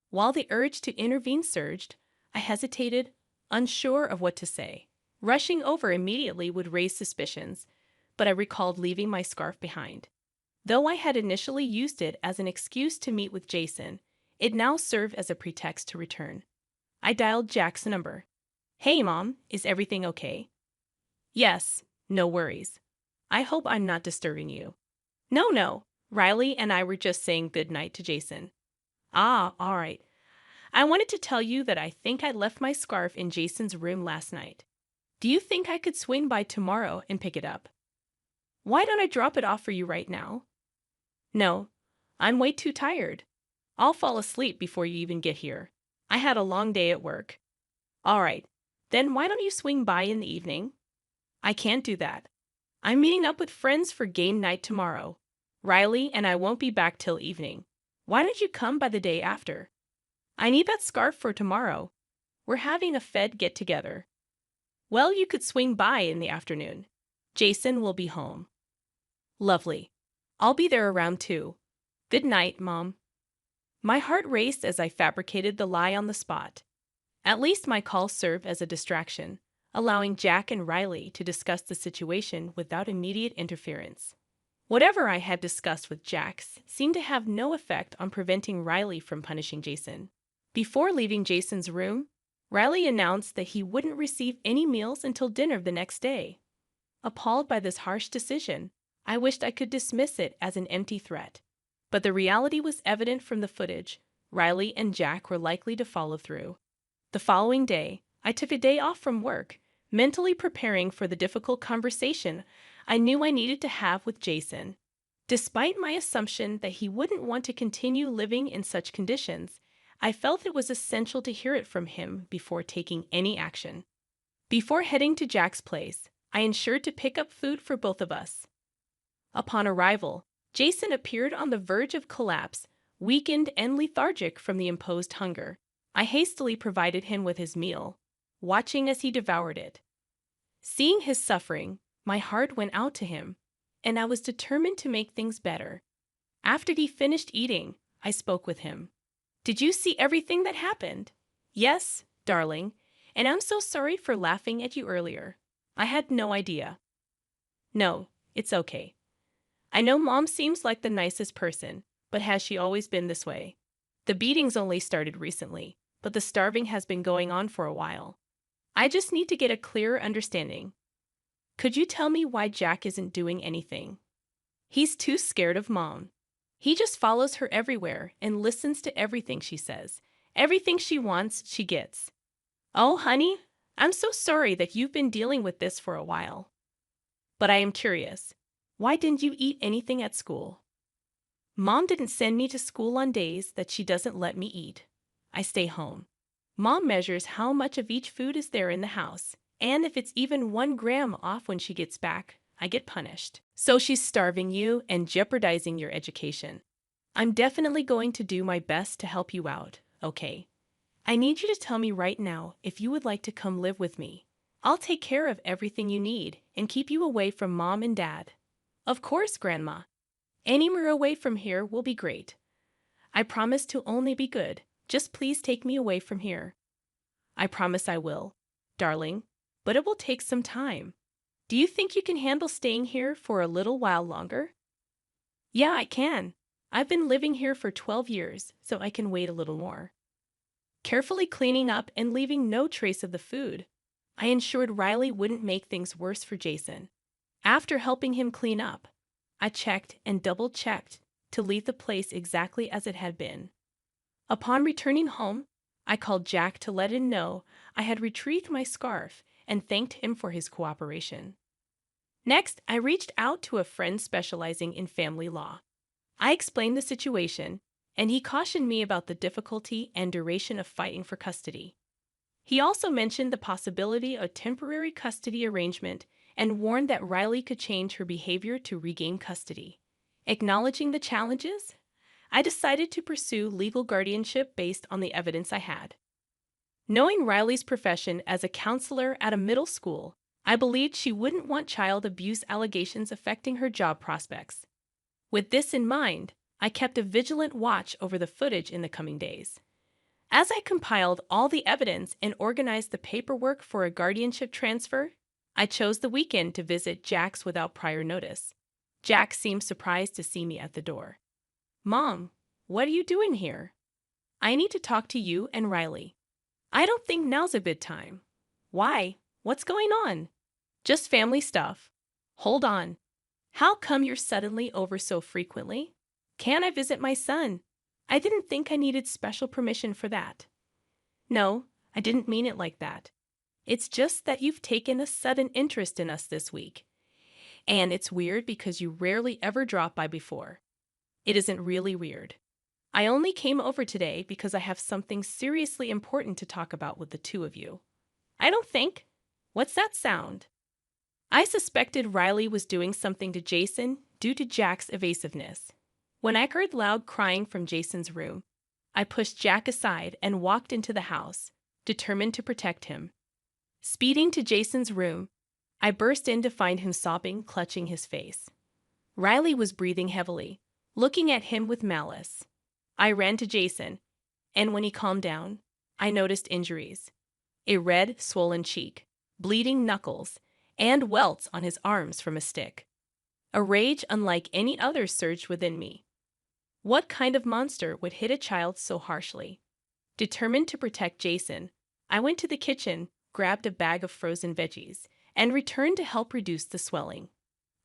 While the urge to intervene surged, I hesitated, unsure of what to say. Rushing over immediately would raise suspicions, but I recalled leaving my scarf behind. Though I had initially used it as an excuse to meet with Jason, it now served as a pretext to return. I dialed Jack's number. "Hey, Mom, is everything okay?" "Yes, no worries. I hope I'm not disturbing you." No. Riley and I were just saying goodnight to Jason." "Ah, all right. I wanted to tell you that I think I left my scarf in Jason's room last night. Do you think I could swing by tomorrow and pick it up?" "Why don't I drop it off for you right now?" "No, I'm way too tired. I'll fall asleep before you even get here. I had a long day at work." "All right. Then why don't you swing by in the evening?" "I can't do that. I'm meeting up with friends for game night tomorrow. Riley and I won't be back till evening. Why don't you come by the day after?" "I need that scarf for tomorrow. We're having a Fed get-together." "Well, you could swing by in the afternoon. Jason will be home." "Lovely. I'll be there around 2. Good night, Mom." My heart raced as I fabricated the lie on the spot. At least my call served as a distraction, allowing Jack and Riley to discuss the situation without immediate interference. Whatever I had discussed with Jack seemed to have no effect on preventing Riley from punishing Jason. Before leaving Jason's room, Riley announced that he wouldn't receive any meals until dinner the next day. Appalled by this harsh decision, I wished I could dismiss it as an empty threat. But the reality was evident from the footage. Riley and Jack were likely to follow through. The following day, I took a day off from work, mentally preparing for the difficult conversation I knew I needed to have with Jason. Despite my assumption that he wouldn't want to continue living in such conditions, I felt it was essential to hear it from him before taking any action. Before heading to Jack's place, I ensured to pick up food for both of us. Upon arrival, Jason appeared on the verge of collapse, weakened and lethargic from the imposed hunger. I hastily provided him with his meal, watching as he devoured it. Seeing his suffering, my heart went out to him, and I was determined to make things better. After he finished eating, I spoke with him. "Did you see everything that happened?" "Yes, darling, and I'm so sorry for laughing at you earlier. I had no idea." "No, it's okay. I know Mom seems like the nicest person, but has she always been this way? The beatings only started recently, but the starving has been going on for a while. I just need to get a clearer understanding. Could you tell me why Jack isn't doing anything?" "He's too scared of Mom. He just follows her everywhere and listens to everything she says. Everything she wants, she gets." "Oh, honey, I'm so sorry that you've been dealing with this for a while. But I am curious. Why didn't you eat anything at school?" "Mom didn't send me to school on days that she doesn't let me eat. I stay home. Mom measures how much of each food is there in the house, and if it's even 1 gram off when she gets back, I get punished. So she's starving you and jeopardizing your education. I'm definitely going to do my best to help you out, okay? I need you to tell me right now if you would like to come live with me. I'll take care of everything you need and keep you away from Mom and Dad." "Of course, Grandma. Anywhere away from here will be great. I promise to only be good. Just please take me away from here." "I promise I will, darling, but it will take some time. Do you think you can handle staying here for a little while longer?" "Yeah, I can. I've been living here for 12 years, so I can wait a little more." Carefully cleaning up and leaving no trace of the food, I ensured Riley wouldn't make things worse for Jason. After helping him clean up, I checked and double-checked to leave the place exactly as it had been. Upon returning home, I called Jack to let him know I had retrieved my scarf and thanked him for his cooperation. Next, I reached out to a friend specializing in family law. I explained the situation, and he cautioned me about the difficulty and duration of fighting for custody. He also mentioned the possibility of temporary custody arrangement and warned that Riley could change her behavior to regain custody. Acknowledging the challenges, I decided to pursue legal guardianship based on the evidence I had. Knowing Riley's profession as a counselor at a middle school, I believed she wouldn't want child abuse allegations affecting her job prospects. With this in mind, I kept a vigilant watch over the footage in the coming days. As I compiled all the evidence and organized the paperwork for a guardianship transfer, I chose the weekend to visit Jack's without prior notice. Jack seemed surprised to see me at the door. "Mom, what are you doing here?" "I need to talk to you and Riley." "I don't think now's a good time." "Why? What's going on?" "Just family stuff." "Hold on. How come you're suddenly over so frequently?" "Can I visit my son? I didn't think I needed special permission for that." "No, I didn't mean it like that. It's just that you've taken a sudden interest in us this week. And it's weird because you rarely ever drop by before." "It isn't really weird. I only came over today because I have something seriously important to talk about with the two of you." "I don't think. What's that sound?" I suspected Riley was doing something to Jason due to Jack's evasiveness. When I heard loud crying from Jason's room, I pushed Jack aside and walked into the house, determined to protect him. Speeding to Jason's room, I burst in to find him sobbing, clutching his face. Riley was breathing heavily, looking at him with malice. I ran to Jason, and when he calmed down, I noticed injuries: a red, swollen cheek, bleeding knuckles, and welts on his arms from a stick. A rage unlike any other surged within me. What kind of monster would hit a child so harshly? Determined to protect Jason, I went to the kitchen, grabbed a bag of frozen veggies, and returned to help reduce the swelling.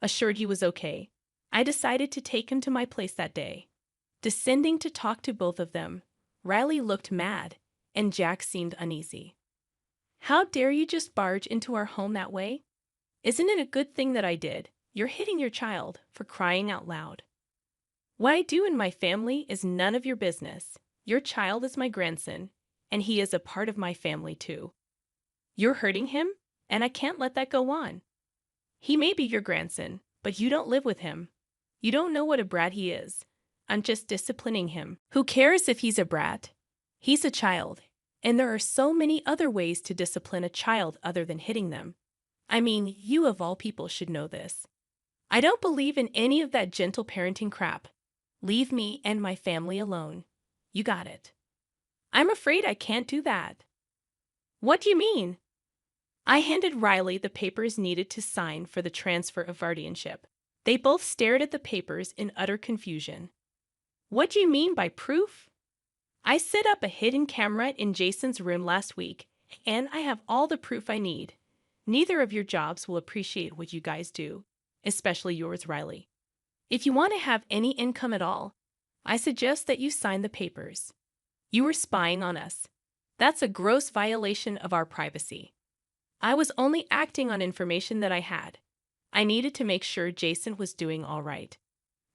Assured he was okay, I decided to take him to my place that day. Descending to talk to both of them, Riley looked mad, and Jack seemed uneasy. "How dare you just barge into our home that way? Isn't it a good thing that I did? You're hitting your child, for crying out loud." "What I do in my family is none of your business. Your child is my grandson, and he is a part of my family too. You're hurting him, and I can't let that go on. He may be your grandson, but you don't live with him. You don't know what a brat he is. I'm just disciplining him. Who cares if he's a brat? He's a child, and there are so many other ways to discipline a child other than hitting them. I mean, you of all people should know this. I don't believe in any of that gentle parenting crap. Leave me and my family alone. You got it." "I'm afraid I can't do that." "What do you mean?" I handed Riley the papers needed to sign for the transfer of guardianship. They both stared at the papers in utter confusion. "What do you mean by proof?" "I set up a hidden camera in Jason's room last week, and I have all the proof I need. Neither of your jobs will appreciate what you guys do, especially yours, Riley. If you want to have any income at all, I suggest that you sign the papers. You were spying on us. That's a gross violation of our privacy. I was only acting on information that I had. I needed to make sure Jason was doing all right.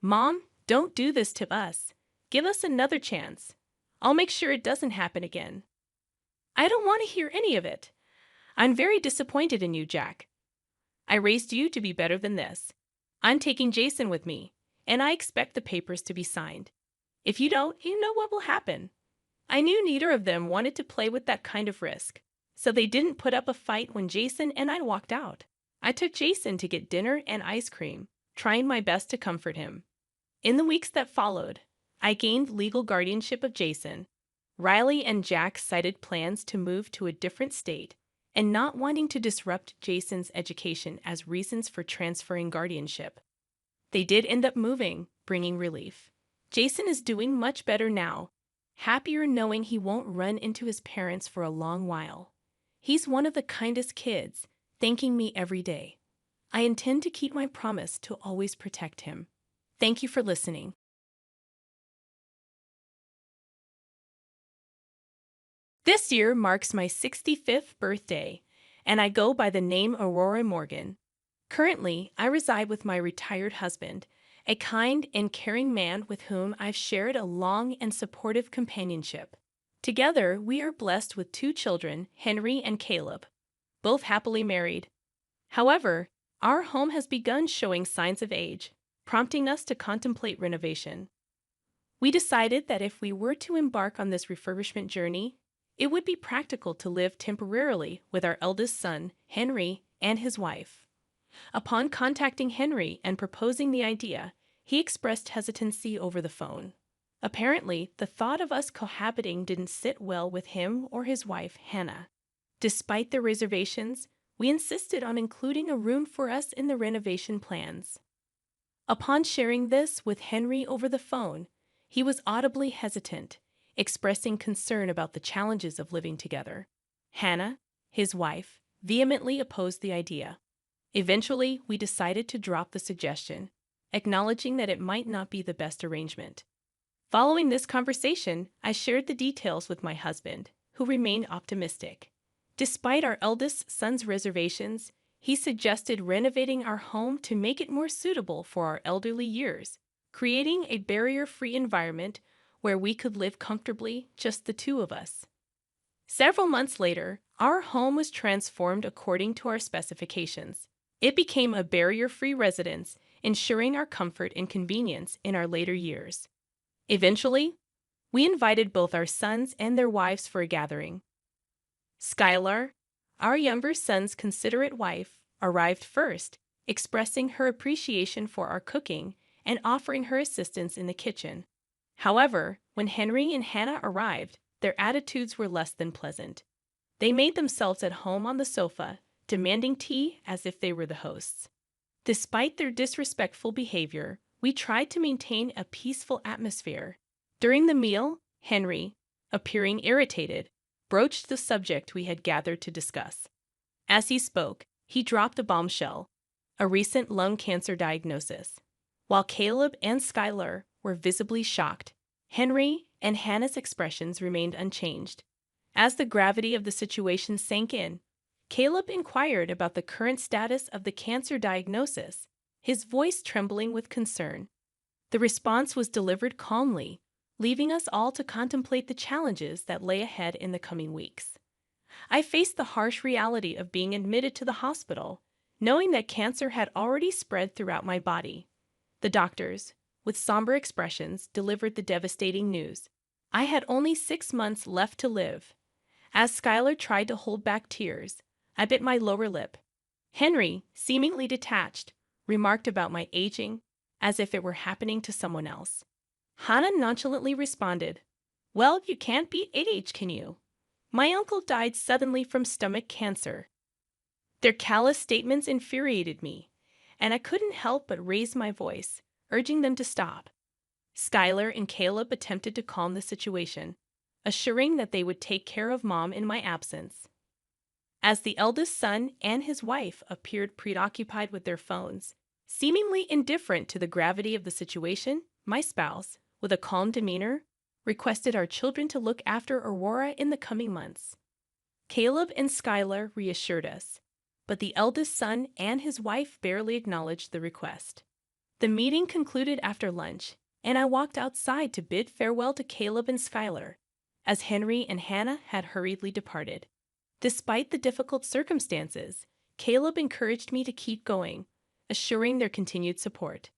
Mom, don't do this to us. Give us another chance. I'll make sure it doesn't happen again." "I don't want to hear any of it. I'm very disappointed in you, Jack. I raised you to be better than this. I'm taking Jason with me, and I expect the papers to be signed. If you don't, you know what will happen." I knew neither of them wanted to play with that kind of risk, so they didn't put up a fight when Jason and I walked out. I took Jason to get dinner and ice cream, trying my best to comfort him. In the weeks that followed, I gained legal guardianship of Jason. Riley and Jack cited plans to move to a different state and not wanting to disrupt Jason's education as reasons for transferring guardianship. They did end up moving, bringing relief. Jason is doing much better now, happier knowing he won't run into his parents for a long while. He's one of the kindest kids, thanking me every day. I intend to keep my promise to always protect him. Thank you for listening. This year marks my 65th birthday, and I go by the name Aurora Morgan. Currently, I reside with my retired husband, a kind and caring man with whom I've shared a long and supportive companionship. Together, we are blessed with 2 children, Henry and Caleb, both happily married. However, our home has begun showing signs of age, prompting us to contemplate renovation. We decided that if we were to embark on this refurbishment journey, it would be practical to live temporarily with our eldest son, Henry, and his wife. Upon contacting Henry and proposing the idea, he expressed hesitancy over the phone. Apparently, the thought of us cohabiting didn't sit well with him or his wife, Hannah. Despite their reservations, we insisted on including a room for us in the renovation plans. Upon sharing this with Henry over the phone, he was audibly hesitant, expressing concern about the challenges of living together. Hannah, his wife, vehemently opposed the idea. Eventually, we decided to drop the suggestion, acknowledging that it might not be the best arrangement. Following this conversation, I shared the details with my husband, who remained optimistic. Despite our eldest son's reservations, he suggested renovating our home to make it more suitable for our elderly years, creating a barrier-free environment where we could live comfortably, just the 2 of us. Several months later, our home was transformed according to our specifications. It became a barrier-free residence, ensuring our comfort and convenience in our later years. Eventually, we invited both our sons and their wives for a gathering. Skylar, our younger son's considerate wife, arrived first, expressing her appreciation for our cooking and offering her assistance in the kitchen. However, when Henry and Hannah arrived, their attitudes were less than pleasant. They made themselves at home on the sofa, demanding tea as if they were the hosts. Despite their disrespectful behavior, we tried to maintain a peaceful atmosphere. During the meal, Henry, appearing irritated, broached the subject we had gathered to discuss. As he spoke, he dropped a bombshell, a recent lung cancer diagnosis. While Caleb and Skylar were visibly shocked, Henry and Hannah's expressions remained unchanged. As the gravity of the situation sank in, Caleb inquired about the current status of the cancer diagnosis, his voice trembling with concern. The response was delivered calmly, leaving us all to contemplate the challenges that lay ahead in the coming weeks. I faced the harsh reality of being admitted to the hospital, knowing that cancer had already spread throughout my body. The doctors, with somber expressions, delivered the devastating news. I had only 6 months left to live. As Skylar tried to hold back tears, I bit my lower lip. Henry, seemingly detached, remarked about my aging, as if it were happening to someone else. Hannah nonchalantly responded, "Well, you can't beat age, can you? My uncle died suddenly from stomach cancer." Their callous statements infuriated me, and I couldn't help but raise my voice, urging them to stop. Skylar and Caleb attempted to calm the situation, assuring that they would take care of Mom in my absence. As the eldest son and his wife appeared preoccupied with their phones, seemingly indifferent to the gravity of the situation, my spouse, with a calm demeanor, requested our children to look after Aurora in the coming months. Caleb and Skylar reassured us, but the eldest son and his wife barely acknowledged the request. The meeting concluded after lunch, and I walked outside to bid farewell to Caleb and Skylar, as Henry and Hannah had hurriedly departed. Despite the difficult circumstances, Caleb encouraged me to keep going, assuring their continued support.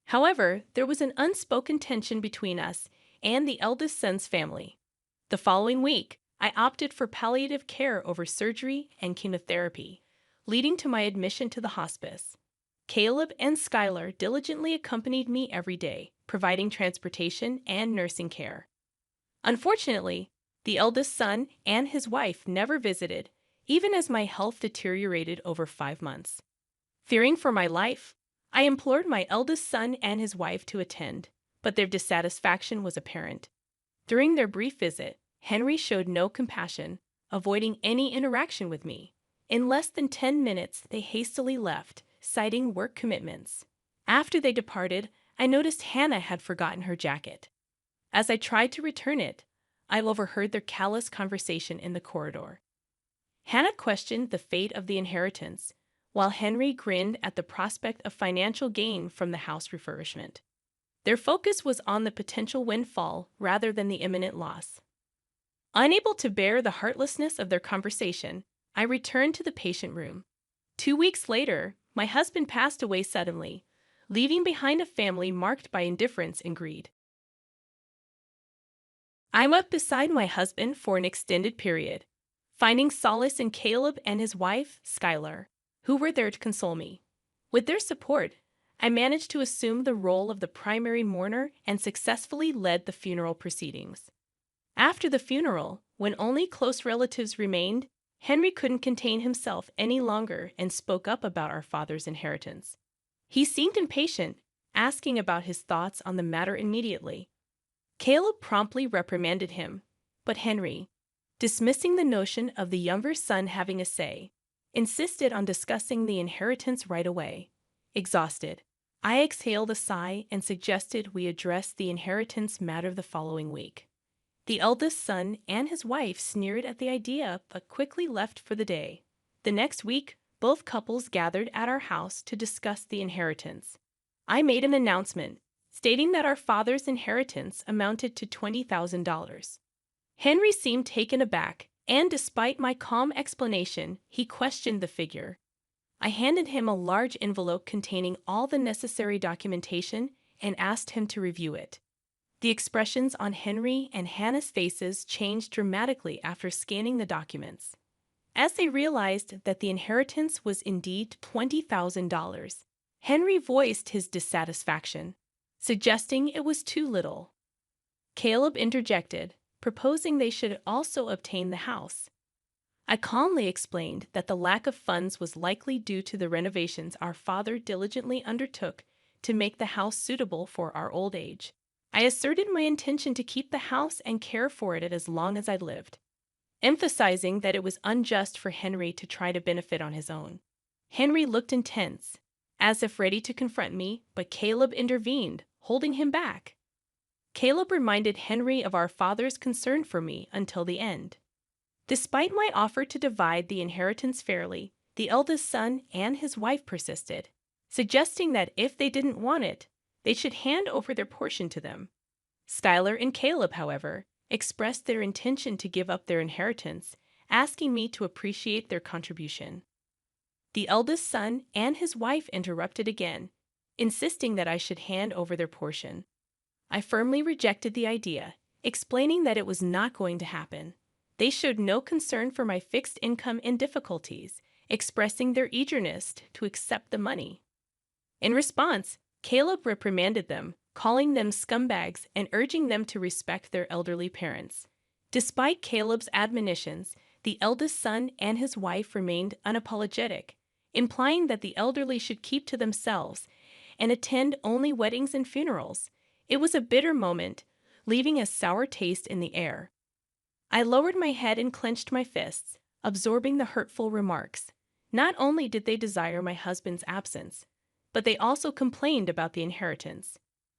However, there was an unspoken tension between us and the eldest son's family. The following week, I opted for palliative care over surgery and chemotherapy, leading to my admission to the hospice. Caleb and Skylar diligently accompanied me every day, providing transportation and nursing care. Unfortunately, the eldest son and his wife never visited, even as my health deteriorated over 5 months. Fearing for my life, I implored my eldest son and his wife to attend, but their dissatisfaction was apparent. During their brief visit, Henry showed no compassion, avoiding any interaction with me. In less than 10 minutes, they hastily left, citing work commitments. After they departed, I noticed Hannah had forgotten her jacket. As I tried to return it, I overheard their callous conversation in the corridor. Hannah questioned the fate of the inheritance, while Henry grinned at the prospect of financial gain from the house refurbishment. Their focus was on the potential windfall rather than the imminent loss. Unable to bear the heartlessness of their conversation, I returned to the patient room. 2 weeks later, my husband passed away suddenly, leaving behind a family marked by indifference and greed. I wept beside my husband for an extended period, finding solace in Caleb and his wife, Skylar, who were there to console me. With their support, I managed to assume the role of the primary mourner and successfully led the funeral proceedings. After the funeral, when only close relatives remained, Henry couldn't contain himself any longer and spoke up about our father's inheritance. He seemed impatient, asking about his thoughts on the matter immediately. Caleb promptly reprimanded him, but Henry, dismissing the notion of the younger son having a say, insisted on discussing the inheritance right away. Exhausted, I exhaled a sigh and suggested we address the inheritance matter the following week. The eldest son and his wife sneered at the idea but quickly left for the day. The next week, both couples gathered at our house to discuss the inheritance. I made an announcement, stating that our father's inheritance amounted to $20,000. Henry seemed taken aback, and despite my calm explanation, he questioned the figure. I handed him a large envelope containing all the necessary documentation and asked him to review it. The expressions on Henry and Hannah's faces changed dramatically after scanning the documents. As they realized that the inheritance was indeed $20,000, Henry voiced his dissatisfaction, suggesting it was too little. Caleb interjected, proposing they should also obtain the house. I calmly explained that the lack of funds was likely due to the renovations our father diligently undertook to make the house suitable for our old age. I asserted my intention to keep the house and care for it as long as I lived. emphasizing that it was unjust for Henry to try to benefit on his own. Henry looked intense, as if ready to confront me, but Caleb intervened, holding him back. Caleb reminded Henry of our father's concern for me until the end. Despite my offer to divide the inheritance fairly, the eldest son and his wife persisted, suggesting that if they didn't want it, they should hand over their portion to them. Skylar and Caleb, however, expressed their intention to give up their inheritance, asking me to appreciate their contribution. The eldest son and his wife interrupted again, insisting that I should hand over their portion. I firmly rejected the idea, explaining that it was not going to happen. They showed no concern for my fixed income and difficulties, expressing their eagerness to accept the money. In response, Caleb reprimanded them, calling them scumbags and urging them to respect their elderly parents. Despite Caleb's admonitions, the eldest son and his wife remained unapologetic, implying that the elderly should keep to themselves and attend only weddings and funerals. It was a bitter moment, leaving a sour taste in the air. I lowered my head and clenched my fists, absorbing the hurtful remarks. Not only did they desire my husband's absence, but they also complained about the inheritance.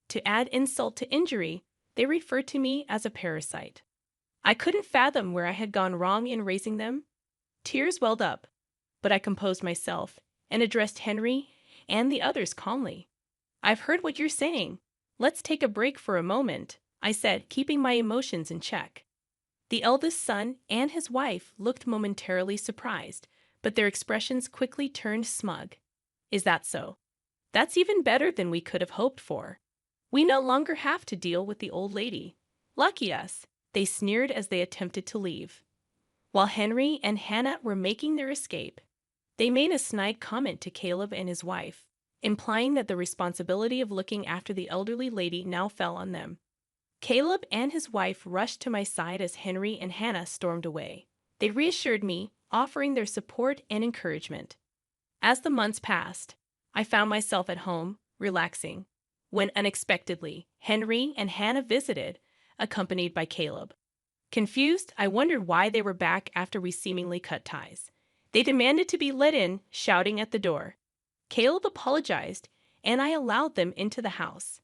To add insult to injury, they referred to me as a parasite. I couldn't fathom where I had gone wrong in raising them. Tears welled up, but I composed myself and addressed Henry and the others calmly. "I've heard what you're saying. Let's take a break for a moment," I said, keeping my emotions in check. The eldest son and his wife looked momentarily surprised, but their expressions quickly turned smug. "Is that so? That's even better than we could have hoped for. We no longer have to deal with the old lady. Lucky us," they sneered as they attempted to leave. While Henry and Hannah were making their escape, they made a snide comment to Caleb and his wife, implying that the responsibility of looking after the elderly lady now fell on them. Caleb and his wife rushed to my side as Henry and Hannah stormed away. They reassured me, offering their support and encouragement. As the months passed, I found myself at home, relaxing, when unexpectedly, Henry and Hannah visited, accompanied by Caleb. Confused, I wondered why they were back after we seemingly cut ties. They demanded to be let in, shouting at the door. Caleb apologized, and I allowed them into the house.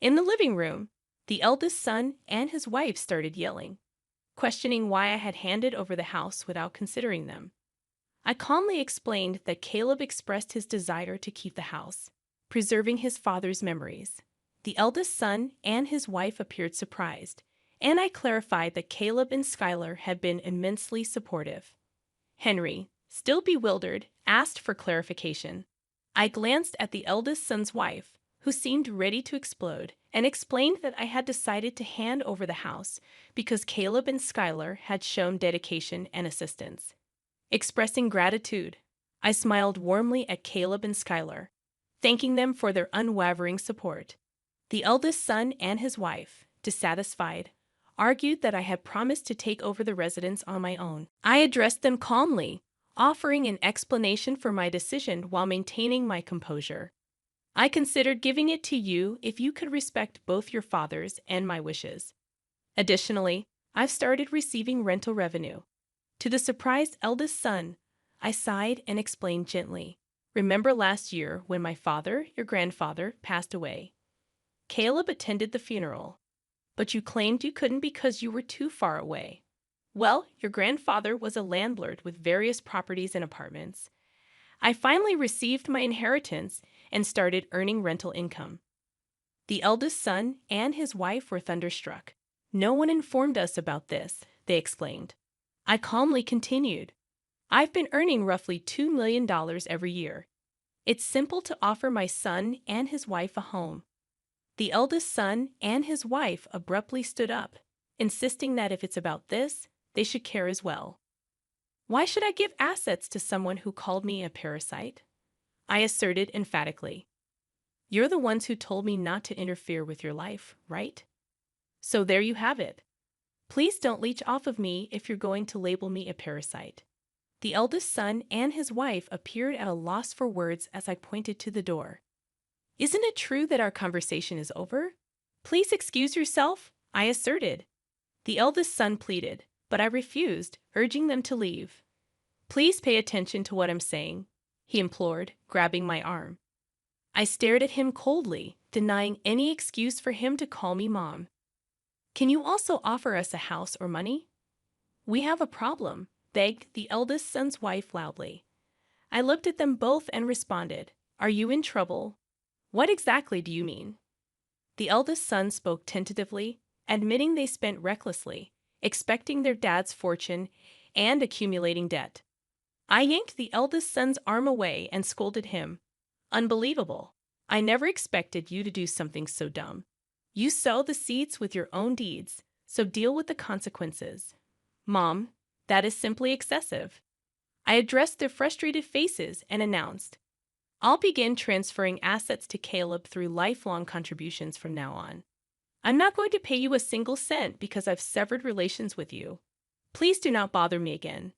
In the living room, the eldest son and his wife started yelling, questioning why I had handed over the house without considering them. I calmly explained that Caleb expressed his desire to keep the house, preserving his father's memories. The eldest son and his wife appeared surprised, and I clarified that Caleb and Skylar had been immensely supportive. Henry, still bewildered, asked for clarification. I glanced at the eldest son's wife, who seemed ready to explode, and explained that I had decided to hand over the house because Caleb and Skylar had shown dedication and assistance. Expressing gratitude, I smiled warmly at Caleb and Skylar, thanking them for their unwavering support. The eldest son and his wife, dissatisfied, argued that I had promised to take over the residence on my own. I addressed them calmly, offering an explanation for my decision while maintaining my composure. "I considered giving it to you if you could respect both your father's and my wishes. Additionally, I've started receiving rental revenue." To the surprised eldest son, I sighed and explained gently, "Remember last year when my father, your grandfather, passed away? Caleb attended the funeral, but you claimed you couldn't because you were too far away. Well, your grandfather was a landlord with various properties and apartments. I finally received my inheritance and started earning rental income." The eldest son and his wife were thunderstruck. "No one informed us about this," they exclaimed. I calmly continued, "I've been earning roughly $2 million every year. It's simple to offer my son and his wife a home." The eldest son and his wife abruptly stood up, insisting that if it's about this, they should care as well. "Why should I give assets to someone who called me a parasite?" I asserted emphatically. "You're the ones who told me not to interfere with your life, right? So there you have it. Please don't leech off of me if you're going to label me a parasite." The eldest son and his wife appeared at a loss for words as I pointed to the door. "Isn't it true that our conversation is over? Please excuse yourself," I asserted. The eldest son pleaded, but I refused, urging them to leave. "Please pay attention to what I'm saying," he implored, grabbing my arm. I stared at him coldly, denying any excuse for him to call me mom. "Can you also offer us a house or money?" "We have a problem," begged the eldest son's wife loudly. I looked at them both and responded, "Are you in trouble?" "What exactly do you mean?" The eldest son spoke tentatively, admitting they spent recklessly, expecting their dad's fortune and accumulating debt. I yanked the eldest son's arm away and scolded him. "Unbelievable. I never expected you to do something so dumb. You sow the seeds with your own deeds, so deal with the consequences." "Mom, that is simply excessive." I addressed their frustrated faces and announced, "I'll begin transferring assets to Caleb through lifelong contributions from now on. I'm not going to pay you a single cent because I've severed relations with you. Please do not bother me again."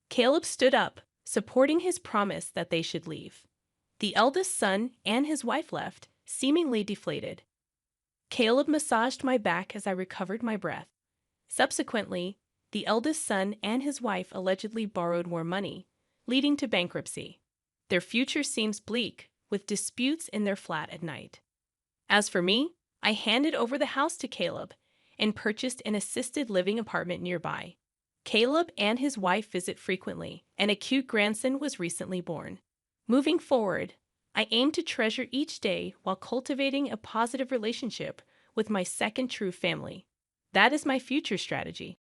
Caleb stood up, supporting his promise that they should leave. The eldest son and his wife left, seemingly deflated. Caleb massaged my back as I recovered my breath. Subsequently, the eldest son and his wife allegedly borrowed more money, leading to bankruptcy. Their future seems bleak, with disputes in their flat at night. As for me, I handed over the house to Caleb and purchased an assisted living apartment nearby. Caleb and his wife visit frequently, and a cute grandson was recently born. Moving forward, I aim to treasure each day while cultivating a positive relationship with my second true family. That is my future strategy.